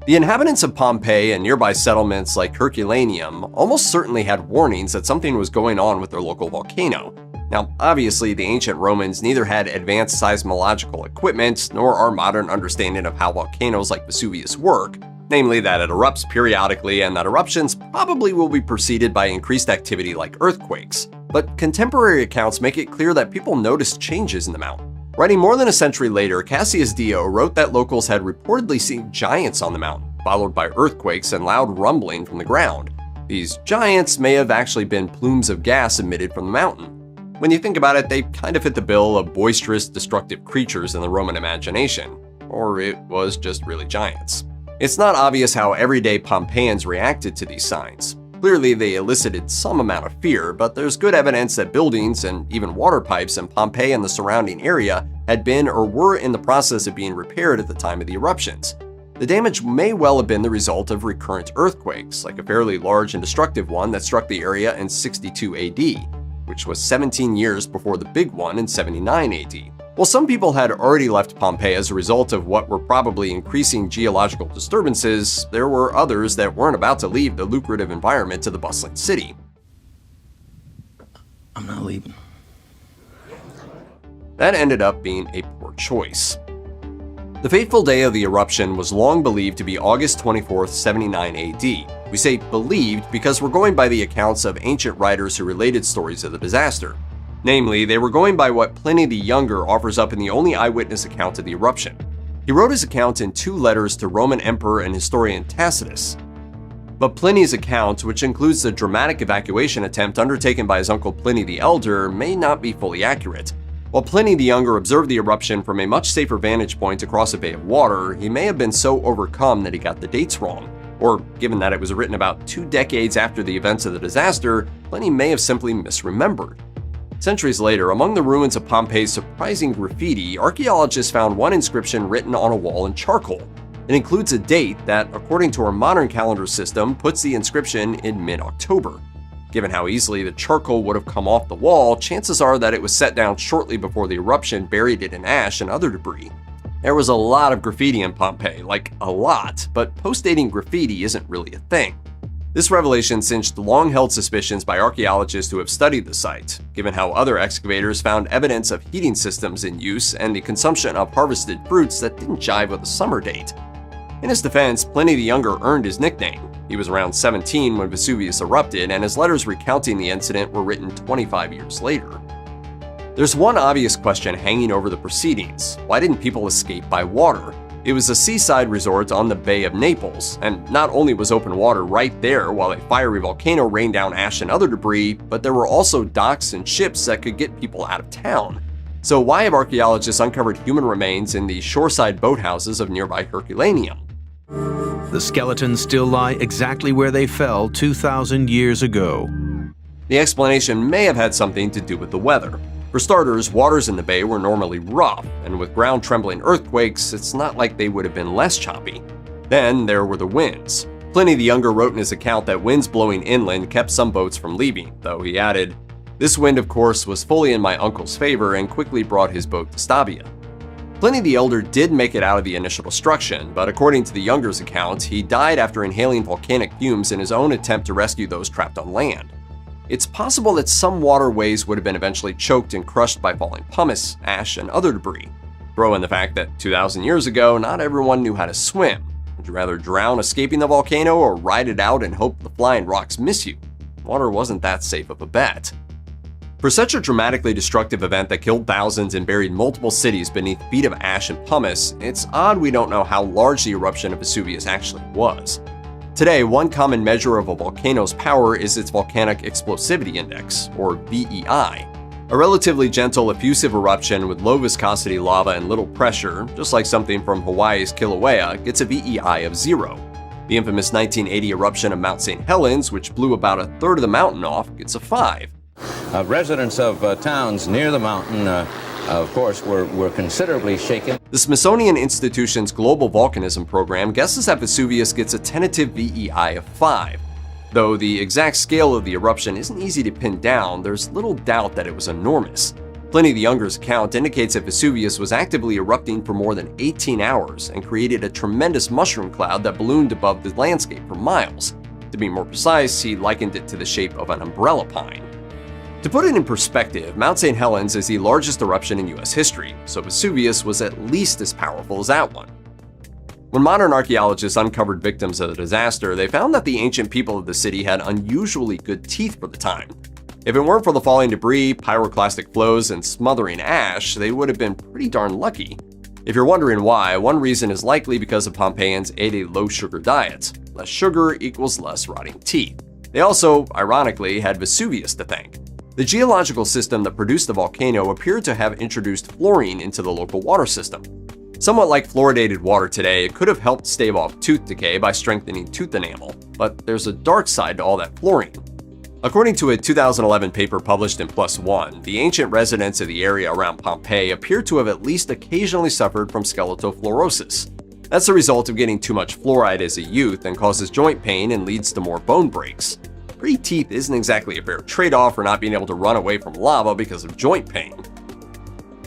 [SPEAKER 9] The inhabitants of Pompeii and nearby settlements like Herculaneum almost certainly had warnings that something was going on with their local volcano. Now, obviously, the ancient Romans neither had advanced seismological equipment nor our modern understanding of how volcanoes like Vesuvius work, namely that it erupts periodically and that eruptions probably will be preceded by increased activity like earthquakes. But contemporary accounts make it clear that people noticed changes in the mountain. Writing more than a century later, Cassius Dio wrote that locals had reportedly seen giants on the mountain, followed by earthquakes and loud rumbling from the ground. These giants may have actually been plumes of gas emitted from the mountain. When you think about it, they kind of fit the bill of boisterous, destructive creatures in the Roman imagination. Or it was just really giants. It's not obvious how everyday Pompeians reacted to these signs. Clearly, they elicited some amount of fear, but there's good evidence that buildings and even water pipes in Pompeii and the surrounding area had been or were in the process of being repaired at the time of the eruptions. The damage may well have been the result of recurrent earthquakes, like a fairly large and destructive one that struck the area in 62 AD, which was 17 years before the big one in 79 AD. While some people had already left Pompeii as a result of what were probably increasing geological disturbances, there were others that weren't about to leave the lucrative environment to the bustling city.
[SPEAKER 14] I'm not leaving.
[SPEAKER 9] That ended up being a poor choice. The fateful day of the eruption was long believed to be August 24, 79 AD. We say believed because we're going by the accounts of ancient writers who related stories of the disaster. Namely, they were going by what Pliny the Younger offers up in the only eyewitness account of the eruption. He wrote his account in 2 letters to Roman Emperor and historian Tacitus. But Pliny's account, which includes the dramatic evacuation attempt undertaken by his uncle Pliny the Elder, may not be fully accurate. While Pliny the Younger observed the eruption from a much safer vantage point across a bay of water, he may have been so overcome that he got the dates wrong. Or, given that it was written about 2 decades after the events of the disaster, Pliny may have simply misremembered. Centuries later, among the ruins of Pompeii's surprising graffiti, archaeologists found one inscription written on a wall in charcoal. It includes a date that, according to our modern calendar system, puts the inscription in mid-October. Given how easily the charcoal would have come off the wall, chances are that it was set down shortly before the eruption buried it in ash and other debris. There was a lot of graffiti in Pompeii, like a lot, but post-dating graffiti isn't really a thing. This revelation cinched long-held suspicions by archaeologists who have studied the site, given how other excavators found evidence of heating systems in use and the consumption of harvested fruits that didn't jive with a summer date. In his defense, Pliny the Younger earned his nickname. He was around 17 when Vesuvius erupted, and his letters recounting the incident were written 25 years later. There's one obvious question hanging over the proceedings. Why didn't people escape by water? It was a seaside resort on the Bay of Naples, and not only was open water right there while a fiery volcano rained down ash and other debris, but there were also docks and ships that could get people out of town. So why have archaeologists uncovered human remains in the shoreside boathouses of nearby Herculaneum?
[SPEAKER 2] The skeletons still lie exactly where they fell 2,000 years ago.
[SPEAKER 9] The explanation may have had something to do with the weather. For starters, waters in the bay were normally rough, and with ground-trembling earthquakes, it's not like they would have been less choppy. Then there were the winds. Pliny the Younger wrote in his account that winds blowing inland kept some boats from leaving, though he added, "This wind, of course, was fully in my uncle's favor and quickly brought his boat to Stabia." Pliny the Elder did make it out of the initial destruction, but according to the Younger's account, he died after inhaling volcanic fumes in his own attempt to rescue those trapped on land. It's possible that some waterways would have been eventually choked and crushed by falling pumice, ash, and other debris. Throw in the fact that 2,000 years ago, not everyone knew how to swim. Would you rather drown escaping the volcano or ride it out and hope the flying rocks miss you? Water wasn't that safe of a bet. For such a dramatically destructive event that killed thousands and buried multiple cities beneath feet of ash and pumice, it's odd we don't know how large the eruption of Vesuvius actually was. Today, one common measure of a volcano's power is its volcanic explosivity index, or WEI. A relatively gentle, effusive eruption with low viscosity lava and little pressure, just like something from Hawaii's Kilauea, gets a WEI of 0. The infamous 1980 eruption of Mount St. Helens, which blew about a third of the mountain off, gets a 5.
[SPEAKER 16] Residents of towns near the mountain, of course, were considerably shaken.
[SPEAKER 9] The Smithsonian Institution's Global Volcanism program guesses that Vesuvius gets a tentative WEI of 5. Though the exact scale of the eruption isn't easy to pin down, there's little doubt that it was enormous. Pliny the Younger's account indicates that Vesuvius was actively erupting for more than 18 hours and created a tremendous mushroom cloud that ballooned above the landscape for miles. To be more precise, he likened it to the shape of an umbrella pine. To put it in perspective, Mount St. Helens is the largest eruption in US history, so Vesuvius was at least as powerful as that one. When modern archaeologists uncovered victims of the disaster, they found that the ancient people of the city had unusually good teeth for the time. If it weren't for the falling debris, pyroclastic flows, and smothering ash, they would have been pretty darn lucky. If you're wondering why, one reason is likely because the Pompeians ate a low-sugar diet. Less sugar equals less rotting teeth. They also, ironically, had Vesuvius to thank. The geological system that produced the volcano appeared to have introduced fluorine into the local water system. Somewhat like fluoridated water today, it could have helped stave off tooth decay by strengthening tooth enamel, but there's a dark side to all that fluorine. According to a 2011 paper published in PLOS ONE, the ancient residents of the area around Pompeii appear to have at least occasionally suffered from skeletofluorosis. That's the result of getting too much fluoride as a youth and causes joint pain and leads to more bone breaks. Pretty teeth isn't exactly a fair trade-off for not being able to run away from lava because of joint pain.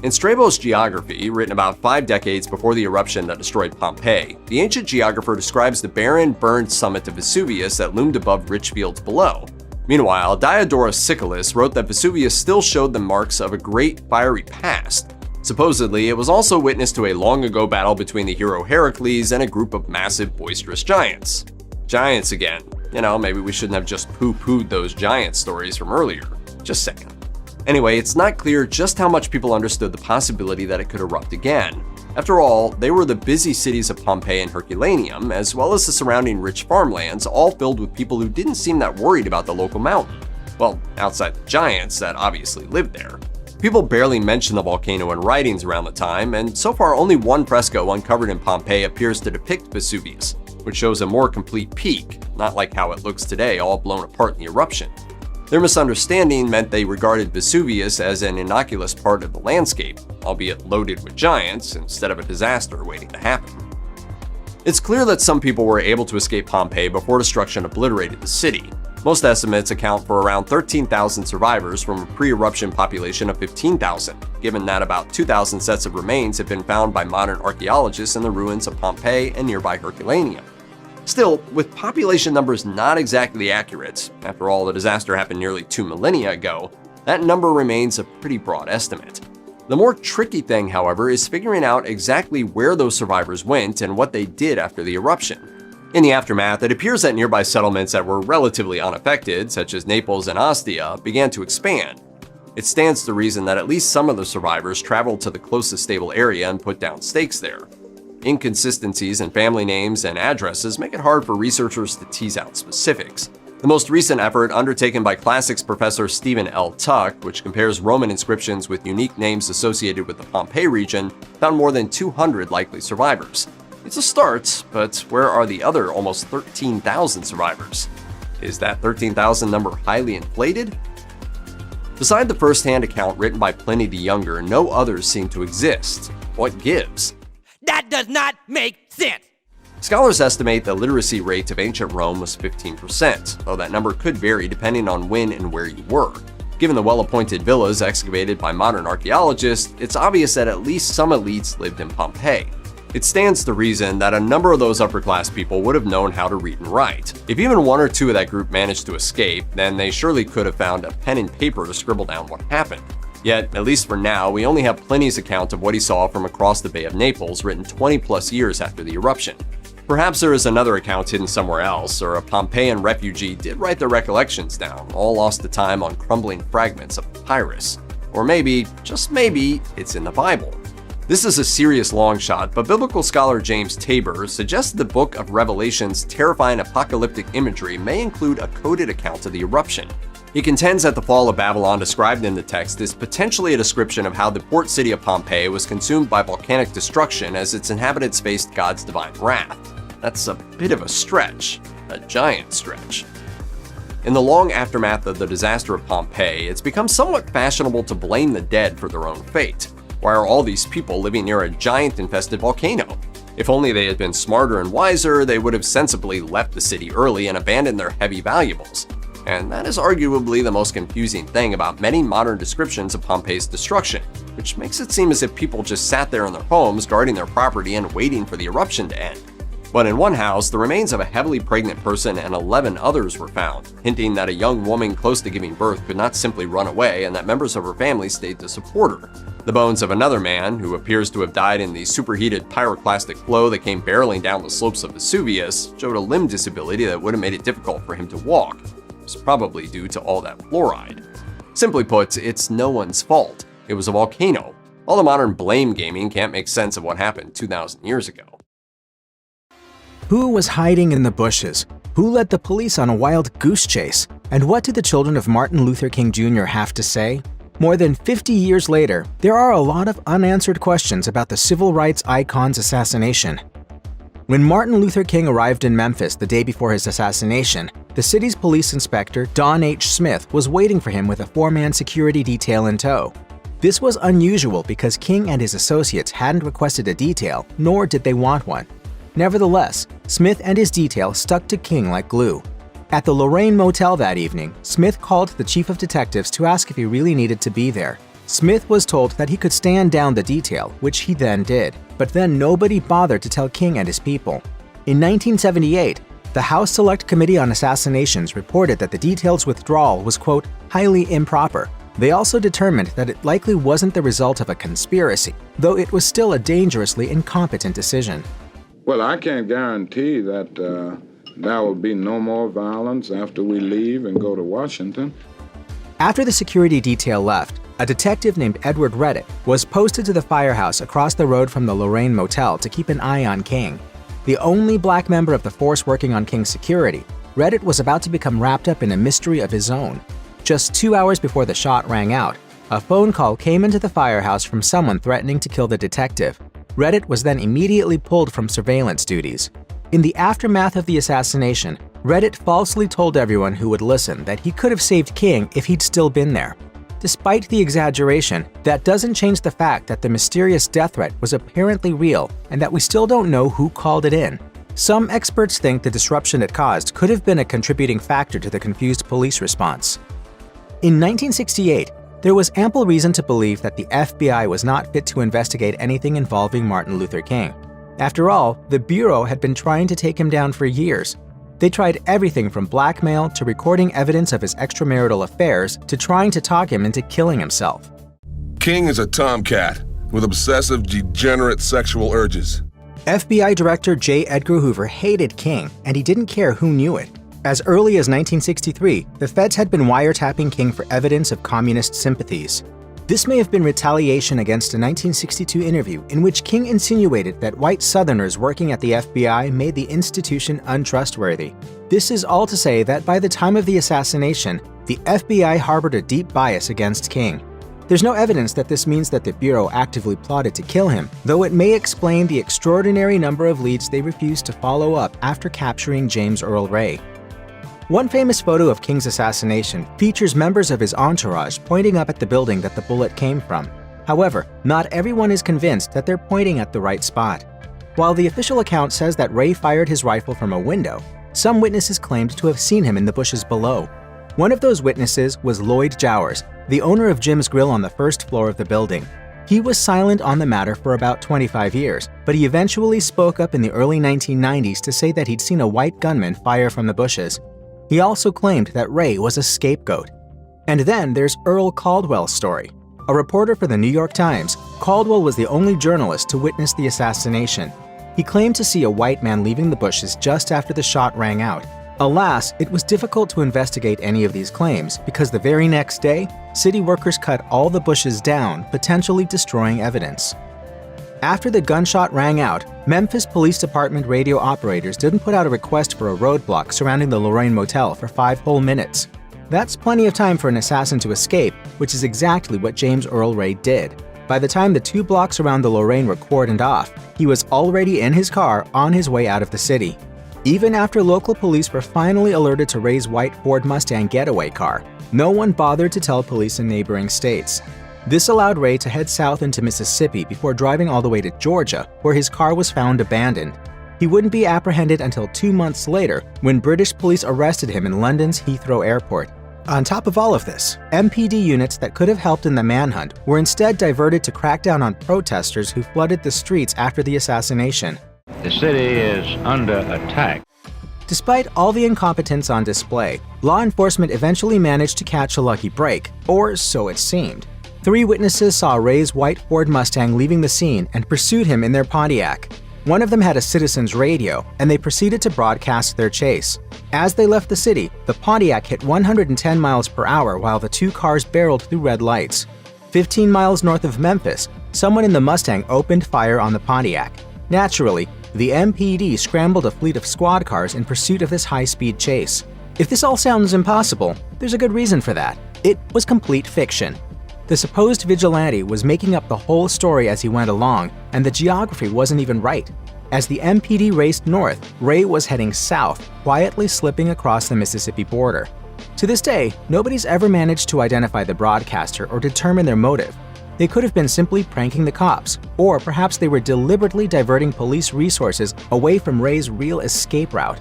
[SPEAKER 9] In Strabo's Geography, written about 5 decades before the eruption that destroyed Pompeii, the ancient geographer describes the barren, burned summit of Vesuvius that loomed above rich fields below. Meanwhile, Diodorus Siculus wrote that Vesuvius still showed the marks of a great fiery past. Supposedly, it was also witness to a long-ago battle between the hero Heracles and a group of massive, boisterous giants. Giants again. You know, maybe we shouldn't have just poo-pooed those giant stories from earlier. Just saying. Anyway, it's not clear just how much people understood the possibility that it could erupt again. After all, they were the busy cities of Pompeii and Herculaneum, as well as the surrounding rich farmlands, all filled with people who didn't seem that worried about the local mountain. Well, outside the giants that obviously lived there. People barely mention the volcano in writings around the time, and so far only one fresco uncovered in Pompeii appears to depict Vesuvius. which shows a more complete peak, not like how it looks today, all blown apart in the eruption. Their misunderstanding meant they regarded Vesuvius as an innocuous part of the landscape, albeit loaded with giants, instead of a disaster waiting to happen. It's clear that some people were able to escape Pompeii before destruction obliterated the city. Most estimates account for around 13,000 survivors from a pre-eruption population of 15,000, given that about 2,000 sets of remains have been found by modern archaeologists in the ruins of Pompeii and nearby Herculaneum. Still, with population numbers not exactly accurate, after all, the disaster happened nearly 2 millennia ago, that number remains a pretty broad estimate. The more tricky thing, however, is figuring out exactly where those survivors went and what they did after the eruption. In the aftermath, it appears that nearby settlements that were relatively unaffected, such as Naples and Ostia, began to expand. It stands to reason that at least some of the survivors traveled to the closest stable area and put down stakes there. Inconsistencies in family names and addresses make it hard for researchers to tease out specifics. The most recent effort, undertaken by classics professor Stephen L. Tuck, which compares Roman inscriptions with unique names associated with the Pompeii region, found more than 200 likely survivors. It's a start, but where are the other almost 13,000 survivors? Is that 13,000 number highly inflated? Beside the first-hand account written by Pliny the Younger, no others seem to exist. What gives?
[SPEAKER 1] That does not make sense.
[SPEAKER 9] Scholars estimate the literacy rate of ancient Rome was 15%, though that number could vary depending on when and where you were. Given the well-appointed villas excavated by modern archaeologists, it's obvious that at least some elites lived in Pompeii. It stands to reason that a number of those upper-class people would have known how to read and write. If even one or two of that group managed to escape, then they surely could have found a pen and paper to scribble down what happened. Yet, at least for now, we only have Pliny's account of what he saw from across the Bay of Naples, written 20-plus years after the eruption. Perhaps there is another account hidden somewhere else, or a Pompeian refugee did write their recollections down, all lost to time on crumbling fragments of papyrus. Or maybe, just maybe, it's in the Bible. This is a serious long shot, but biblical scholar James Tabor suggests the book of Revelation's terrifying apocalyptic imagery may include a coded account of the eruption. He contends that the fall of Babylon described in the text is potentially a description of how the port city of Pompeii was consumed by volcanic destruction as its inhabitants faced God's divine wrath. That's a bit of a stretch, a giant stretch. In the long aftermath of the disaster of Pompeii, it's become somewhat fashionable to blame the dead for their own fate. Why are all these people living near a giant-infested volcano? If only they had been smarter and wiser, they would have sensibly left the city early and abandoned their heavy valuables. And that is arguably the most confusing thing about many modern descriptions of Pompeii's destruction, which makes it seem as if people just sat there in their homes guarding their property and waiting for the eruption to end. But in one house, the remains of a heavily pregnant person and 11 others were found, hinting that a young woman close to giving birth could not simply run away and that members of her family stayed to support her. The bones of another man, who appears to have died in the superheated pyroclastic flow that came barreling down the slopes of Vesuvius, showed a limb disability that would have made it difficult for him to walk. It was probably due to all that fluoride. Simply put, it's no one's fault. It was a volcano. All the modern blame gaming can't make sense of what happened 2,000 years ago.
[SPEAKER 10] Who was hiding in the bushes? Who led the police on a wild goose chase? And what did the children of Martin Luther King Jr. have to say? More than 50 years later, there are a lot of unanswered questions about the civil rights icon's assassination. When Martin Luther King arrived in Memphis the day before his assassination, the city's police inspector, Don H. Smith, was waiting for him with a 4-man security detail in tow. This was unusual because King and his associates hadn't requested a detail, nor did they want one. Nevertheless, Smith and his detail stuck to King like glue. At the Lorraine Motel that evening, Smith called the chief of detectives to ask if he really needed to be there. Smith was told that he could stand down the detail, which he then did, but then nobody bothered to tell King and his people. In 1978, the House Select Committee on Assassinations reported that the detail's withdrawal was, quote, highly improper. They also determined that it likely wasn't the result of a conspiracy, though it was still a dangerously incompetent decision.
[SPEAKER 17] Well, I can't guarantee that there will be no more violence after we leave and go to Washington.
[SPEAKER 10] After the security detail left, a detective named Edward Reddick was posted to the firehouse across the road from the Lorraine Motel to keep an eye on King. The only black member of the force working on King's security, Reddick was about to become wrapped up in a mystery of his own. Just 2 hours before the shot rang out, a phone call came into the firehouse from someone threatening to kill the detective. Reddick was then immediately pulled from surveillance duties. In the aftermath of the assassination, Reddit falsely told everyone who would listen that he could have saved King if he'd still been there. Despite the exaggeration, that doesn't change the fact that the mysterious death threat was apparently real and that we still don't know who called it in. Some experts think the disruption it caused could have been a contributing factor to the confused police response. In 1968, there was ample reason to believe that the FBI was not fit to investigate anything involving Martin Luther King. After all, the Bureau had been trying to take him down for years. They tried everything from blackmail to recording evidence of his extramarital affairs to trying to talk him into killing himself.
[SPEAKER 19] King is a tomcat with obsessive, degenerate sexual urges.
[SPEAKER 10] FBI Director J. Edgar Hoover hated King, and he didn't care who knew it. As early as 1963, the feds had been wiretapping King for evidence of communist sympathies. This may have been retaliation against a 1962 interview in which King insinuated that white Southerners working at the FBI made the institution untrustworthy. This is all to say that by the time of the assassination, the FBI harbored a deep bias against King. There's no evidence that this means that the Bureau actively plotted to kill him, though it may explain the extraordinary number of leads they refused to follow up after capturing James Earl Ray. One famous photo of King's assassination features members of his entourage pointing up at the building that the bullet came from. However, not everyone is convinced that they're pointing at the right spot. While the official account says that Ray fired his rifle from a window, some witnesses claimed to have seen him in the bushes below. One of those witnesses was Lloyd Jowers, the owner of Jim's Grill on the first floor of the building. He was silent on the matter for about 25 years, but he eventually spoke up in the early 1990s to say that he'd seen a white gunman fire from the bushes. He also claimed that Ray was a scapegoat. And then there's Earl Caldwell's story. A reporter for the New York Times, Caldwell was the only journalist to witness the assassination. He claimed to see a white man leaving the bushes just after the shot rang out. Alas, it was difficult to investigate any of these claims because the very next day, city workers cut all the bushes down, potentially destroying evidence. After the gunshot rang out, Memphis Police Department radio operators didn't put out a request for a roadblock surrounding the Lorraine Motel for 5 whole minutes. That's plenty of time for an assassin to escape, which is exactly what James Earl Ray did. By the time the 2 blocks around the Lorraine were cordoned off, he was already in his car on his way out of the city. Even after local police were finally alerted to Ray's white Ford Mustang getaway car, no one bothered to tell police in neighboring states. This allowed Ray to head south into Mississippi before driving all the way to Georgia, where his car was found abandoned. He wouldn't be apprehended until 2 months later, when British police arrested him in London's Heathrow Airport. On top of all of this, MPD units that could have helped in the manhunt were instead diverted to crack down on protesters who flooded the streets after the assassination.
[SPEAKER 20] The city is under attack.
[SPEAKER 10] Despite all the incompetence on display, law enforcement eventually managed to catch a lucky break, or so it seemed. 3 witnesses saw Ray's white Ford Mustang leaving the scene and pursued him in their Pontiac. One of them had a citizen's radio, and they proceeded to broadcast their chase. As they left the city, the Pontiac hit 110 miles per hour while the 2 cars barreled through red lights. 15 miles north of Memphis, someone in the Mustang opened fire on the Pontiac. Naturally, the MPD scrambled a fleet of squad cars in pursuit of this high-speed chase. If this all sounds impossible, there's a good reason for that. It was complete fiction. The supposed vigilante was making up the whole story as he went along, and the geography wasn't even right. As the MPD raced north, Ray was heading south, quietly slipping across the Mississippi border. To this day, nobody's ever managed to identify the broadcaster or determine their motive. They could have been simply pranking the cops, or perhaps they were deliberately diverting police resources away from Ray's real escape route.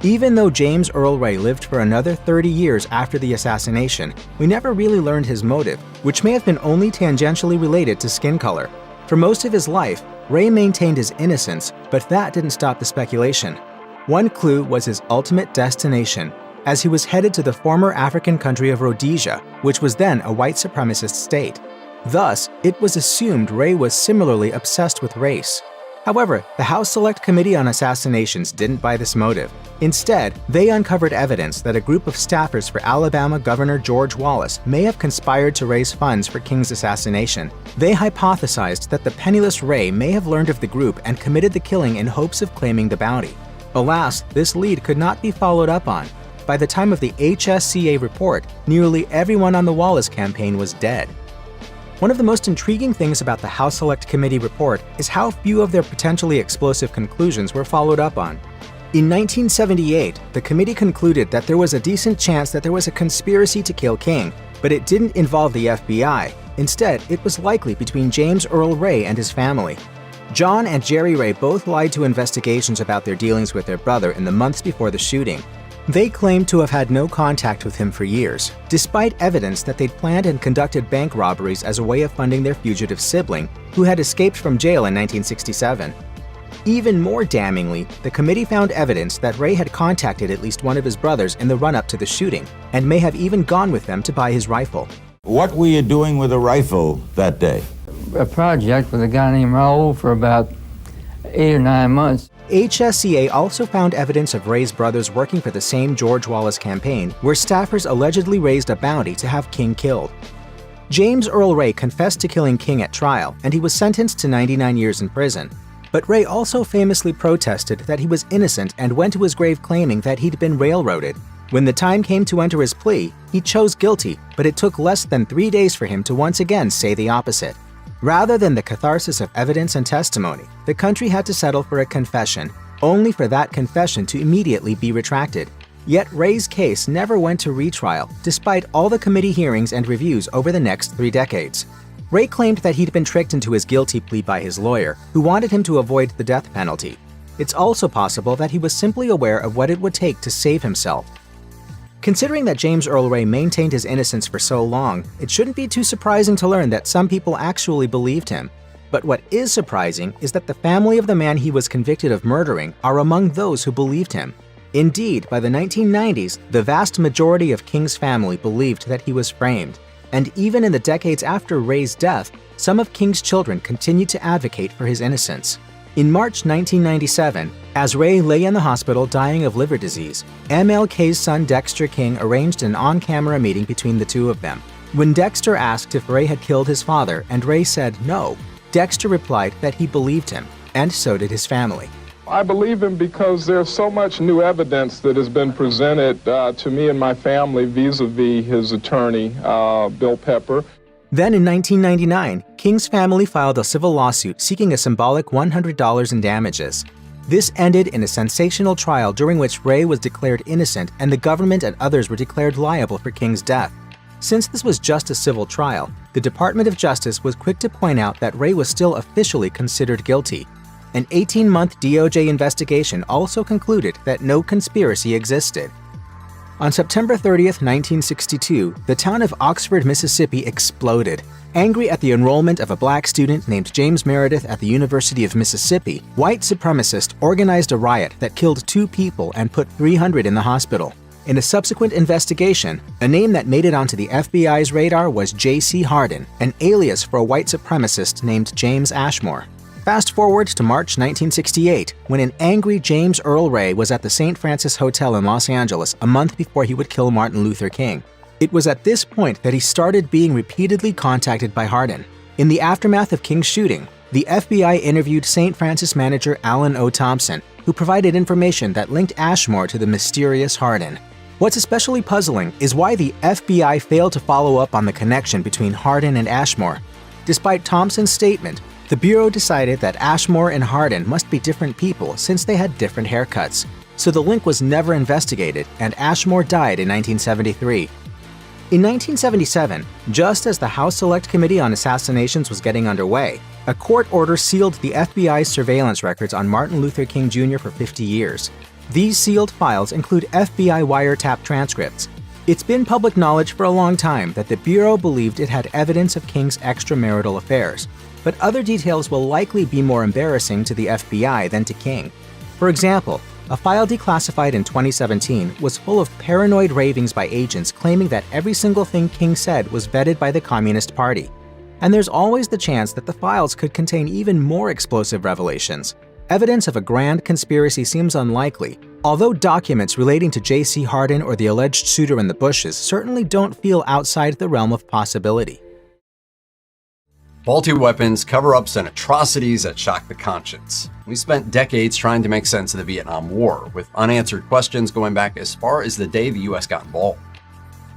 [SPEAKER 10] Even though James Earl Ray lived for another 30 years after the assassination, we never really learned his motive, which may have been only tangentially related to skin color. For most of his life, Ray maintained his innocence, but that didn't stop the speculation. One clue was his ultimate destination, as he was headed to the former African country of Rhodesia, which was then a white supremacist state. Thus, it was assumed Ray was similarly obsessed with race. However, the House Select Committee on Assassinations didn't buy this motive. Instead, they uncovered evidence that a group of staffers for Alabama Governor George Wallace may have conspired to raise funds for King's assassination. They hypothesized that the penniless Ray may have learned of the group and committed the killing in hopes of claiming the bounty. Alas, this lead could not be followed up on. By the time of the HSCA report, nearly everyone on the Wallace campaign was dead. One of the most intriguing things about the House Select Committee report is how few of their potentially explosive conclusions were followed up on. In 1978, the committee concluded that there was a decent chance that there was a conspiracy to kill King, but it didn't involve the FBI. Instead, it was likely between James Earl Ray and his family. John and Jerry Ray both lied to investigations about their dealings with their brother in the months before the shooting. They claimed to have had no contact with him for years, despite evidence that they'd planned and conducted bank robberies as a way of funding their fugitive sibling, who had escaped from jail in 1967. Even more damningly, the committee found evidence that Ray had contacted at least one of his brothers in the run-up to the shooting, and may have even gone with them to buy his rifle.
[SPEAKER 3] What were you doing with a rifle that day?
[SPEAKER 14] A project with a guy named Raoul for about 8 or 9 months.
[SPEAKER 10] HSCA also found evidence of Ray's brothers working for the same George Wallace campaign, where staffers allegedly raised a bounty to have King killed. James Earl Ray confessed to killing King at trial, and he was sentenced to 99 years in prison. But Ray also famously protested that he was innocent and went to his grave claiming that he'd been railroaded. When the time came to enter his plea, he chose guilty, but it took less than 3 days for him to once again say the opposite. Rather than the catharsis of evidence and testimony, the country had to settle for a confession, only for that confession to immediately be retracted. Yet Ray's case never went to retrial, despite all the committee hearings and reviews over the next 3 decades. Ray claimed that he'd been tricked into his guilty plea by his lawyer, who wanted him to avoid the death penalty. It's also possible that he was simply aware of what it would take to save himself. Considering that James Earl Ray maintained his innocence for so long, it shouldn't be too surprising to learn that some people actually believed him. But what is surprising is that the family of the man he was convicted of murdering are among those who believed him. Indeed, by the 1990s, the vast majority of King's family believed that he was framed. And even in the decades after Ray's death, some of King's children continued to advocate for his innocence. In March 1997, as Ray lay in the hospital dying of liver disease, MLK's son Dexter King arranged an on-camera meeting between the two of them. When Dexter asked if Ray had killed his father and Ray said no, Dexter replied that he believed him, and so did his family.
[SPEAKER 17] I believe him because there's so much new evidence that has been presented to me and my family vis-a-vis his attorney, Bill Pepper.
[SPEAKER 10] Then in 1999, King's family filed a civil lawsuit seeking a symbolic $100 in damages. This ended in a sensational trial during which Ray was declared innocent and the government and others were declared liable for King's death. Since this was just a civil trial, the Department of Justice was quick to point out that Ray was still officially considered guilty. An 18-month DOJ investigation also concluded that no conspiracy existed. On September 30th, 1962, the town of Oxford, Mississippi exploded. Angry at the enrollment of a black student named James Meredith at the University of Mississippi, white supremacists organized a riot that killed 2 people and put 300 in the hospital. In a subsequent investigation, a name that made it onto the FBI's radar was J.C. Hardin, an alias for a white supremacist named James Ashmore. Fast forward to March 1968, when an angry James Earl Ray was at the St. Francis Hotel in Los Angeles a month before he would kill Martin Luther King. It was at this point that he started being repeatedly contacted by Hardin. In the aftermath of King's shooting, the FBI interviewed St. Francis manager Alan O. Thompson, who provided information that linked Ashmore to the mysterious Hardin. What's especially puzzling is why the FBI failed to follow up on the connection between Hardin and Ashmore. Despite Thompson's statement, the Bureau decided that Ashmore and Hardin must be different people since they had different haircuts. So the link was never investigated, and Ashmore died in 1973. In 1977, just as the House Select Committee on Assassinations was getting underway, a court order sealed the FBI's surveillance records on Martin Luther King Jr. for 50 years. These sealed files include FBI wiretap transcripts. It's been public knowledge for a long time that the Bureau believed it had evidence of King's extramarital affairs, but other details will likely be more embarrassing to the FBI than to King. For example, a file declassified in 2017 was full of paranoid ravings by agents claiming that every single thing King said was vetted by the Communist Party. And there's always the chance that the files could contain even more explosive revelations. Evidence of a grand conspiracy seems unlikely, although documents relating to J.C. Hardin or the alleged shooter in the bushes certainly don't feel outside the realm of possibility.
[SPEAKER 9] Faulty weapons, cover-ups, and atrocities that shock the conscience. We spent decades trying to make sense of the Vietnam War, with unanswered questions going back as far as the day the US got involved.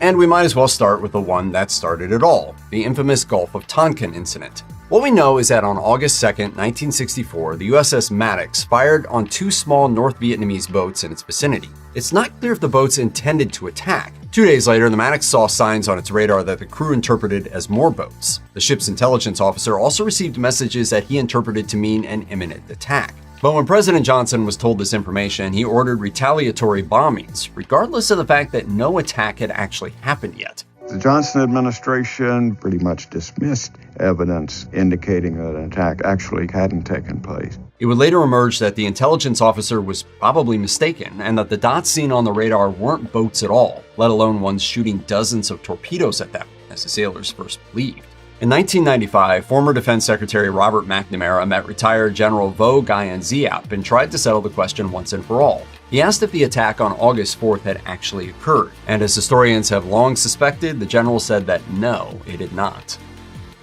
[SPEAKER 9] And we might as well start with the one that started it all, the infamous Gulf of Tonkin incident. What we know is that on August 2nd, 1964, the USS Maddox fired on two small North Vietnamese boats in its vicinity. It's not clear if the boats intended to attack. 2 days later, the Maddox saw signs on its radar that the crew interpreted as more boats. The ship's intelligence officer also received messages that he interpreted to mean an imminent attack. But when President Johnson was told this information, he ordered retaliatory bombings, regardless of the fact that no attack had actually happened yet.
[SPEAKER 4] The Johnson administration pretty much dismissed evidence indicating that an attack actually hadn't taken place.
[SPEAKER 9] It would later emerge that the intelligence officer was probably mistaken and that the dots seen on the radar weren't boats at all, let alone ones shooting dozens of torpedoes at them, as the sailors first believed. In 1995, former Defense Secretary Robert McNamara met retired General Vo Nguyen Diap and tried to settle the question once and for all. He asked if the attack on August 4th had actually occurred, and as historians have long suspected, the general said that no, it had not.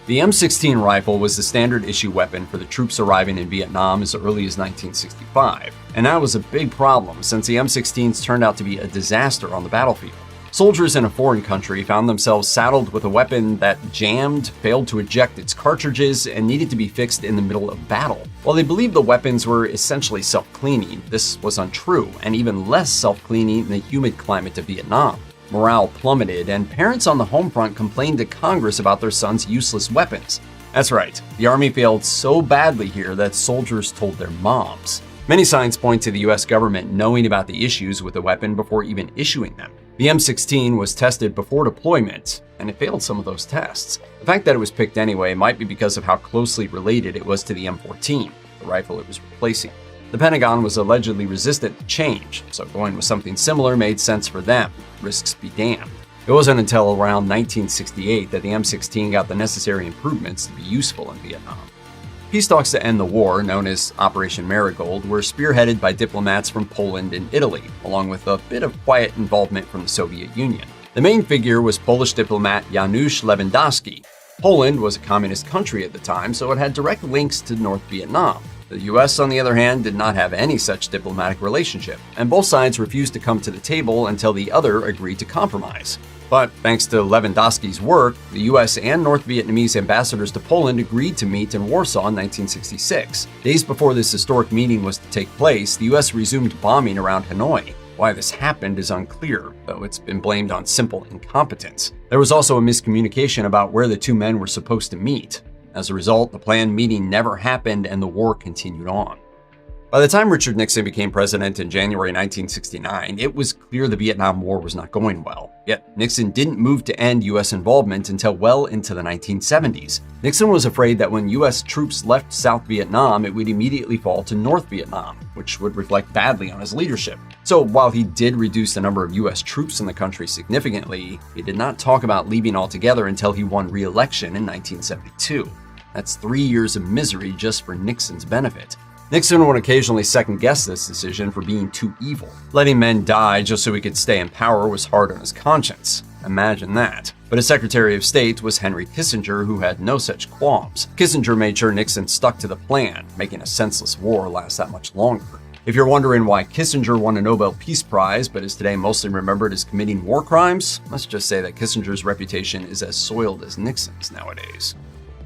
[SPEAKER 9] The M16 rifle was the standard issue weapon for the troops arriving in Vietnam as early as 1965, and that was a big problem since the M16s turned out to be a disaster on the battlefield. Soldiers in a foreign country found themselves saddled with a weapon that jammed, failed to eject its cartridges, and needed to be fixed in the middle of battle. While they believed the weapons were essentially self-cleaning, this was untrue, and even less self-cleaning in the humid climate of Vietnam. Morale plummeted, and parents on the home front complained to Congress about their sons' useless weapons. That's right, the Army failed so badly here that soldiers told their moms. Many signs point to the US government knowing about the issues with the weapon before even issuing them. The M16 was tested before deployment, and it failed some of those tests. The fact that it was picked anyway might be because of how closely related it was to the M14, the rifle it was replacing. The Pentagon was allegedly resistant to change, so going with something similar made sense for them. Risks be damned. It wasn't until around 1968 that the M16 got the necessary improvements to be useful in Vietnam. Peace talks to end the war, known as Operation Marigold, were spearheaded by diplomats from Poland and Italy, along with a bit of quiet involvement from the Soviet Union. The main figure was Polish diplomat Janusz Lewandowski. Poland was a communist country at the time, so it had direct links to North Vietnam. The US, on the other hand, did not have any such diplomatic relationship, and both sides refused to come to the table until the other agreed to compromise. But thanks to Lewandowski's work, the US and North Vietnamese ambassadors to Poland agreed to meet in Warsaw in 1966. Days before this historic meeting was to take place, the US resumed bombing around Hanoi. Why this happened is unclear, though it's been blamed on simple incompetence. There was also a miscommunication about where the two men were supposed to meet. As a result, the planned meeting never happened and the war continued on. By the time Richard Nixon became president in January 1969, it was clear the Vietnam War was not going well. Yet Nixon didn't move to end US involvement until well into the 1970s. Nixon was afraid that when US troops left South Vietnam, it would immediately fall to North Vietnam, which would reflect badly on his leadership. So while he did reduce the number of US troops in the country significantly, he did not talk about leaving altogether until he won re-election in 1972. That's 3 years of misery just for Nixon's benefit. Nixon would occasionally second-guess this decision for being too evil. Letting men die just so he could stay in power was hard on his conscience. Imagine that. But his Secretary of State was Henry Kissinger, who had no such qualms. Kissinger made sure Nixon stuck to the plan, making a senseless war last that much longer. If you're wondering why Kissinger won a Nobel Peace Prize but is today mostly remembered as committing war crimes, let's just say that Kissinger's reputation is as soiled as Nixon's nowadays.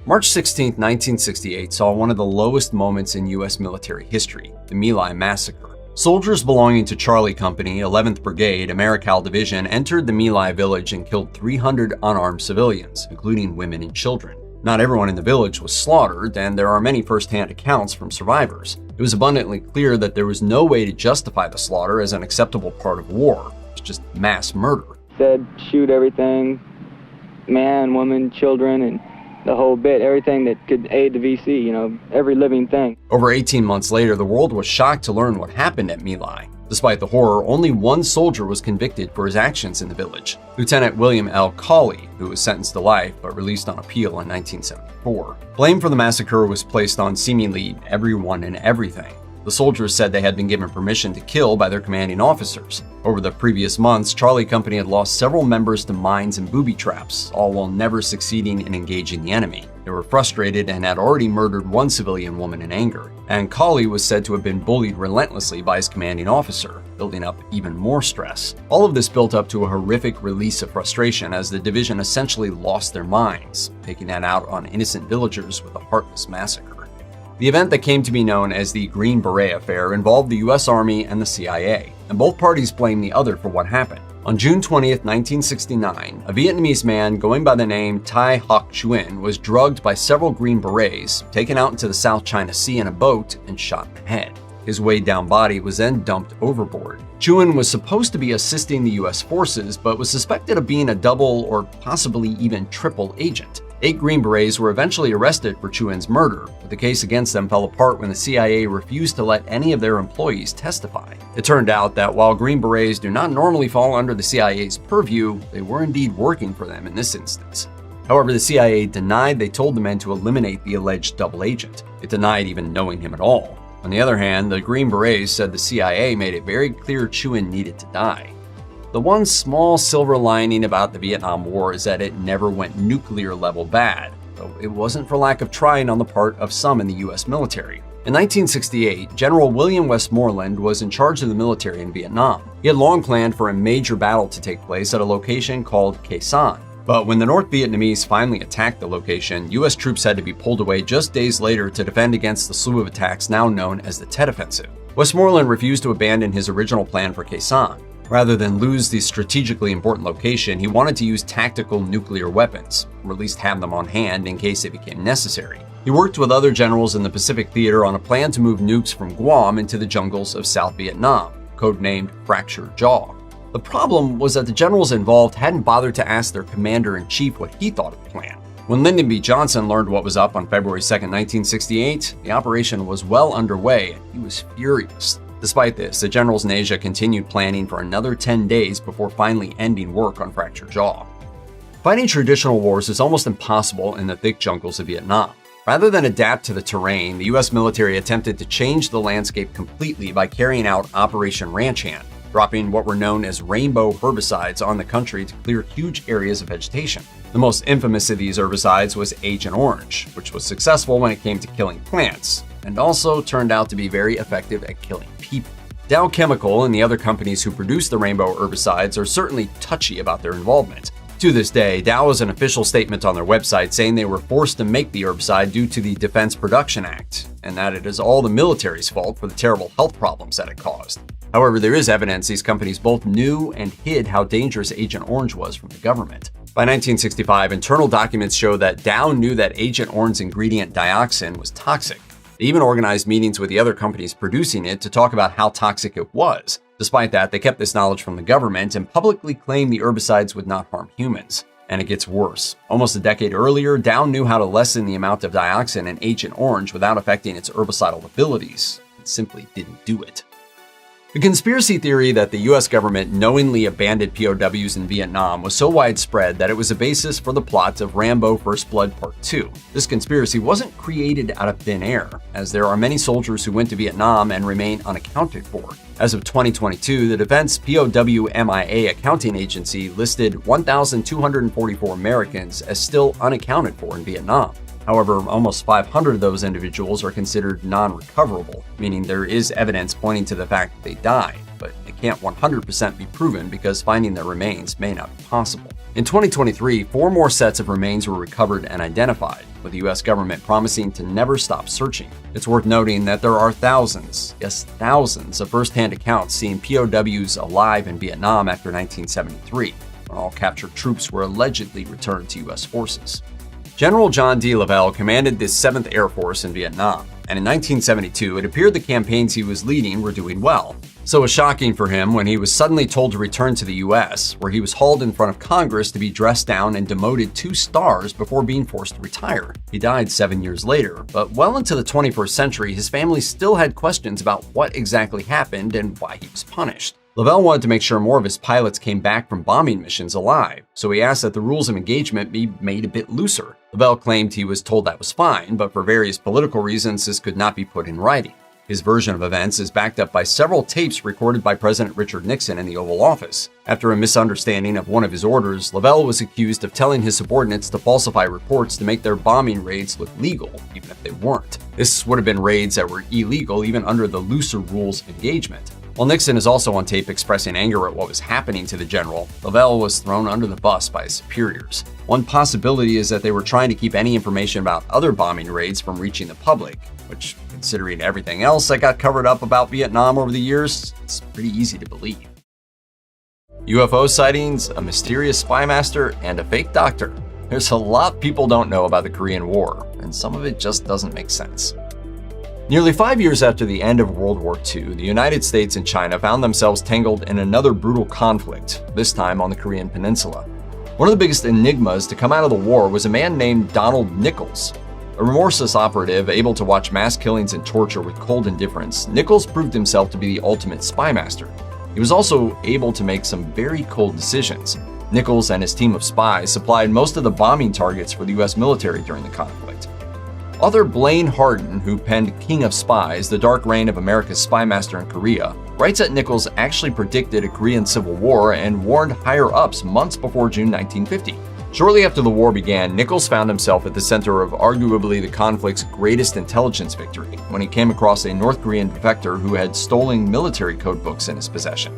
[SPEAKER 9] March 16, 1968 saw one of the lowest moments in U.S. military history, the My Lai Massacre. Soldiers belonging to Charlie Company, 11th Brigade, Americal Division, entered the My Lai village and killed 300 unarmed civilians, including women and children. Not everyone in the village was slaughtered, and there are many first-hand accounts from survivors. It was abundantly clear that there was no way to justify the slaughter as an acceptable part of war. It was just mass murder.
[SPEAKER 6] Said shoot everything, man, woman, children, and the whole bit, everything that could aid the VC, every living thing.
[SPEAKER 9] Over 18 months later, the world was shocked to learn what happened at My Lai. Despite the horror, only one soldier was convicted for his actions in the village, Lieutenant William L. Cawley, who was sentenced to life but released on appeal in 1974. Blame for the massacre was placed on seemingly everyone and everything. The soldiers said they had been given permission to kill by their commanding officers. Over the previous months, Charlie Company had lost several members to mines and booby traps, all while never succeeding in engaging the enemy. They were frustrated and had already murdered one civilian woman in anger. and Colley was said to have been bullied relentlessly by his commanding officer, building up even more stress. All of this built up to a horrific release of frustration as the division essentially lost their minds, taking that out on innocent villagers with a heartless massacre. The event that came to be known as the Green Beret Affair involved the US Army and the CIA, and both parties blamed the other for what happened. On June 20th, 1969, a Vietnamese man going by the name Thai Hoc Truyen was drugged by several Green Berets, taken out into the South China Sea in a boat, and shot in the head. His weighed down body was then dumped overboard. Truyen was supposed to be assisting the US forces, but was suspected of being a double or possibly even triple agent. 8 Green Berets were eventually arrested for Truyen's murder, but the case against them fell apart when the CIA refused to let any of their employees testify. It turned out that while Green Berets do not normally fall under the CIA's purview, they were indeed working for them in this instance. However, the CIA denied they told the men to eliminate the alleged double agent. It denied even knowing him at all. On the other hand, the Green Berets said the CIA made it very clear Truyen needed to die. The one small silver lining about the Vietnam War is that it never went nuclear level bad, though it wasn't for lack of trying on the part of some in the US military. In 1968, General William Westmoreland was in charge of the military in Vietnam. He had long planned for a major battle to take place at a location called Khe Sanh. But when the North Vietnamese finally attacked the location, US troops had to be pulled away just days later to defend against the slew of attacks now known as the Tet Offensive. Westmoreland refused to abandon his original plan for Khe Sanh. Rather than lose the strategically important location, he wanted to use tactical nuclear weapons, or at least have them on hand in case it became necessary. He worked with other generals in the Pacific Theater on a plan to move nukes from Guam into the jungles of South Vietnam, codenamed Fractured Jaw. The problem was that the generals involved hadn't bothered to ask their commander-in-chief what he thought of the plan. When Lyndon B. Johnson learned what was up on February 2, 1968, the operation was well underway and he was furious. Despite this, the generals in Asia continued planning for another 10 days before finally ending work on Fractured Jaw. Fighting traditional wars is almost impossible in the thick jungles of Vietnam. Rather than adapt to the terrain, the US military attempted to change the landscape completely by carrying out Operation Ranch Hand, dropping what were known as rainbow herbicides on the country to clear huge areas of vegetation. The most infamous of these herbicides was Agent Orange, which was successful when it came to killing plants, and also turned out to be very effective at killing people. Dow Chemical and the other companies who produce the rainbow herbicides are certainly touchy about their involvement. To this day, Dow has an official statement on their website saying they were forced to make the herbicide due to the Defense Production Act, and that it is all the military's fault for the terrible health problems that it caused. However, there is evidence these companies both knew and hid how dangerous Agent Orange was from the government. By 1965, internal documents show that Dow knew that Agent Orange's ingredient dioxin was toxic. They even organized meetings with the other companies producing it to talk about how toxic it was. Despite that, they kept this knowledge from the government and publicly claimed the herbicides would not harm humans. And it gets worse. Almost a decade earlier, Dow knew how to lessen the amount of dioxin in Agent Orange without affecting its herbicidal abilities. It simply didn't do it. The conspiracy theory that the US government knowingly abandoned POWs in Vietnam was so widespread that it was a basis for the plot of Rambo First Blood Part 2. This conspiracy wasn't created out of thin air, as there are many soldiers who went to Vietnam and remain unaccounted for. As of 2022, the Defense POW-MIA accounting agency listed 1,244 Americans as still unaccounted for in Vietnam. However, almost 500 of those individuals are considered non-recoverable, meaning there is evidence pointing to the fact that they died, but it can't 100% be proven because finding their remains may not be possible. In 2023, 4 more sets of remains were recovered and identified, with the US government promising to never stop searching. It's worth noting that there are thousands, yes thousands, of first-hand accounts seeing POWs alive in Vietnam after 1973, when all captured troops were allegedly returned to US forces. General John D. Lavelle commanded the 7th Air Force in Vietnam, and in 1972 it appeared the campaigns he was leading were doing well. So it was shocking for him when he was suddenly told to return to the US, where he was hauled in front of Congress to be dressed down and demoted 2 stars before being forced to retire. He died 7 years later, but well into the 21st century, his family still had questions about what exactly happened and why he was punished. Lavelle wanted to make sure more of his pilots came back from bombing missions alive, so he asked that the rules of engagement be made a bit looser. Lavelle claimed he was told that was fine, but for various political reasons this could not be put in writing. His version of events is backed up by several tapes recorded by President Richard Nixon in the Oval Office. After a misunderstanding of one of his orders, Lavelle was accused of telling his subordinates to falsify reports to make their bombing raids look legal, even if they weren't. This would have been raids that were illegal even under the looser rules of engagement. While Nixon is also on tape expressing anger at what was happening to the general, Lavelle was thrown under the bus by his superiors. One possibility is that they were trying to keep any information about other bombing raids from reaching the public, which, considering everything else that got covered up about Vietnam over the years, it's pretty easy to believe. UFO sightings, a mysterious spy master, and a fake doctor. There's a lot people don't know about the Korean War, and some of it just doesn't make sense. Nearly 5 years after the end of World War II, the United States and China found themselves tangled in another brutal conflict, this time on the Korean Peninsula. One of the biggest enigmas to come out of the war was a man named Donald Nichols. A remorseless operative able to watch mass killings and torture with cold indifference, Nichols proved himself to be the ultimate spy master. He was also able to make some very cold decisions. Nichols and his team of spies supplied most of the bombing targets for the US military during the conflict. Author Blaine Harden, who penned King of Spies, The Dark Reign of America's Spy Master in Korea, writes that Nichols actually predicted a Korean Civil War and warned higher-ups months before June 1950. Shortly after the war began, Nichols found himself at the center of arguably the conflict's greatest intelligence victory when he came across a North Korean defector who had stolen military code books in his possession.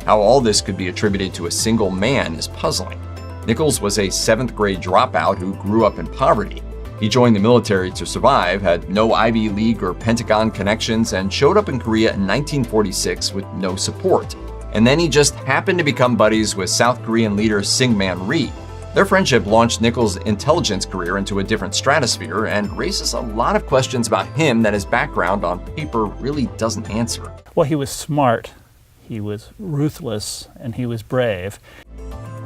[SPEAKER 9] How all this could be attributed to a single man is puzzling. Nichols was a 7th grade dropout who grew up in poverty. He joined the military to survive, had no Ivy League or Pentagon connections, and showed up in Korea in 1946 with no support. And then he just happened to become buddies with South Korean leader Syngman Rhee. Their friendship launched Nichols' intelligence career into a different stratosphere and raises a lot of questions about him that his background on paper really doesn't answer.
[SPEAKER 5] Well, he was smart, he was ruthless, and he was brave.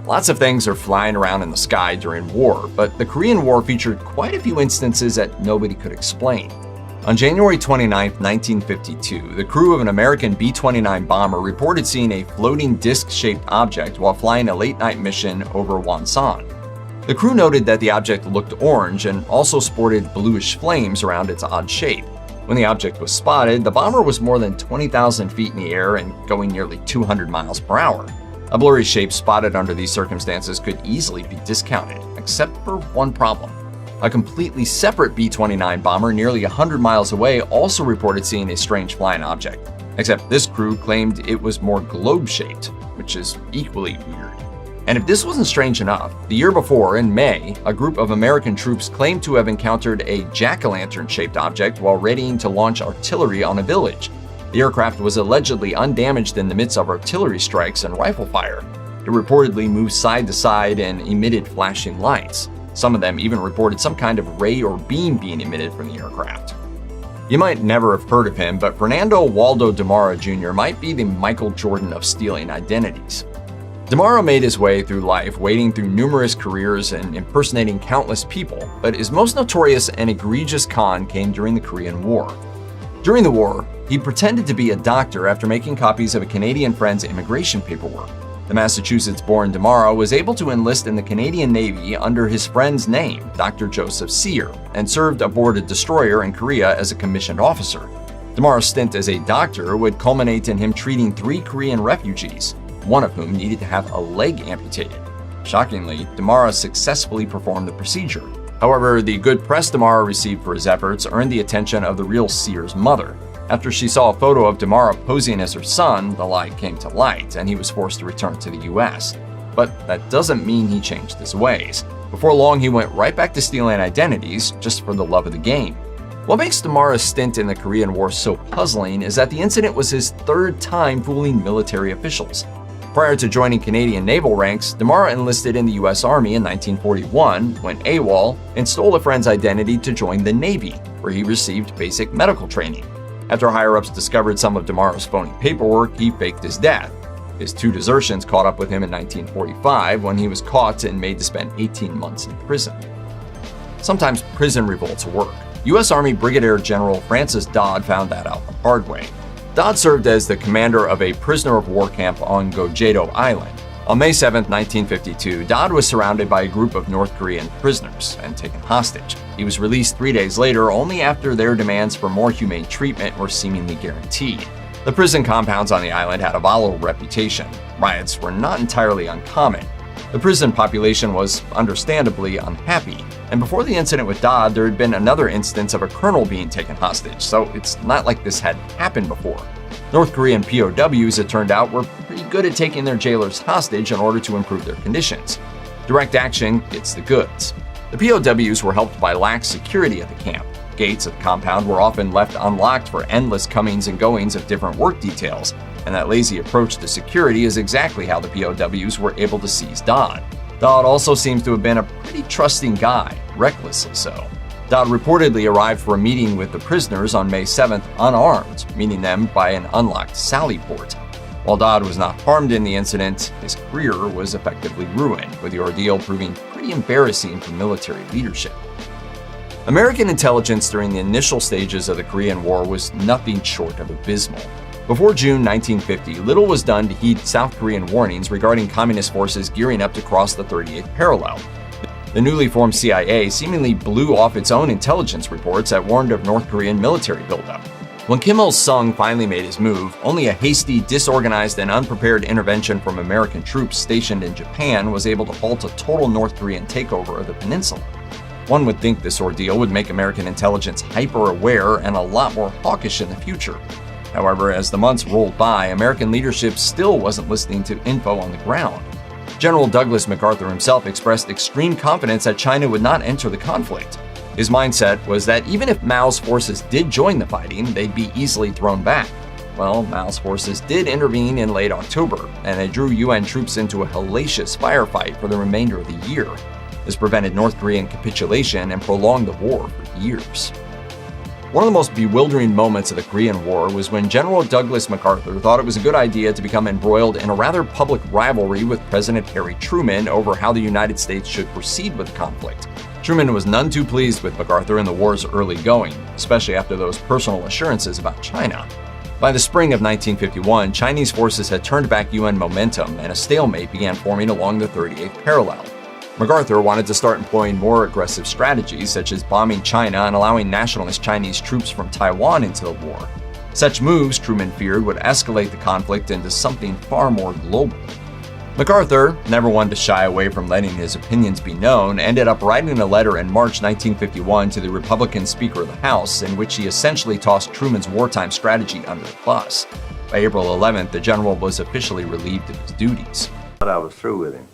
[SPEAKER 9] Lots of things are flying around in the sky during war, but the Korean War featured quite a few instances that nobody could explain. On January 29, 1952, the crew of an American B-29 bomber reported seeing a floating disc-shaped object while flying a late-night mission over Wonsan. The crew noted that the object looked orange and also sported bluish flames around its odd shape. When the object was spotted, the bomber was more than 20,000 feet in the air and going nearly 200 miles per hour. A blurry shape spotted under these circumstances could easily be discounted, except for one problem. A completely separate B-29 bomber nearly 100 miles away also reported seeing a strange flying object, except this crew claimed it was more globe-shaped, which is equally weird. And if this wasn't strange enough, the year before, in May, a group of American troops claimed to have encountered a jack-o'-lantern-shaped object while readying to launch artillery on a village. The aircraft was allegedly undamaged in the midst of artillery strikes and rifle fire. It reportedly moved side to side and emitted flashing lights. Some of them even reported some kind of ray or beam being emitted from the aircraft. You might never have heard of him, but Fernando Waldo DeMara Jr. might be the Michael Jordan of stealing identities. DeMara made his way through life, wading through numerous careers and impersonating countless people, but his most notorious and egregious con came during the Korean War. During the war, he pretended to be a doctor after making copies of a Canadian friend's immigration paperwork. The Massachusetts-born DeMara was able to enlist in the Canadian Navy under his friend's name, Dr. Joseph Sear, and served aboard a destroyer in Korea as a commissioned officer. DeMara's stint as a doctor would culminate in him treating 3 Korean refugees, one of whom needed to have a leg amputated. Shockingly, DeMara successfully performed the procedure. However, the good press DeMara received for his efforts earned the attention of the real Sear's mother. After she saw a photo of DeMara posing as her son, the lie came to light, and he was forced to return to the US. But that doesn't mean he changed his ways. Before long, he went right back to stealing identities just for the love of the game. What makes DeMara's stint in the Korean War so puzzling is that the incident was his 3rd time fooling military officials. Prior to joining Canadian naval ranks, DeMara enlisted in the US Army in 1941, went AWOL, and stole a friend's identity to join the Navy, where he received basic medical training. After higher-ups discovered some of DeMara's phony paperwork, he faked his death. His 2 desertions caught up with him in 1945 when he was caught and made to spend 18 months in prison. Sometimes prison revolts work. US Army Brigadier General Francis Dodd found that out the hard way. Dodd served as the commander of a prisoner of war camp on Gojedo Island. On May 7, 1952, Dodd was surrounded by a group of North Korean prisoners and taken hostage. He was released 3 days later, only after their demands for more humane treatment were seemingly guaranteed. The prison compounds on the island had a volatile reputation. Riots were not entirely uncommon. The prison population was understandably unhappy, and before the incident with Dodd, there had been another instance of a colonel being taken hostage, so it's not like this had happened before. North Korean POWs, it turned out, were pretty good at taking their jailers hostage in order to improve their conditions. Direct action gets the goods. The POWs were helped by lax security at the camp. Gates of the compound were often left unlocked for endless comings and goings of different work details, and that lazy approach to security is exactly how the POWs were able to seize Dodd. Dodd also seems to have been a pretty trusting guy, recklessly so. Dodd reportedly arrived for a meeting with the prisoners on May 7th unarmed, meeting them by an unlocked sally port. While Dodd was not harmed in the incident, his career was effectively ruined, with the ordeal proving pretty embarrassing for military leadership. American intelligence during the initial stages of the Korean War was nothing short of abysmal. Before June 1950, little was done to heed South Korean warnings regarding communist forces gearing up to cross the 38th parallel. The newly formed CIA seemingly blew off its own intelligence reports that warned of North Korean military buildup. When Kim Il-sung finally made his move, only a hasty, disorganized, and unprepared intervention from American troops stationed in Japan was able to halt a total North Korean takeover of the peninsula. One would think this ordeal would make American intelligence hyper-aware and a lot more hawkish in the future. However, as the months rolled by, American leadership still wasn't listening to info on the ground. General Douglas MacArthur himself expressed extreme confidence that China would not enter the conflict. His mindset was that even if Mao's forces did join the fighting, they'd be easily thrown back. Well, Mao's forces did intervene in late October, and they drew UN troops into a hellacious firefight for the remainder of the year. This prevented North Korean capitulation and prolonged the war for years. One of the most bewildering moments of the Korean War was when General Douglas MacArthur thought it was a good idea to become embroiled in a rather public rivalry with President Harry Truman over how the United States should proceed with the conflict. Truman was none too pleased with MacArthur in the war's early going, especially after those personal assurances about China. By the spring of 1951, Chinese forces had turned back UN momentum and a stalemate began forming along the 38th parallel. MacArthur wanted to start employing more aggressive strategies, such as bombing China and allowing nationalist Chinese troops from Taiwan into the war. Such moves, Truman feared, would escalate the conflict into something far more global. MacArthur, never one to shy away from letting his opinions be known, ended up writing a letter in March 1951 to the Republican Speaker of the House, in which he essentially tossed Truman's wartime strategy under the bus. By April 11th, the general was officially relieved of his duties.
[SPEAKER 7] But I was through with him.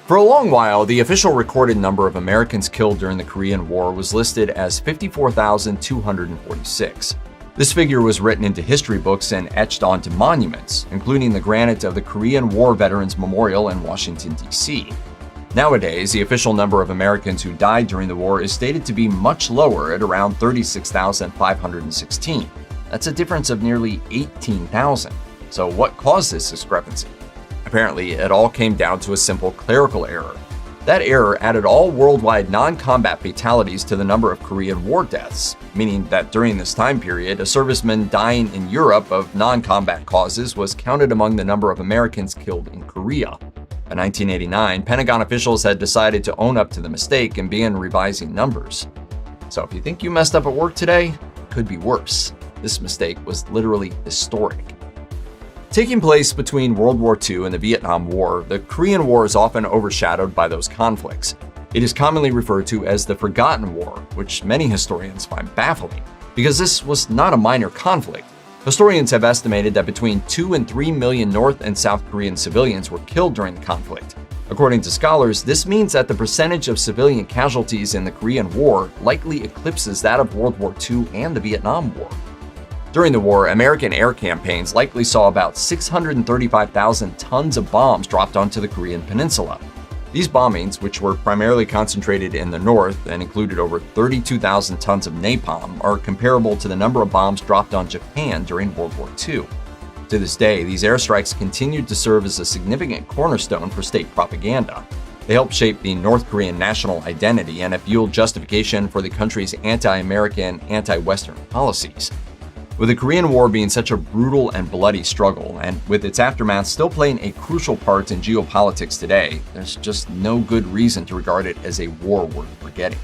[SPEAKER 9] For a long while, the official recorded number of Americans killed during the Korean War was listed as 54,246. This figure was written into history books and etched onto monuments, including the granite of the Korean War Veterans Memorial in Washington, D.C. Nowadays, the official number of Americans who died during the war is stated to be much lower at around 36,516. That's a difference of nearly 18,000. So what caused this discrepancy? Apparently, it all came down to a simple clerical error. That error added all worldwide non-combat fatalities to the number of Korean War deaths, meaning that during this time period, a serviceman dying in Europe of non-combat causes was counted among the number of Americans killed in Korea. By 1989, Pentagon officials had decided to own up to the mistake and began revising numbers. So if you think you messed up at work today, it could be worse. This mistake was literally historic. Taking place between World War II and the Vietnam War, the Korean War is often overshadowed by those conflicts. It is commonly referred to as the Forgotten War, which many historians find baffling, because this was not a minor conflict. Historians have estimated that between 2 and 3 million North and South Korean civilians were killed during the conflict. According to scholars, this means that the percentage of civilian casualties in the Korean War likely eclipses that of World War II and the Vietnam War. During the war, American air campaigns likely saw about 635,000 tons of bombs dropped onto the Korean peninsula. These bombings, which were primarily concentrated in the north and included over 32,000 tons of napalm, are comparable to the number of bombs dropped on Japan during World War II. To this day, these airstrikes continued to serve as a significant cornerstone for state propaganda. They helped shape the North Korean national identity and have fueled justification for the country's anti-American, anti-Western policies. With the Korean War being such a brutal and bloody struggle, and with its aftermath still playing a crucial part in geopolitics today, there's just no good reason to regard it as a war worth forgetting.